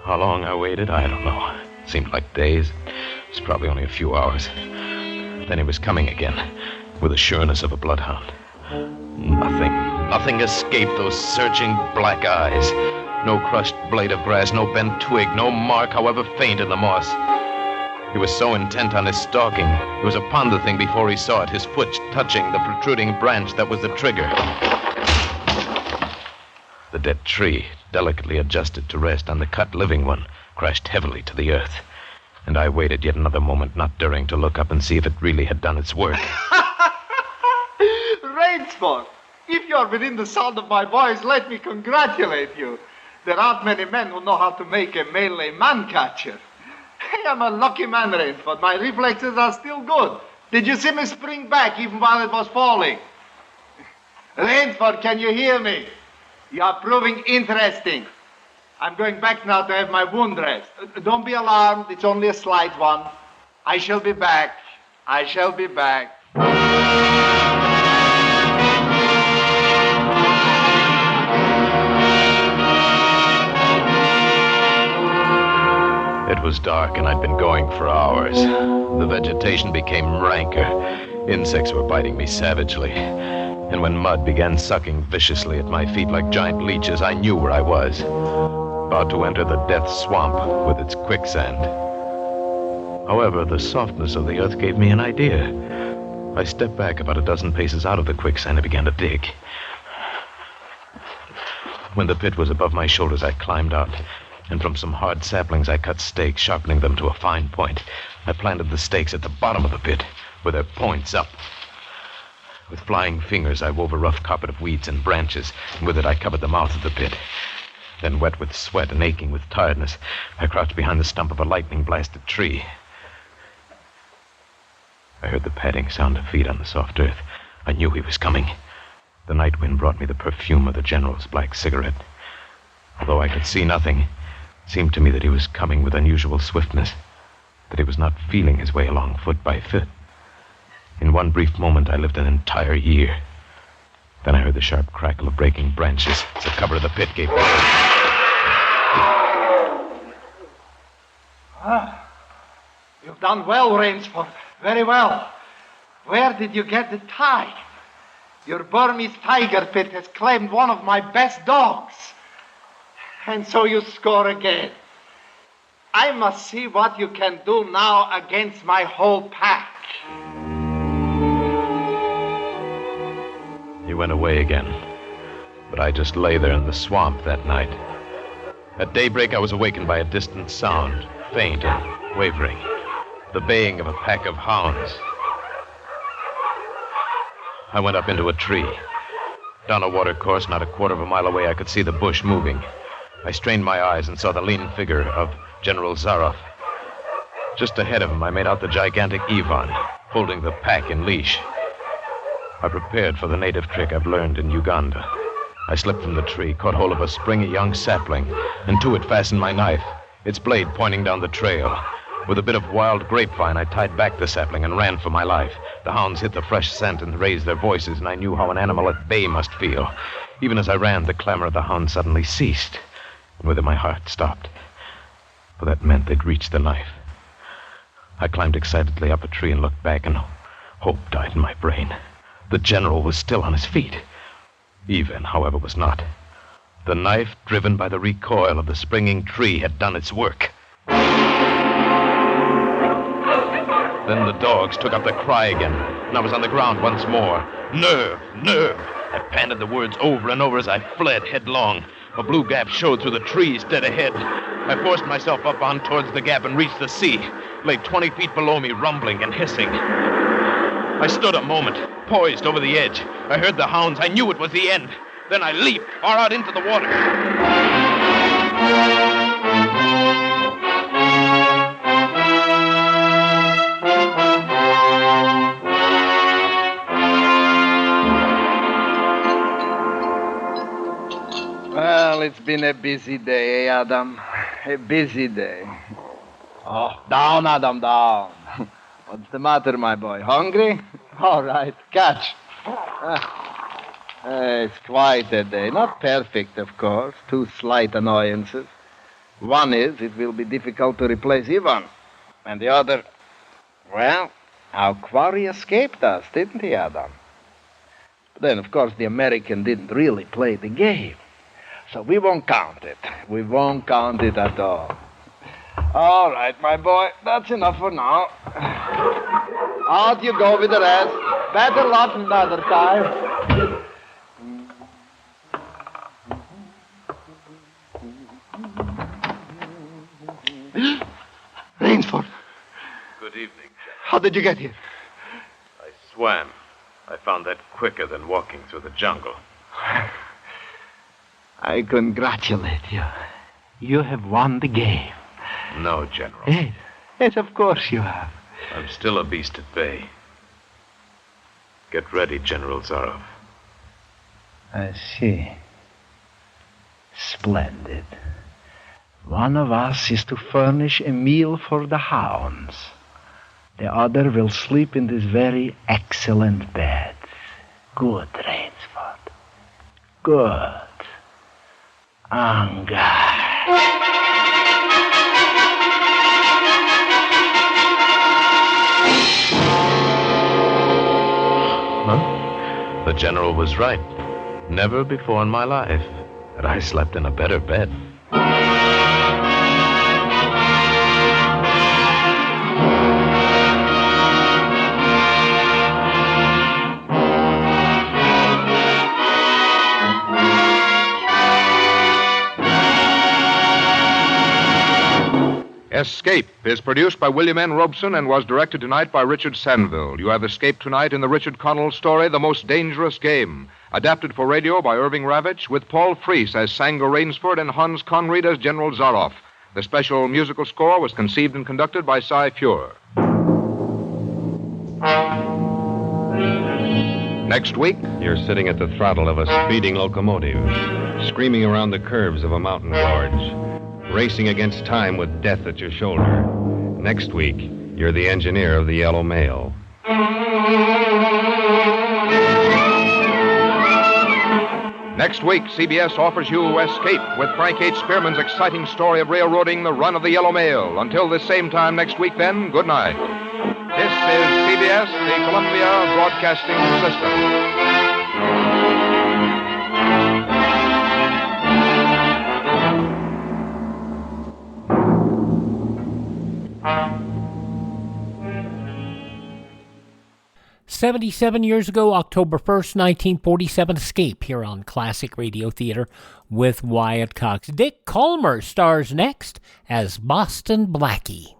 How long I waited, I don't know. It seemed like days. It was probably only a few hours. Then he was coming again, with the sureness of a bloodhound. Nothing escaped those searching black eyes. No crushed blade of grass, no bent twig, no mark, however faint, in the moss. He was so intent on his stalking, he was upon the thing before he saw it, his foot touching the protruding branch that was the trigger. The dead tree, delicately adjusted to rest on the cut living one, crashed heavily to the earth. And I waited yet another moment, not daring to look up and see if it really had done its work. Rainsford, if you're within the sound of my voice, let me congratulate you. There aren't many men who know how to make a melee man-catcher. I am a lucky man, Rainsford. My reflexes are still good. Did you see me spring back even while it was falling? Rainsford, can you hear me? You are proving interesting. I'm going back now to have my wound dressed. Don't be alarmed. It's only a slight one. I shall be back. I shall be back. It was dark, and I'd been going for hours. The vegetation became ranker. Insects were biting me savagely. And when mud began sucking viciously at my feet like giant leeches, I knew where I was. About to enter the death swamp with its quicksand. However, the softness of the earth gave me an idea. I stepped back about a dozen paces out of the quicksand and began to dig. When the pit was above my shoulders, I climbed out. And from some hard saplings, I cut stakes, sharpening them to a fine point. I planted the stakes at the bottom of the pit, with their points up. With flying fingers, I wove a rough carpet of weeds and branches, and with it I covered the mouth of the pit. Then, wet with sweat and aching with tiredness, I crouched behind the stump of a lightning-blasted tree. I heard the padding sound of feet on the soft earth. I knew he was coming. The night wind brought me the perfume of the general's black cigarette. Although I could see nothing, it seemed to me that he was coming with unusual swiftness, that he was not feeling his way along foot by foot. In one brief moment, I lived an entire year. Then I heard the sharp crackle of breaking branches as the cover of the pit gave way. You've done well, Rainsford. Very well. Where did you get the tie? Your Burmese tiger pit has claimed one of my best dogs. And so you score again. I must see what you can do now against my whole pack. He went away again, but I just lay there in the swamp that night. At daybreak, I was awakened by a distant sound, faint and wavering, the baying of a pack of hounds. I went up into a tree. Down a watercourse, not a quarter of a mile away, I could see the bush moving. I strained my eyes and saw the lean figure of General Zaroff. Just ahead of him, I made out the gigantic Ivan, holding the pack in leash. I prepared for the native trick I've learned in Uganda. I slipped from the tree, caught hold of a springy young sapling, and to it fastened my knife, its blade pointing down the trail. With a bit of wild grapevine, I tied back the sapling and ran for my life. The hounds hit the fresh scent and raised their voices, and I knew how an animal at bay must feel. Even as I ran, the clamor of the hounds suddenly ceased, and with it my heart stopped. For that meant they'd reached the knife. I climbed excitedly up a tree and looked back, and hope died in my brain. The general was still on his feet. Ivan, however, was not. The knife, driven by the recoil of the springing tree, had done its work. Then the dogs took up the cry again, and I was on the ground once more. Nerve, nerve. I panted the words over and over as I fled headlong. A blue gap showed through the trees dead ahead. I forced myself up on towards the gap and reached the sea. Lay 20 feet below me, rumbling and hissing. I stood a moment, poised over the edge. I heard the hounds. I knew it was the end. Then I leaped far out into the water. Well, it's been a busy day, eh, Adam? A busy day. Oh, down, Adam, down. What's the matter, my boy? Hungry? All right, catch. It's quite a day. Not perfect, of course. 2 slight annoyances. One is it will be difficult to replace Ivan. And the other, well, our quarry escaped us, didn't he, Adam? But then, of course, the American didn't really play the game. So we won't count it. We won't count it at all. All right, my boy. That's enough for now. Out you go with the rest. Better luck another time. Rainsford. Good evening, Jack. How did you get here? I swam. I found that quicker than walking through the jungle. I congratulate you. You have won the game. No, General. Yes, of course you have. I'm still a beast at bay. Get ready, General Zarov. I see. Splendid. One of us is to furnish a meal for the hounds. The other will sleep in this very excellent bed. Good, Rainsford. Good. Anger. Huh? The General was right. Never before in my life had I slept in a better bed. Escape is produced by William N. Robeson and was directed tonight by Richard Sanville. You have escaped tonight in the Richard Connell story, The Most Dangerous Game, adapted for radio by Irving Ravitch, with Paul Freese as Sanger Rainsford and Hans Conreid as General Zaroff. The special musical score was conceived and conducted by Cy Feuer. Next week, you're sitting at the throttle of a speeding locomotive, screaming around the curves of a mountain gorge, racing against time with death at your shoulder. Next week, you're the engineer of the Yellow Mail. Next week, CBS offers you Escape with Frank H. Spearman's exciting story of railroading the run of the Yellow Mail. Until this same time next week, then, good night. This is CBS, the Columbia Broadcasting System. "77 years ago, October 1st, 1947, Escape here on Classic Radio Theater with Wyatt Cox. Dick Kollmar stars next as Boston Blackie.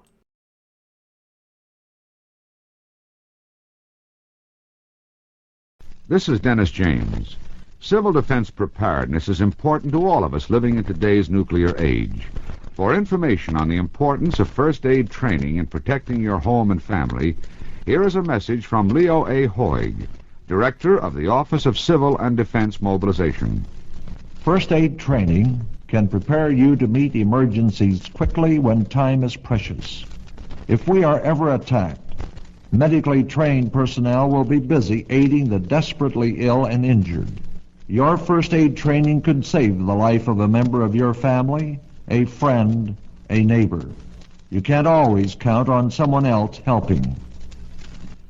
This is Dennis James. Civil defense preparedness is important to all of us living in today's nuclear age. For information on the importance of first aid training in protecting your home and family, here is a message from Leo A. Hoig, Director of the Office of Civil and Defense Mobilization. First aid training can prepare you to meet emergencies quickly when time is precious. If we are ever attacked, medically trained personnel will be busy aiding the desperately ill and injured. Your first aid training could save the life of a member of your family, a friend, a neighbor. You can't always count on someone else helping.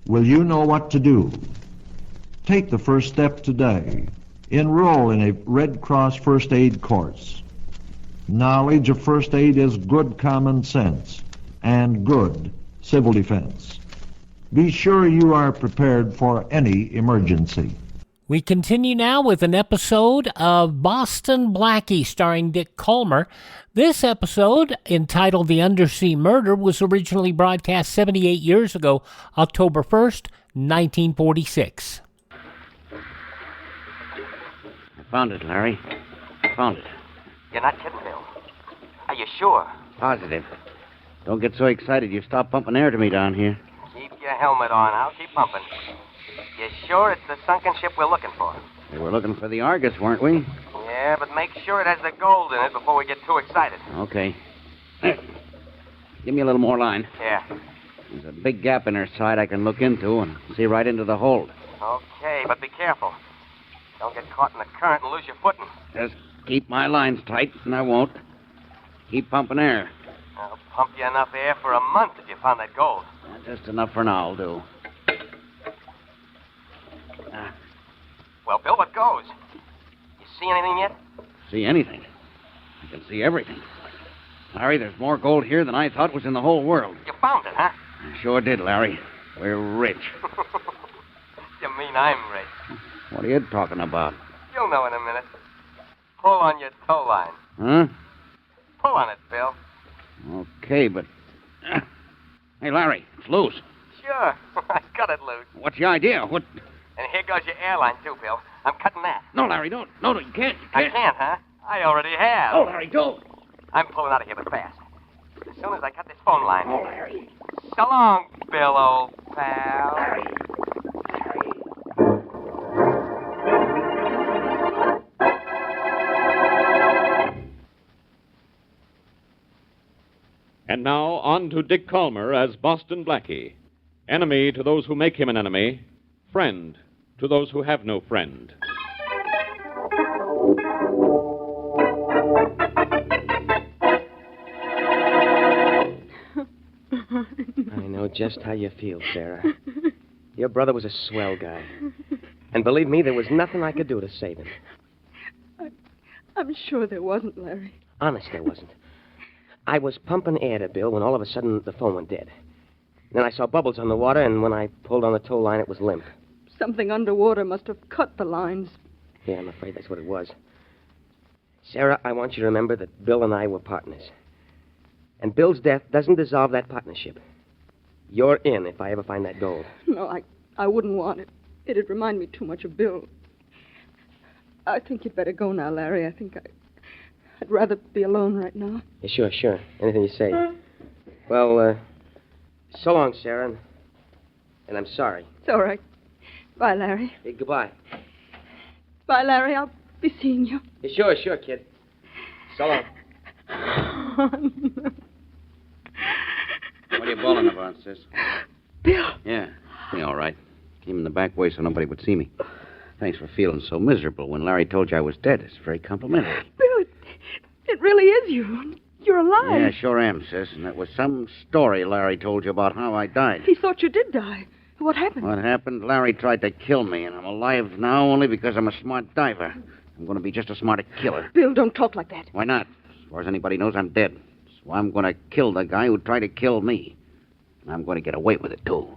Will you know what to do? Take the first step today. Enroll in a Red Cross first aid course. Knowledge of first aid is good common sense and good civil defense. Be sure you are prepared for any emergency. We continue now with an episode of Boston Blackie starring Dick Kollmar. This episode, entitled The Undersea Murder, was originally broadcast 78 years ago, October 1st, 1946. I found it, Larry. Found it. You're not kidding, Bill. Are you sure? Positive. Don't get so excited you stop pumping air to me down here. Keep your helmet on. I'll keep pumping. You sure it's the sunken ship we're looking for? We were looking for the Argus, weren't we? Yeah, but make sure it has the gold in it before we get too excited. Okay. Give me a little more line. Yeah. There's a big gap in her side I can look into and see right into the hold. Okay, but be careful. Don't get caught in the current and lose your footing. Just keep my lines tight, and I won't. Keep pumping air. I'll pump you enough air for a month if you found that gold. Just enough for now will do. Well, Bill, what goes? You see anything yet? See anything? I can see everything. Larry, there's more gold here than I thought was in the whole world. You found it, huh? I sure did, Larry. We're rich. You mean I'm rich? What are you talking about? You'll know in a minute. Pull on your tow line. Huh? Pull on it, Bill. Okay, but... Hey, Larry, it's loose. Sure. I got it loose. What's the idea? What... And here goes your airline, too, Bill. I'm cutting that. No, Larry, don't. No, you can't. I can't, huh? I already have. Oh, Larry, don't. I'm pulling out of here, but fast. As soon as I cut this phone line. Oh, Larry. So long, Bill, old pal. Larry. And now on to Dick Kollmar as Boston Blackie. Enemy to those who make him an enemy. Friend to those who have no friend. I know just how you feel, Sarah. Your brother was a swell guy. And believe me, there was nothing I could do to save him. I'm sure there wasn't, Larry. Honest, there wasn't. I was pumping air to Bill when all of a sudden the phone went dead. Then I saw bubbles on the water, and when I pulled on the tow line, it was limp. Something underwater must have cut the lines. Yeah, I'm afraid that's what it was. Sarah, I want you to remember that Bill and I were partners. And Bill's death doesn't dissolve that partnership. You're in if I ever find that gold. No, I wouldn't want it. It'd remind me too much of Bill. I think you'd better go now, Larry. I think I'd rather be alone right now. Yeah, sure. Anything you say. Well, so long, Sarah. And I'm sorry. It's all right. Bye, Larry. Hey, goodbye. Bye, Larry. I'll be seeing you. Yeah, sure, kid. So long. What are you bawling about, sis? Bill. Yeah, me all right. Came in the back way so nobody would see me. Thanks for feeling so miserable when Larry told you I was dead. It's very complimentary. Bill, it really is you. You're alive. Yeah, sure am, sis. And it was some story Larry told you about how I died. He thought you did die. What happened? What happened? Larry tried to kill me, and I'm alive now only because I'm a smart diver. I'm going to be just as smart a killer. Bill, don't talk like that. Why not? As far as anybody knows, I'm dead. So I'm going to kill the guy who tried to kill me. And I'm going to get away with it, too.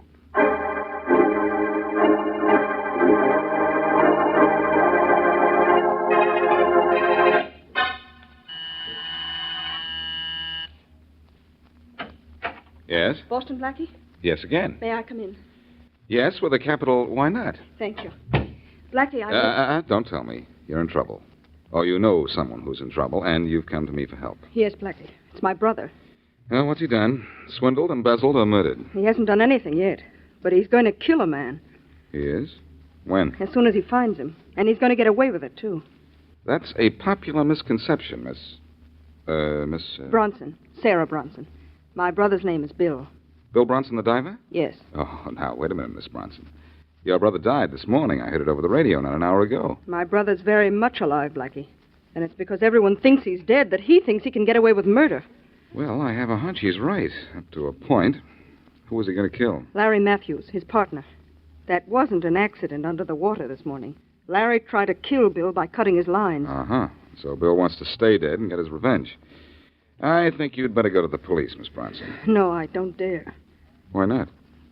Yes? Boston Blackie? Yes, again. May I come in? Yes, with a capital. Why not? Thank you. Blackie, Don't tell me. You're in trouble. Oh, you know someone who's in trouble, and you've come to me for help. Yes, Blackie. It's my brother. Well, what's he done? Swindled, embezzled, or murdered? He hasn't done anything yet, but he's going to kill a man. He is? When? As soon as he finds him. And he's going to get away with it, too. That's a popular misconception, Miss... Bronson. Sarah Bronson. My brother's name is Bill. Bill Bronson, the diver? Yes. Oh, now, wait a minute, Miss Bronson. Your brother died this morning. I heard it over the radio not an hour ago. My brother's very much alive, Blackie. And it's because everyone thinks he's dead that he thinks he can get away with murder. Well, I have a hunch he's right, up to a point. Who was he going to kill? Larry Matthews, his partner. That wasn't an accident under the water this morning. Larry tried to kill Bill by cutting his lines. Uh-huh. So Bill wants to stay dead and get his revenge. I think you'd better go to the police, Miss Bronson. No, I don't dare. Why not?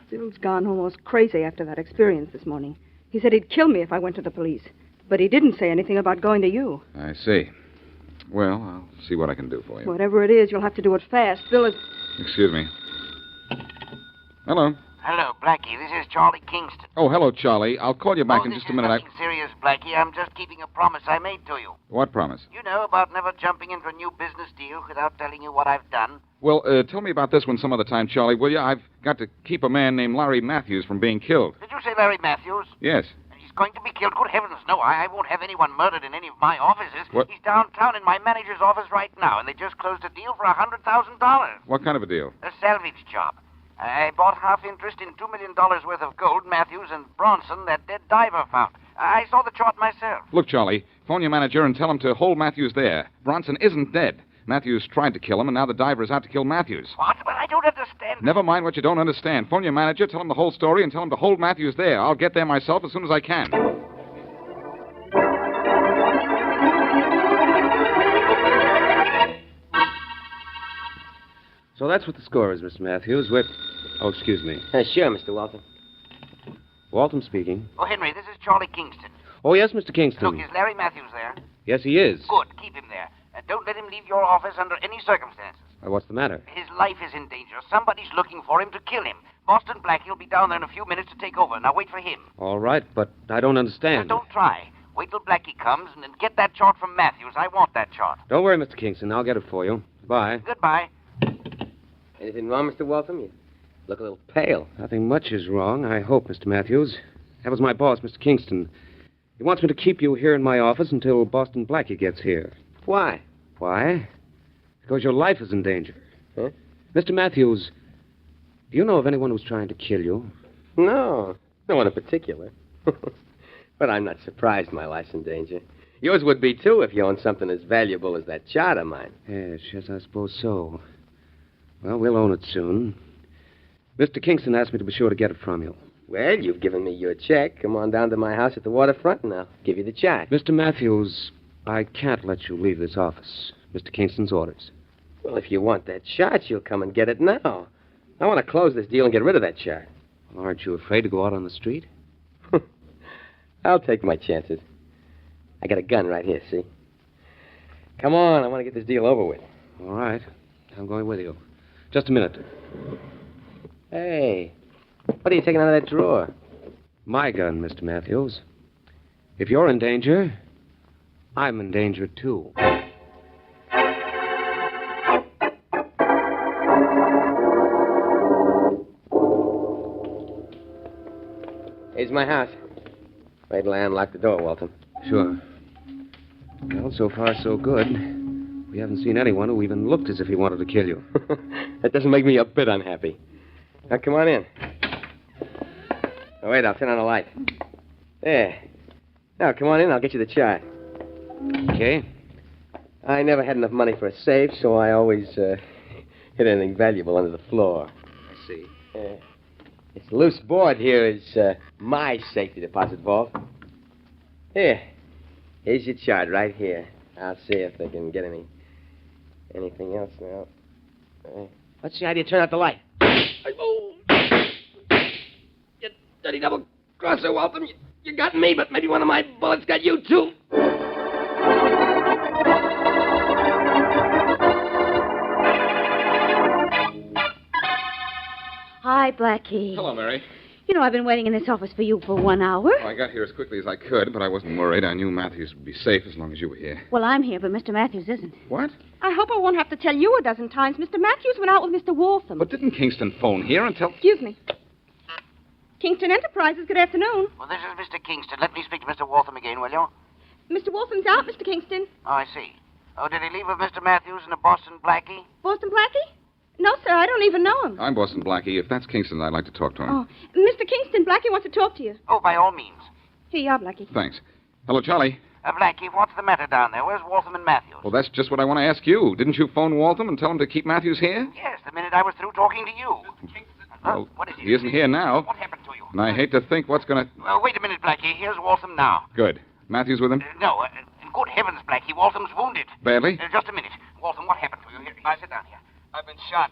Bill's gone almost crazy after that experience this morning. He said he'd kill me if I went to the police. But he didn't say anything about going to you. I see. Well, I'll see what I can do for you. Whatever it is, you'll have to do it fast. Bill is... Excuse me. Hello. Hello, Blackie. This is Charlie Kingston. Oh, hello, Charlie. I'll call you back in just a minute. Nothing serious, Blackie. I'm just keeping a promise I made to you. What promise? You know about never jumping into a new business deal without telling you what I've done. Well, tell me about this one some other time, Charlie, will you? I've got to keep a man named Larry Matthews from being killed. Did you say Larry Matthews? Yes. He's going to be killed? Good heavens, no. I won't have anyone murdered in any of my offices. What? He's downtown in my manager's office right now, and they just closed a deal for $100,000. What kind of a deal? A salvage job. I bought half interest in $2 million worth of gold Matthews and Bronson that dead diver found. I saw the chart myself. Look, Charlie, phone your manager and tell him to hold Matthews there. Bronson isn't dead. Matthews tried to kill him, and now the diver is out to kill Matthews. What? Well, I don't understand. Never mind what you don't understand. Phone your manager, tell him the whole story, and tell him to hold Matthews there. I'll get there myself as soon as I can. So that's what the score is, Mr. Matthews. Oh, excuse me. Sure, Mr. Waltham. Waltham speaking. Oh, Henry, this is Charlie Kingston. Oh, yes, Mr. Kingston. Look, is Larry Matthews there? Yes, he is. Good. Keep him there. Don't let him leave your office under any circumstances. What's the matter? His life is in danger. Somebody's looking for him to kill him. Boston Blackie will be down there in a few minutes to take over. Now wait for him. All right, but I don't understand. Now, don't try. Wait till Blackie comes and then get that chart from Matthews. I want that chart. Don't worry, Mr. Kingston. I'll get it for you. Bye. Goodbye. Anything wrong, Mr. Waltham? You look a little pale. Nothing much is wrong, I hope, Mr. Matthews. That was my boss, Mr. Kingston. He wants me to keep you here in my office until Boston Blackie gets here. Why? Why? Because your life is in danger. Huh? Mr. Matthews, do you know of anyone who's trying to kill you? No. No one in particular. But I'm not surprised my life's in danger. Yours would be, too, if you owned something as valuable as that chart of mine. Yes, I suppose so. Well, we'll own it soon. Mr. Kingston asked me to be sure to get it from you. Well, you've given me your check. Come on down to my house at the waterfront, and I'll give you the chart. Mr. Matthews, I can't let you leave this office. Mr. Kingston's orders. Well, if you want that chart, you'll come and get it now. I want to close this deal and get rid of that chart. Well, aren't you afraid to go out on the street? I'll take my chances. I got a gun right here, see? Come on, I want to get this deal over with. All right. I'm going with you. Just a minute. Hey, what are you taking out of that drawer? My gun, Mr. Matthews. If you're in danger, I'm in danger, too. Here's my house. Wait till I unlock the door, Walton. Sure. Well, so far, so good. We haven't seen anyone who even looked as if he wanted to kill you. That doesn't make me a bit unhappy. Now, come on in. Oh, wait, I'll turn on the light. There. Now, come on in. I'll get you the chart. Okay. I never had enough money for a safe, so I always hid anything valuable under the floor. I see. This loose board here is my safety deposit vault. Here. Here's your chart right here. I'll see if they can get anything else now. Let's see how do you turn out the light. Oh! You dirty double-crosser, Waltham. You got me, but maybe one of my bullets got you, too. Hi, Blackie. Hello, Mary. You know, I've been waiting in this office for you for 1 hour. Well, I got here as quickly as I could, but I wasn't worried. I knew Matthews would be safe as long as you were here. Well, I'm here, but Mr. Matthews isn't. What? I hope I won't have to tell you a dozen times. Mr. Matthews went out with Mr. Waltham. But didn't Kingston phone here and tell... Excuse me. Kingston Enterprises, good afternoon. Well, this is Mr. Kingston. Let me speak to Mr. Waltham again, will you? Mr. Waltham's out, Mr. Kingston. Oh, I see. Oh, did he leave with Mr. Matthews and a Boston Blackie? Boston Blackie? No, sir, I don't even know him. I'm Boston Blackie. If that's Kingston, I'd like to talk to him. Oh, Mr. Kingston, Blackie wants to talk to you. Oh, by all means. Here you are, Blackie. Thanks. Hello, Charlie. Blackie, what's the matter down there? Where's Waltham and Matthews? Well, that's just what I want to ask you. Didn't you phone Waltham and tell him to keep Matthews here? Yes, the minute I was through talking to you. Well, what is it? he isn't here now. What happened to you? And I hate to think what's going to... Well, wait a minute, Blackie. Here's Waltham now. Good. Matthews with him? No. Good heavens, Blackie. Waltham's wounded. Badly? Just a minute. Waltham, what happened to you? Here, sit down here. I've been shot.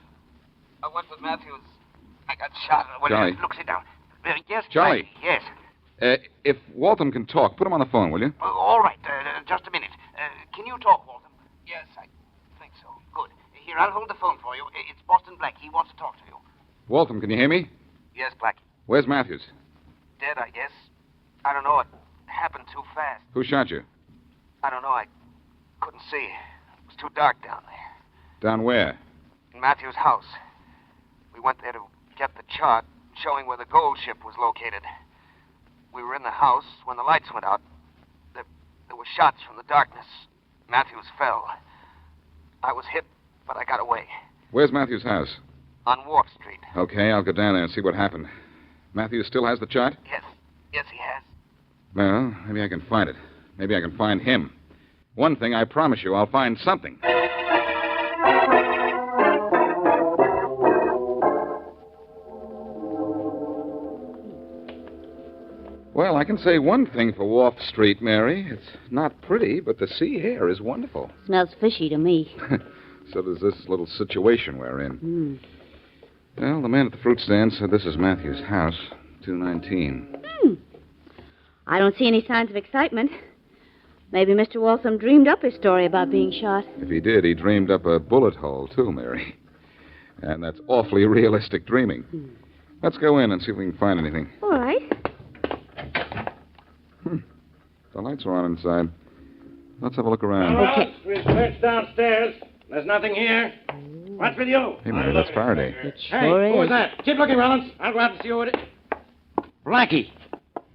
I went with Matthews. I got shot. Well, Charlie. Look, sit down. Yes, Charlie. Blackie, yes. If Waltham can talk, put him on the phone, will you? All right. Just a minute. Can you talk, Waltham? Yes, I think so. Good. Here, I'll hold the phone for you. It's Boston Blackie. He wants to talk to you. Waltham, can you hear me? Yes, Blackie. Where's Matthews? Dead, I guess. I don't know. It happened too fast. Who shot you? I don't know. I couldn't see. It was too dark down there. Down where? In Matthews' house. We went there to get the chart showing where the gold ship was located. We were in the house when the lights went out. There were shots from the darkness. Matthews fell. I was hit, but I got away. Where's Matthews' house? On Wharf Street. Okay, I'll go down there and see what happened. Matthews still has the chart? Yes. Yes, he has. Well, maybe I can find it. Maybe I can find him. One thing, I promise you, I'll find something. Well, I can say one thing for Wharf Street, Mary. It's not pretty, but the sea air is wonderful. Smells fishy to me. So does this little situation we're in. Hmm. Well, the man at the fruit stand said this is Matthews' house, 219. I don't see any signs of excitement. Maybe Mr. Waltham dreamed up his story about being shot. If he did, he dreamed up a bullet hole, too, Mary. And that's awfully realistic dreaming. Let's go in and see if we can find anything. All right. The lights are on inside. Let's have a look around. Okay. We've searched downstairs. There's nothing here. What's with you? Hey, Mary, that's Faraday. Hey, who was that? Keep looking, Rollins. I'll go out and see who it is. Blackie.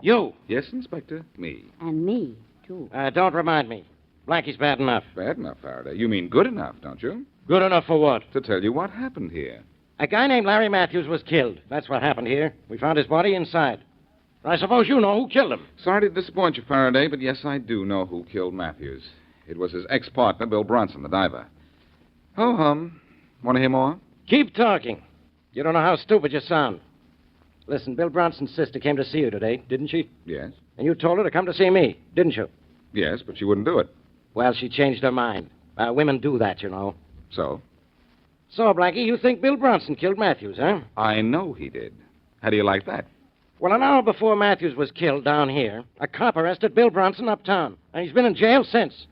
You. Yes, Inspector? Me. And me, too. Don't remind me. Blackie's bad enough. Bad enough, Faraday. You mean good enough, don't you? Good enough for what? To tell you what happened here. A guy named Larry Matthews was killed. That's what happened here. We found his body inside. I suppose you know who killed him. Sorry to disappoint you, Faraday, but yes, I do know who killed Matthews. It was his ex-partner, Bill Bronson, the diver. Ho-hum. Want to hear more? Keep talking. You don't know how stupid you sound. Listen, Bill Bronson's sister came to see you today, didn't she? Yes. And you told her to come to see me, didn't you? Yes, but she wouldn't do it. Well, she changed her mind. Women do that, you know. So? So, Blackie, you think Bill Bronson killed Matthews, huh? I know he did. How do you like that? Well, an hour before Matthews was killed down here, a cop arrested Bill Bronson uptown, and he's been in jail since.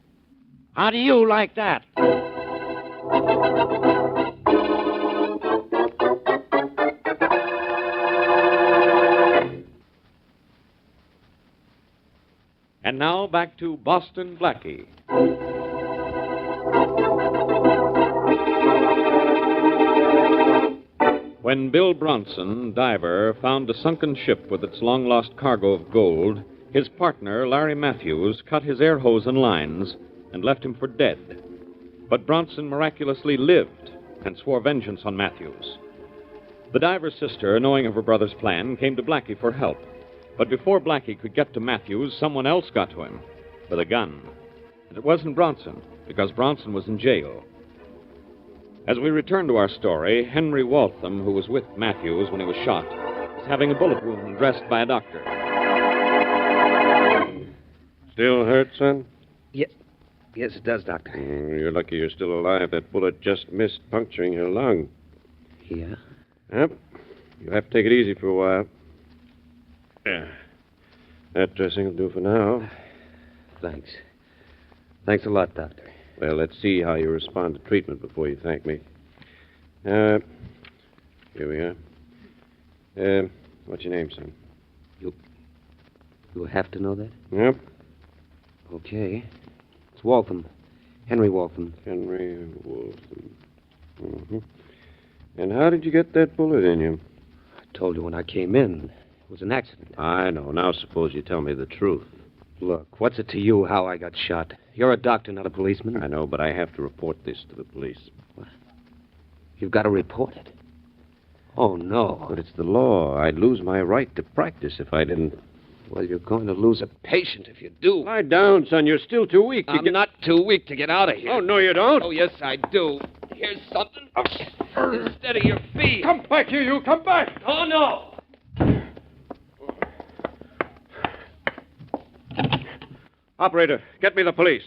How do you like that? And now back to Boston Blackie. When Bill Bronson, diver, found a sunken ship with its long-lost cargo of gold, his partner, Larry Matthews, cut his air hose and lines and left him for dead. But Bronson miraculously lived and swore vengeance on Matthews. The diver's sister, knowing of her brother's plan, came to Blackie for help. But before Blackie could get to Matthews, someone else got to him with a gun. And it wasn't Bronson, because Bronson was in jail. As we return to our story, Henry Waltham, who was with Matthews when he was shot, is having a bullet wound dressed by a doctor. Still hurt, son? Yes, it does, Doctor. You're lucky you're still alive. That bullet just missed puncturing your lung. Yeah? Yep. You'll have to take it easy for a while. Yeah. That dressing will do for now. Thanks. Thanks a lot, Doctor. Well, let's see how you respond to treatment before you thank me. Here we are. What's your name, son? You have to know that? Yep. Okay. It's Waltham. Henry Waltham. Henry Waltham. Mm-hmm. And how did you get that bullet in you? I told you when I came in. It was an accident. I know. Now suppose you tell me the truth. Look, what's it to you how I got shot? You're a doctor, not a policeman. I know, but I have to report this to the police. What? You've got to report it. Oh, no. But it's the law. I'd lose my right to practice if I didn't. Well, you're going to lose a patient if you do. Lie down, son. You're still too weak to I'm not too weak to get out of here. Oh, no, you don't. Oh, yes, I do. Here's something. Steady your feet. Come back here, you. Come back. Oh, no. Operator, get me the police.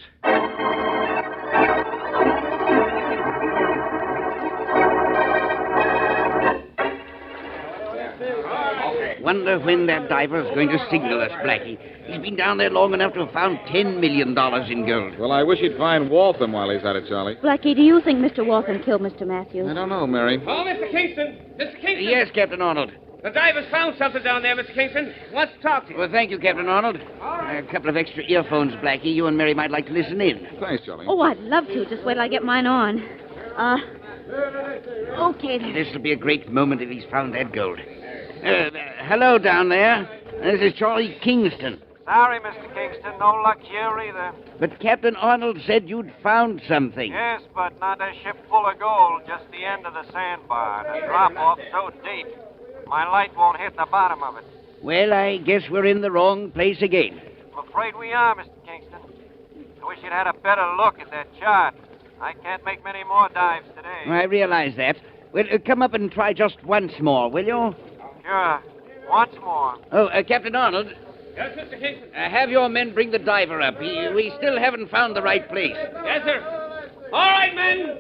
Wonder when that diver's going to signal us, Blackie. He's been down there long enough to have found $10 million in gold. Well, I wish he'd find Waltham while he's at it, Charlie. Blackie, do you think Mr. Waltham killed Mr. Matthews? I don't know, Mary. Oh, Mr. Kingston! Mr. Kingston! Yes, Captain Arnold. The diver's found something down there, Mr. Kingston. Wants to talk to you. Well, thank you, Captain Arnold. A couple of extra earphones, Blackie. You and Mary might like to listen in. Thanks, Charlie. Oh, I'd love to. Just wait till I get mine on. Okay then. This will be a great moment if he's found that gold. Hello down there. This is Charlie Kingston. Sorry, Mr. Kingston. No luck here either. But Captain Arnold said you'd found something. Yes, but not a ship full of gold. Just the end of the sandbar. The drop-off so deep. My light won't hit the bottom of it. Well, I guess we're in the wrong place again. I'm afraid we are, Mr. Kingston. I wish you'd had a better look at that chart. I can't make many more dives today. I realize that. Well, come up and try just once more, will you? Sure. Once more. Oh, Captain Arnold, Yes, Mr. Kingston. have your men bring the diver up. We still haven't found the right place. Yes, sir. All right, men.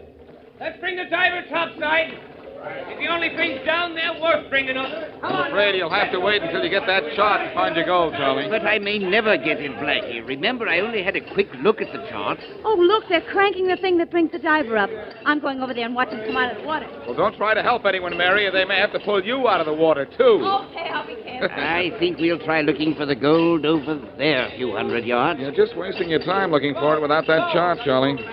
Let's bring the diver topside. If he only brings down there, worth bringing up. Come on. I'm afraid you'll have to wait until you get that chart to find your gold, Charlie. But I may never get it, Blackie. Remember, I only had a quick look at the chart. Oh, look, they're cranking the thing that brings the diver up. I'm going over there and watch him come out of the water. Well, don't try to help anyone, Mary, or they may have to pull you out of the water, too. Okay, I'll be careful. I think we'll try looking for the gold over there a few hundred yards. You're just wasting your time looking for it without that chart, Charlie.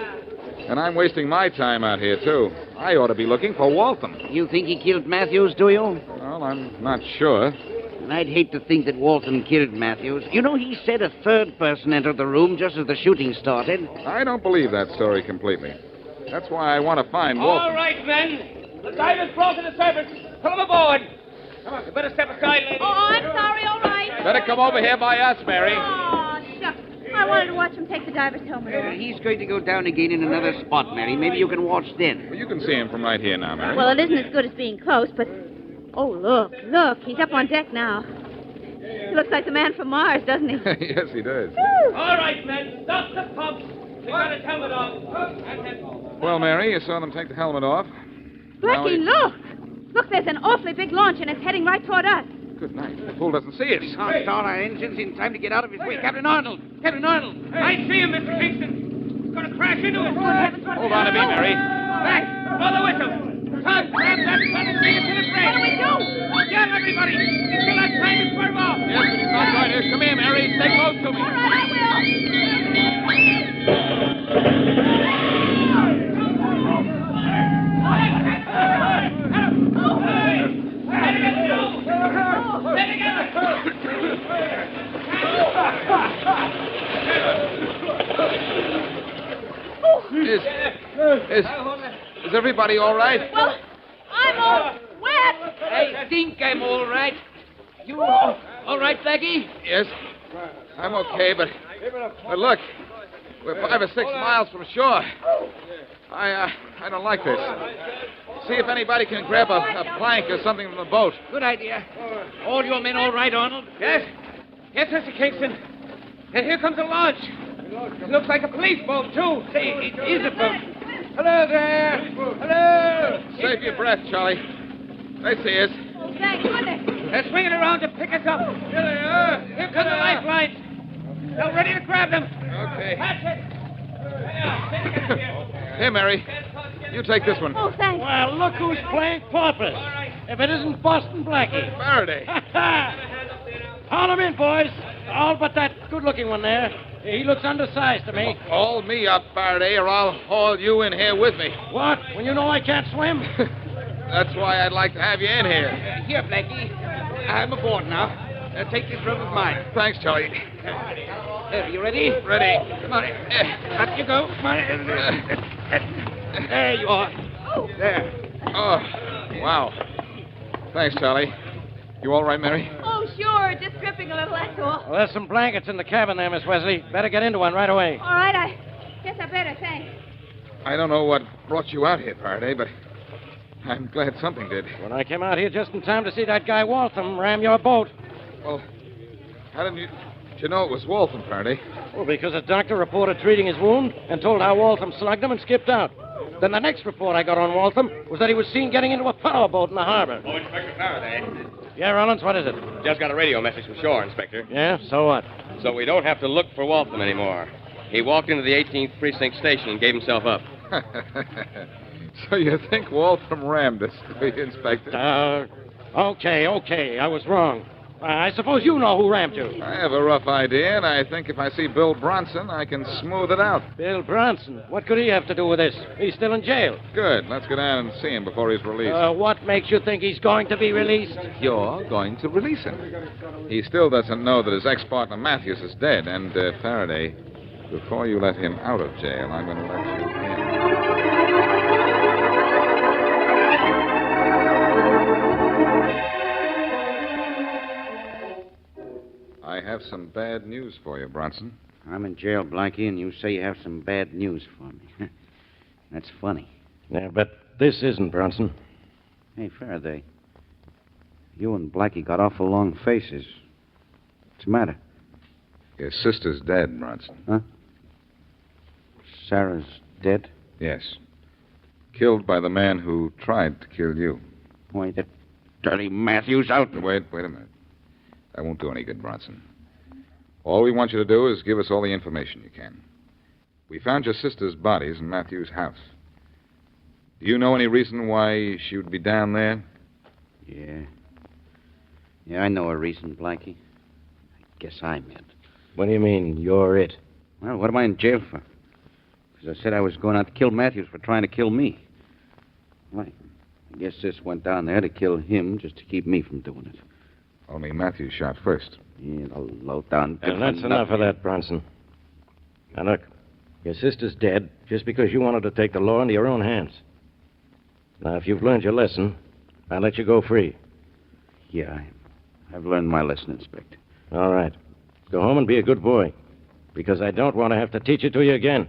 And I'm wasting my time out here, too. I ought to be looking for Waltham. You think he killed Matthews, do you? Well, I'm not sure. And I'd hate to think that Waltham killed Matthews. You know, he said a third person entered the room just as the shooting started. I don't believe that story completely. That's why I want to find Waltham. All right, men. The diver's broken the service. Pull him aboard. Come on, you better step aside, lady. Oh, I'm sorry, all right. Better come over here by us, Mary. Oh, shucks. I wanted to watch him take the diver's helmet off. He's going to go down again in another spot, Mary. Maybe you can watch then. Well, you can see him from right here now, Mary. Well, it isn't as good as being close, but... Oh, look. He's up on deck now. He looks like the man from Mars, doesn't he? Yes, he does. All right, men. Stop the pumps. They got his helmet off. That's it. Well, Mary, you saw them take the helmet off. Blackie, look! Look, there's an awfully big launch, and it's heading right toward us. Good night. The fool doesn't see us. Can't start our engines in time to get out of his way. Captain Arnold! Captain Arnold! I see him, Mr. Kingston. He's going to crash into us. Hold on to me, Mary. Back. Blow the whistle. Tom, grab that son and bring it to the bridge. What do we do? Get everybody. He's still have time to swerve off. Yes, but he's not going to. Come here, Mary. Stay close to me. All right, Is everybody all right? Well, I'm all wet. I think I'm all right. You all right, Blackie? Yes. I'm okay, but look, we're 5 or 6 miles from shore. I don't like this. See if anybody can grab a plank or something from the boat. Good idea. All your men all right, Arnold? Yes. Yes, Mr. Kingston. And here comes a launch. It looks like a police boat, too. Say, it is a boat. Hello there. Hello. Save your breath, Charlie. They see us. Oh, thank goodness. They're swinging around to pick us up. Here they are. Here come the lifelines. They're ready to grab them. Okay. That's it. Here, Mary. You take this one. Oh, thanks. Well, look who's playing paupers. If it isn't Boston Blackie. Faraday. Haul him in, boys. All but that good-looking one there. He looks undersized to me. Haul me up, Faraday, or I'll haul you in here with me. What? When you know I can't swim? That's why I'd like to have you in here. Here, Blackie. I'm aboard now. Take this rope of mine. Thanks, Charlie. There, you ready? Ready. Come on. Up you go. Come on. There you are. There. Oh, wow. Thanks, Charlie. You all right, Mary? Oh, sure. Just dripping a little, that's all. Well, there's some blankets in the cabin there, Miss Wesley. Better get into one right away. All right, I guess I better, thanks. I don't know what brought you out here, Faraday, but I'm glad something did. When I came out here just in time to see that guy Waltham ram your boat. Well, how did you How'd you know it was Waltham, Faraday? Well, because a doctor reported treating his wound and told how Waltham slugged him and skipped out. Then the next report I got on Waltham was that he was seen getting into a powerboat in the harbor. Oh, Inspector Faraday. Yeah, Rollins, what is it? Just got a radio message from shore, Inspector. Yeah, so what? So we don't have to look for Waltham anymore. He walked into the 18th Precinct station and gave himself up. So you think Waltham rammed us, do you, Inspector? Okay, I was wrong. I suppose you know who rammed you. I have a rough idea, and I think if I see Bill Bronson, I can smooth it out. Bill Bronson? What could he have to do with this? He's still in jail. Good. Let's go down and see him before he's released. What makes you think he's going to be released? You're going to release him. He still doesn't know that his ex-partner Matthews is dead, and, Faraday, before you let him out of jail, I'm going to let you in. I have some bad news for you, Bronson. I'm in jail, Blackie, and you say you have some bad news for me. That's funny. Yeah, but this isn't, Bronson. Hey, Faraday. You and Blackie got awful long faces. What's the matter? Your sister's dead, Bronson. Huh? Sarah's dead? Yes. Killed by the man who tried to kill you. Why, that dirty Matthews out. Wait a minute. That won't do any good, Bronson. All we want you to do is give us all the information you can. We found your sister's bodies in Matthew's house. Do you know any reason why she would be down there? Yeah. Yeah, I know a reason, Blackie. I guess I'm it. What do you mean, you're it? Well, what am I in jail for? Because I said I was going out to kill Matthews for trying to kill me. Well, I guess this went down there to kill him just to keep me from doing it. Only Matthews shot first. Yeah, the low-down... And that's enough of that, Bronson. Now, look, your sister's dead just because you wanted to take the law into your own hands. Now, if you've learned your lesson, I'll let you go free. Yeah, I've learned my lesson, Inspector. All right. Go home and be a good boy, because I don't want to have to teach it to you again.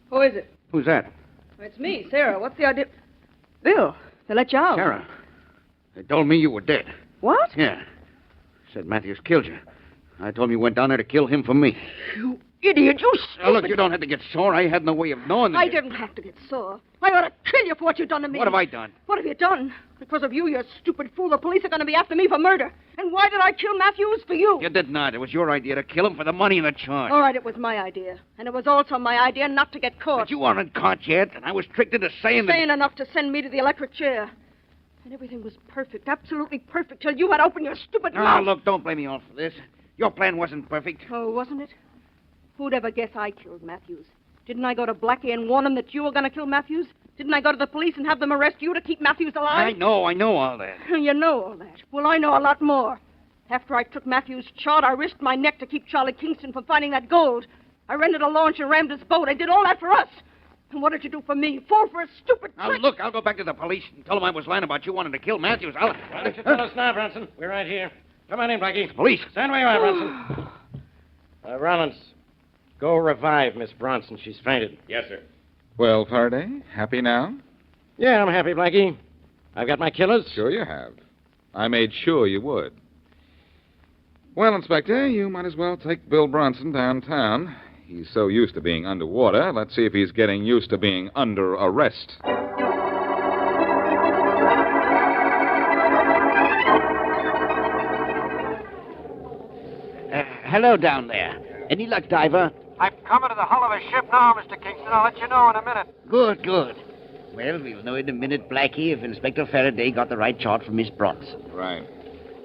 Who is it? Who's that? It's me, Sarah. What's the idea? Bill, they let you out. Sarah. They told me you were dead. What? Yeah. Said Matthews killed you. I told him you went down there to kill him for me. You idiot, you stupid... Now, look, you don't have to get sore. I had no way of knowing that I didn't have to get sore. I ought to kill you for what you've done to me. What have I done? What have you done? Because of you, you stupid fool, the police are going to be after me for murder. And why did I kill Matthews? For you. You did not. It was your idea to kill him for the money in the charge. All right, it was my idea. And it was also my idea not to get caught. But you aren't caught yet, and I was tricked into saying that... Sane enough to send me to the electric chair. And everything was perfect, absolutely perfect, till you had opened your stupid mouth. Now, look, don't blame me all for this. Your plan wasn't perfect. Oh, wasn't it? Who'd ever guess I killed Matthews? Didn't I go to Blackie and warn him that you were going to kill Matthews? Didn't I go to the police and have them arrest you to keep Matthews alive? I know all that. You know all that. Well, I know a lot more. After I took Matthews' chart, I risked my neck to keep Charlie Kingston from finding that gold. I rented a launch and rammed his boat. I did all that for us. And what did you do for me? Fall for a stupid trick. Now, look, I'll go back to the police and tell them I was lying about you wanting to kill Matthews. Why don't you tell us now, Bronson? We're right here. Come on in, Blackie. Police. Stand where you are, Bronson. Rollins, go revive Miss Bronson. She's fainted. Yes, sir. Well, Faraday, happy now? Yeah, I'm happy, Blackie. I've got my killers. Sure you have. I made sure you would. Well, Inspector, you might as well take Bill Bronson downtown. He's so used to being underwater. Let's see if he's getting used to being under arrest. Hello down there. Any luck, Diver? I'm coming to the hull of a ship now, Mr. Kingston. I'll let you know in a minute. Good. Well, we'll know in a minute, Blackie, if Inspector Faraday got the right chart from Miss Bronson. Right.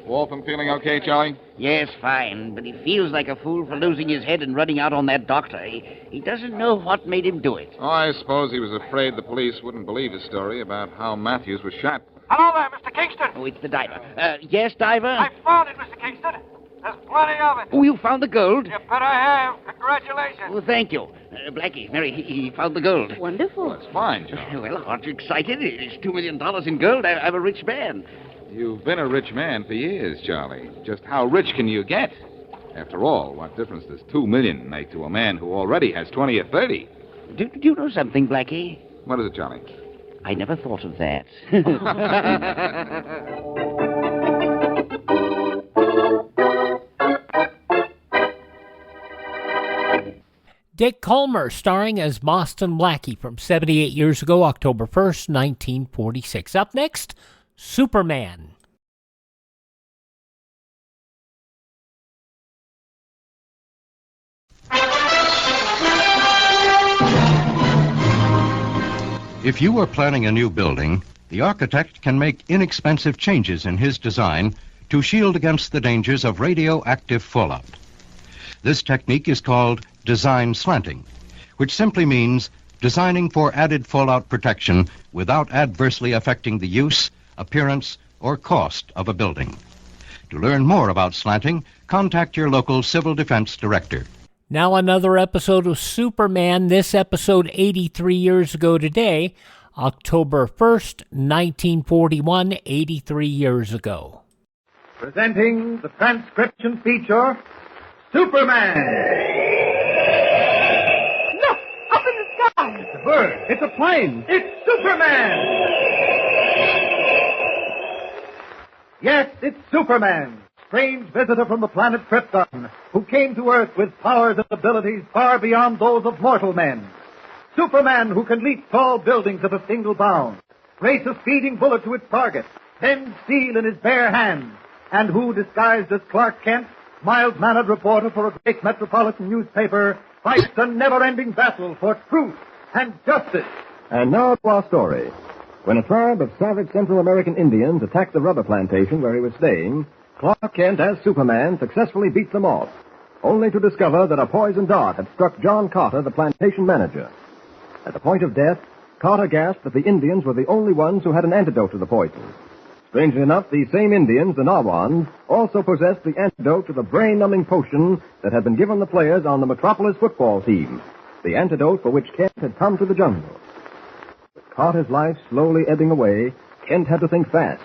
Waltham feeling okay, Charlie? Yes, fine, but he feels like a fool for losing his head and running out on that doctor. He doesn't know what made him do it. Oh, I suppose he was afraid the police wouldn't believe his story about how Matthews was shot. Hello there, Mr. Kingston. Oh, it's the diver. Yes, Diver? I found it, Mr. Kingston. There's plenty of it. Oh, you found the gold? You bet I have. Congratulations. Oh, thank you. Blackie, Mary, he found the gold. Wonderful. Well, that's fine, Charlie. Well, aren't you excited? It's $2 million in gold. I'm a rich man. You've been a rich man for years, Charlie. Just how rich can you get? After all, what difference does $2 million make to a man who already has 20 or 30? Do you know something, Blackie? What is it, Charlie? I never thought of that. Dick Kollmar, starring as Boston Blackie from 78 years ago, October 1st, 1946. Up next, Superman. If you are planning a new building, the architect can make inexpensive changes in his design to shield against the dangers of radioactive fallout. This technique is called design slanting, which simply means designing for added fallout protection without adversely affecting the use, appearance, or cost of a building. To learn more about slanting, contact your local civil defense director. Now another episode of Superman, this episode 83 years ago today, October 1st, 1941, 83 years ago. Presenting the transcription feature, Superman! Look! Up in the sky! It's a bird. It's a plane. It's Superman! Yes, it's Superman, strange visitor from the planet Krypton, who came to Earth with powers and abilities far beyond those of mortal men. Superman, who can leap tall buildings at a single bound, race a speeding bullet to its target, bend steel in his bare hands, and who, disguised as Clark Kent, mild-mannered reporter for a great metropolitan newspaper, fights a never-ending battle for truth and justice. And now to our story. When a tribe of savage Central American Indians attacked the rubber plantation where he was staying, Clark Kent, as Superman, successfully beat them off, only to discover that a poison dart had struck John Carter, the plantation manager. At the point of death, Carter gasped that the Indians were the only ones who had an antidote to the poison. Strangely enough, these same Indians, the Nawans, also possessed the antidote to the brain-numbing potion that had been given the players on the Metropolis football team, the antidote for which Kent had come to the jungle. With Carter's life slowly ebbing away, Kent had to think fast.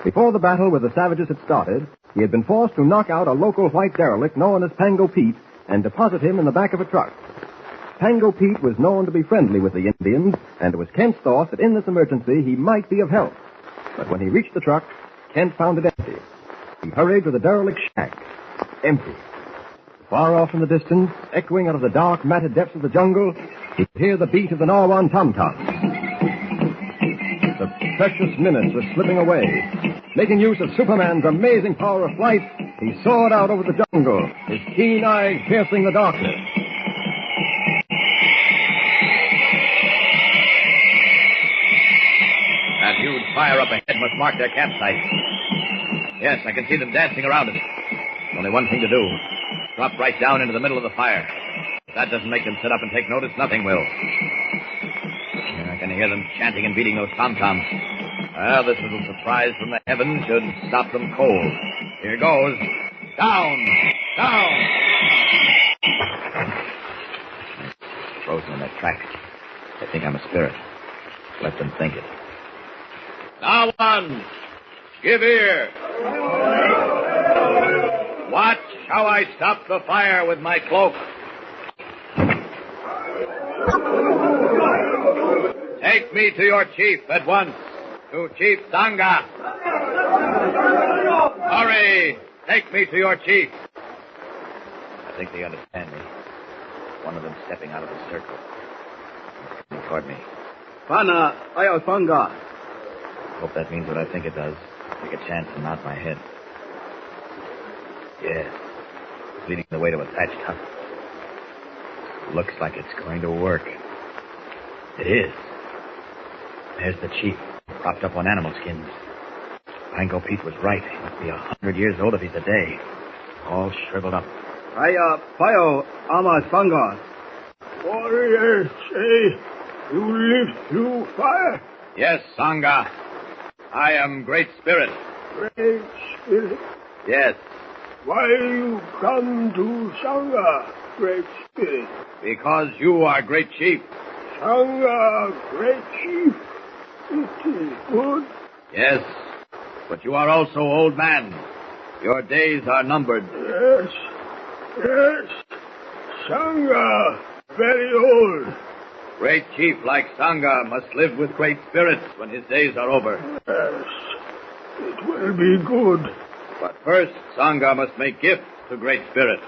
Before the battle with the savages had started, he had been forced to knock out a local white derelict known as Pango Pete and deposit him in the back of a truck. Pango Pete was known to be friendly with the Indians, and it was Kent's thought that in this emergency he might be of help. But when he reached the truck, Kent found it empty. He hurried to the derelict shack. Empty. Far off in the distance, echoing out of the dark, matted depths of the jungle, he could hear the beat of the Nawan tom-tom. The precious minutes were slipping away. Making use of Superman's amazing power of flight, he soared out over the jungle, his keen eyes piercing the darkness. That huge fire up ahead must mark their campsite. Yes, I can see them dancing around it. Only one thing to do. Drop right down into the middle of the fire. If that doesn't make them sit up and take notice, nothing will. I can hear them chanting and beating those tom-toms. Well, this little surprise from the heavens should stop them cold. Here goes. Down! Down! Frozen in their tracks. They think I'm a spirit. Let them think it. Now, one! Give ear! Watch how I stop the fire with my cloak. Take me to your chief at once. To Chief Sangha. Hurry! Take me to your chief. I think they understand me. One of them stepping out of the circle. Coming toward me. Pana, Ayo Sangha. Hope that means what I think it does. Take a chance and nod my head. Yes. It's leading the way to a thatched hut. Looks like it's going to work. It is. There's the chief, propped up on animal skins. Pango Pete was right. He must be 100 years old if he's a day. All shriveled up. Aya Payo Ama Sangha. Warriors say you live through fire. Yes, Sangha. I am Great Spirit. Great Spirit. Yes. Why you come to Sangha, Great Spirit? Because you are Great Chief. Sangha, Great Chief. It is good. Yes. But you are also old man. Your days are numbered. Yes. Sangha, very old. Great chief like Sangha must live with great spirits when his days are over. Yes, it will be good. But first, Sangha must make gifts to great spirit.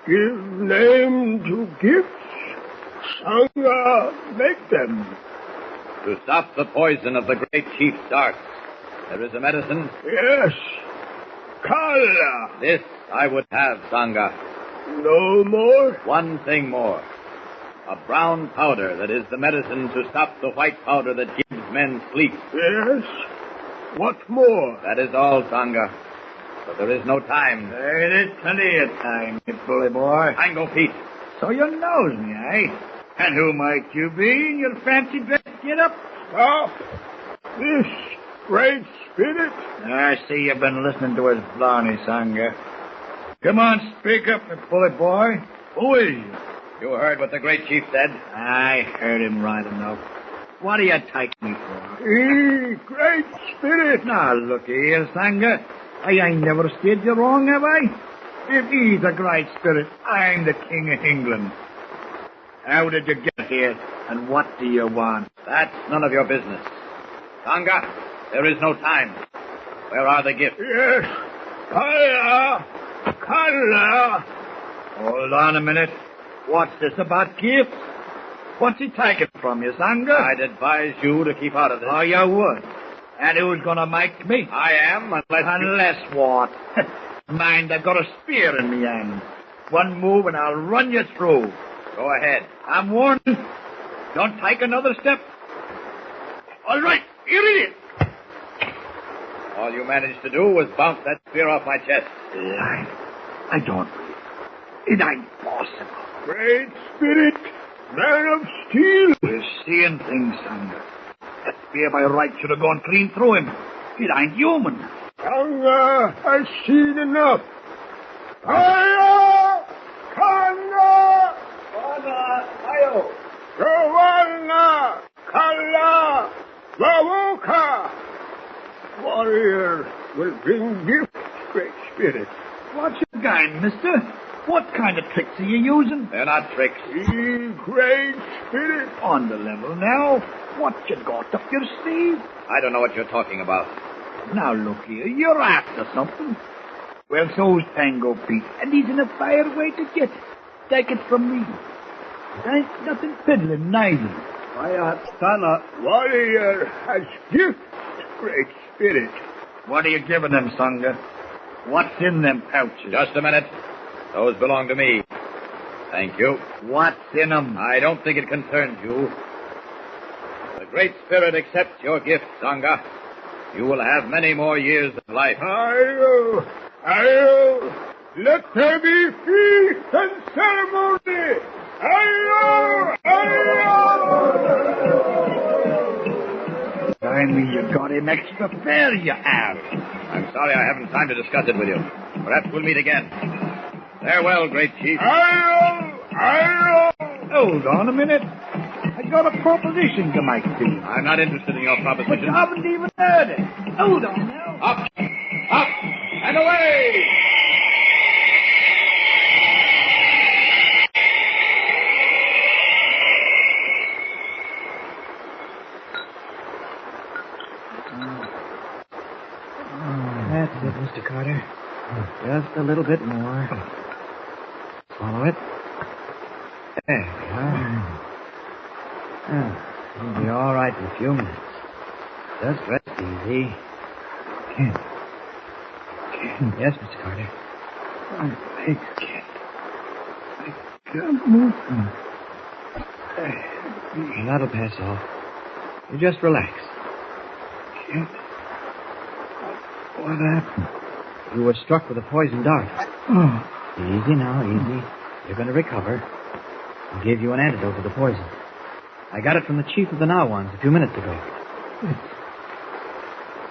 Give name to gifts. Sangha, make them. To stop the poison of the great chief's darts, there is a medicine. Yes. Kala. This I would have, Sangha. No more? One thing more. A brown powder that is the medicine to stop the white powder that gives men sleep. Yes. What more? That is all, Sangha. But there is no time. There is plenty of time, you bully boy. Tango Pete. So you knows me, eh? And who might you be in your fancy dress get-up? Stop. This great spirit. I see you've been listening to his blarney, Sangha. Come on, speak up, you bully boy. Who is you? You heard what the great chief said? I heard him right enough. What do you take me for? Great spirit. Now, look here, Sangha. I ain't never steered you wrong, have I? If he's a great spirit, I'm the King of England. How did you get here, and what do you want? That's none of your business. Sangha, there is no time. Where are the gifts? Yes. Kala. Hold on a minute. What's this about gifts? What's he taking from you, Sangha? I'd advise you to keep out of this. Oh, you would? And who's gonna make me? I am, Unless what? Mind, I've got a spear in me hand. One move and I'll run you through. Go ahead. I'm warning. Don't take another step. All right, here it is. All you managed to do was bounce that spear off my chest. I don't. It ain't possible. Great spirit, man of steel. We're seeing things, Sangha. That spear by right should have gone clean through him. It ain't human. Sangha has seen enough. Kala! Kala! Ayo! Rawana! Kala! Rawuka! Warrior will bring gifts, great spirit. What's your game, mister? What kind of tricks are you using? They're not tricks. Great spirit. On the level now. What you got up your sleeve? I don't know what you're talking about. Now look here, you're after something. Well, so's Tango Pete, and he's in a fair way to get it. Take it from me. There ain't nothing fiddling neither. Sana, warrior has gifts, great spirit. What are you giving them, Sangha? What's in them pouches? Just a minute. Those belong to me. Thank you. What's in them? I don't think it concerns you. The Great Spirit accepts your gift, Sangha. You will have many more years of life. Ayo! Let there be feast and ceremony! Ayo! Finally, you got him extra fair, you have. I'm sorry I haven't time to discuss it with you. Perhaps we'll meet again. Farewell, great chief. Ayo! Hold on a minute. I got a proposition to make to you. I'm not interested in your proposition. But you haven't even heard it. Hold on now. Up, and away! That's it, Mr. Carter. Just a little bit more. Follow it. There we are. You'll be all right in a few minutes. Just rest easy. Ken. Yes, Mr. Carter. My legs can't. I can't move them. That'll pass off. You just relax. Can't. What happened? You were struck with a poison dart. Oh. Easy now, easy. You're going to recover. I'll give you an antidote to the poison. I got it from the chief of the Nawans a few minutes ago. It's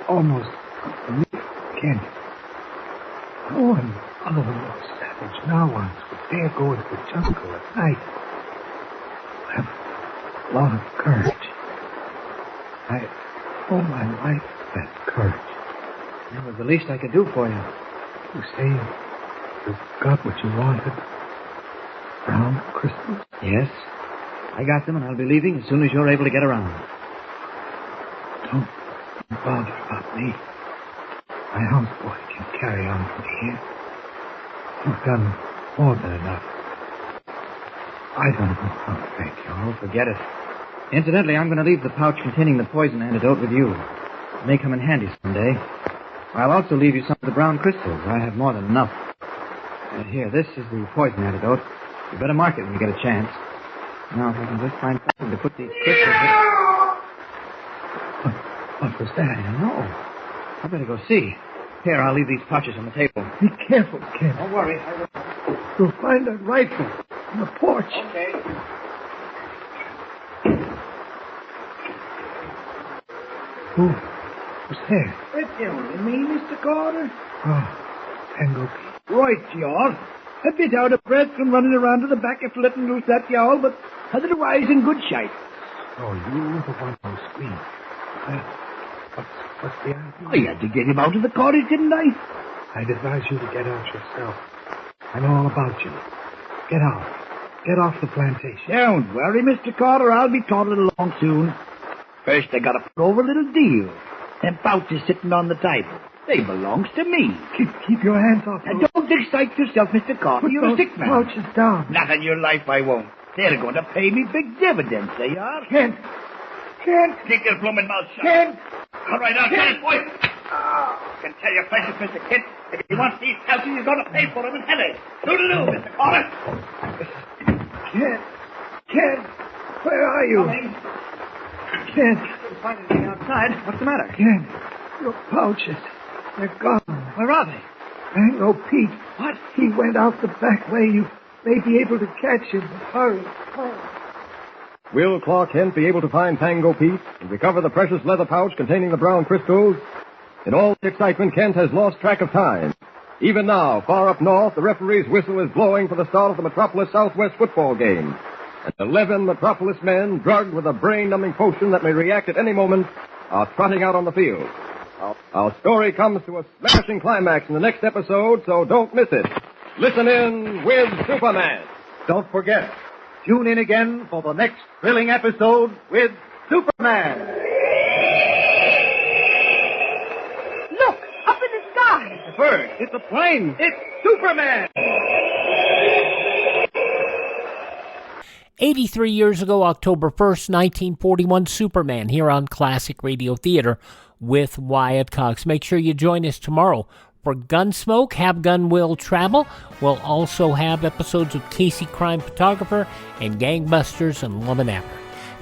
almost Kent. No one other than those savage Nawans would dare go into the jungle at night. I have a lot of courage. I owe my life to that courage. That was the least I could do for you. You say you got what you wanted. Brown crystals? Yes. I got them, and I'll be leaving as soon as you're able to get around. Don't bother about me. My houseboy can carry on from here. You've done more than enough. I don't know how to thank you. Oh, forget it. Incidentally, I'm going to leave the pouch containing the poison antidote with you. It may come in handy someday. I'll also leave you some of the brown crystals. I have more than enough. Here, this is the poison antidote. You better mark it when you get a chance. Now, if I can just find something to put these crystals in. What was that? I don't know. I better go see. Here, I'll leave these pouches on the table. Be careful, Ken. Don't worry. You'll find that rifle on the porch. Okay. Who's there? It's only me, Mr. Carter. Oh, Tango Pete. Right, y'all. A bit out of breath from running around to the back after letting loose that yowl, but otherwise in good shape. Oh, you the one who screamed. What's the idea? I had to get him out of the cottage, didn't I? I'd advise you to get out yourself. I know all about you. Get out. Get off the plantation. Don't worry, Mr. Carter. I'll be toddling along soon. First, I gotta put over a little deal. Them pouches sitting on the table. They belongs to me. Keep your hands off. And don't excite yourself, Mr. Carter. You're a sick man. Pouches down. Not in your life I won't. They're going to pay me big dividends, they are. Kent! Keep your blooming mouth shut. Kent! All right, I'll tell you, boy. I can tell you places, Mr. Kent. If he wants these pouches, you're going to pay for them in heavy. Toodaloo, Mr. Carter. Kent! Where are you? Coming. Kent! Couldn't find anything outside. What's the matter? Kent, your pouches. They're gone. Where are they? Tango Pete. What? He went out the back way. You may be able to catch him. Hurry. Will Clark Kent be able to find Tango Pete and recover the precious leather pouch containing the brown crystals? In all the excitement, Kent has lost track of time. Even now, far up north, the referee's whistle is blowing for the start of the Metropolis Southwest football game. And 11 Metropolis men, drugged with a brain-numbing potion that may react at any moment, are trotting out on the field. Our story comes to a smashing climax in the next episode, so don't miss it. Listen in with Superman. Don't forget, tune in again for the next thrilling episode with Superman. Look, up in the sky. It's a bird. It's a plane. It's Superman. 83 years ago, October 1st, 1941, Superman here on Classic Radio Theater with Wyatt Cox. Make sure you join us tomorrow for Gunsmoke, Have Gun Will Travel. We'll also have episodes of Casey Crime Photographer and Gangbusters and Love and Apple.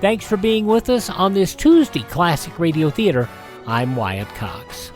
Thanks for being with us on this Tuesday Classic Radio Theater. I'm Wyatt Cox.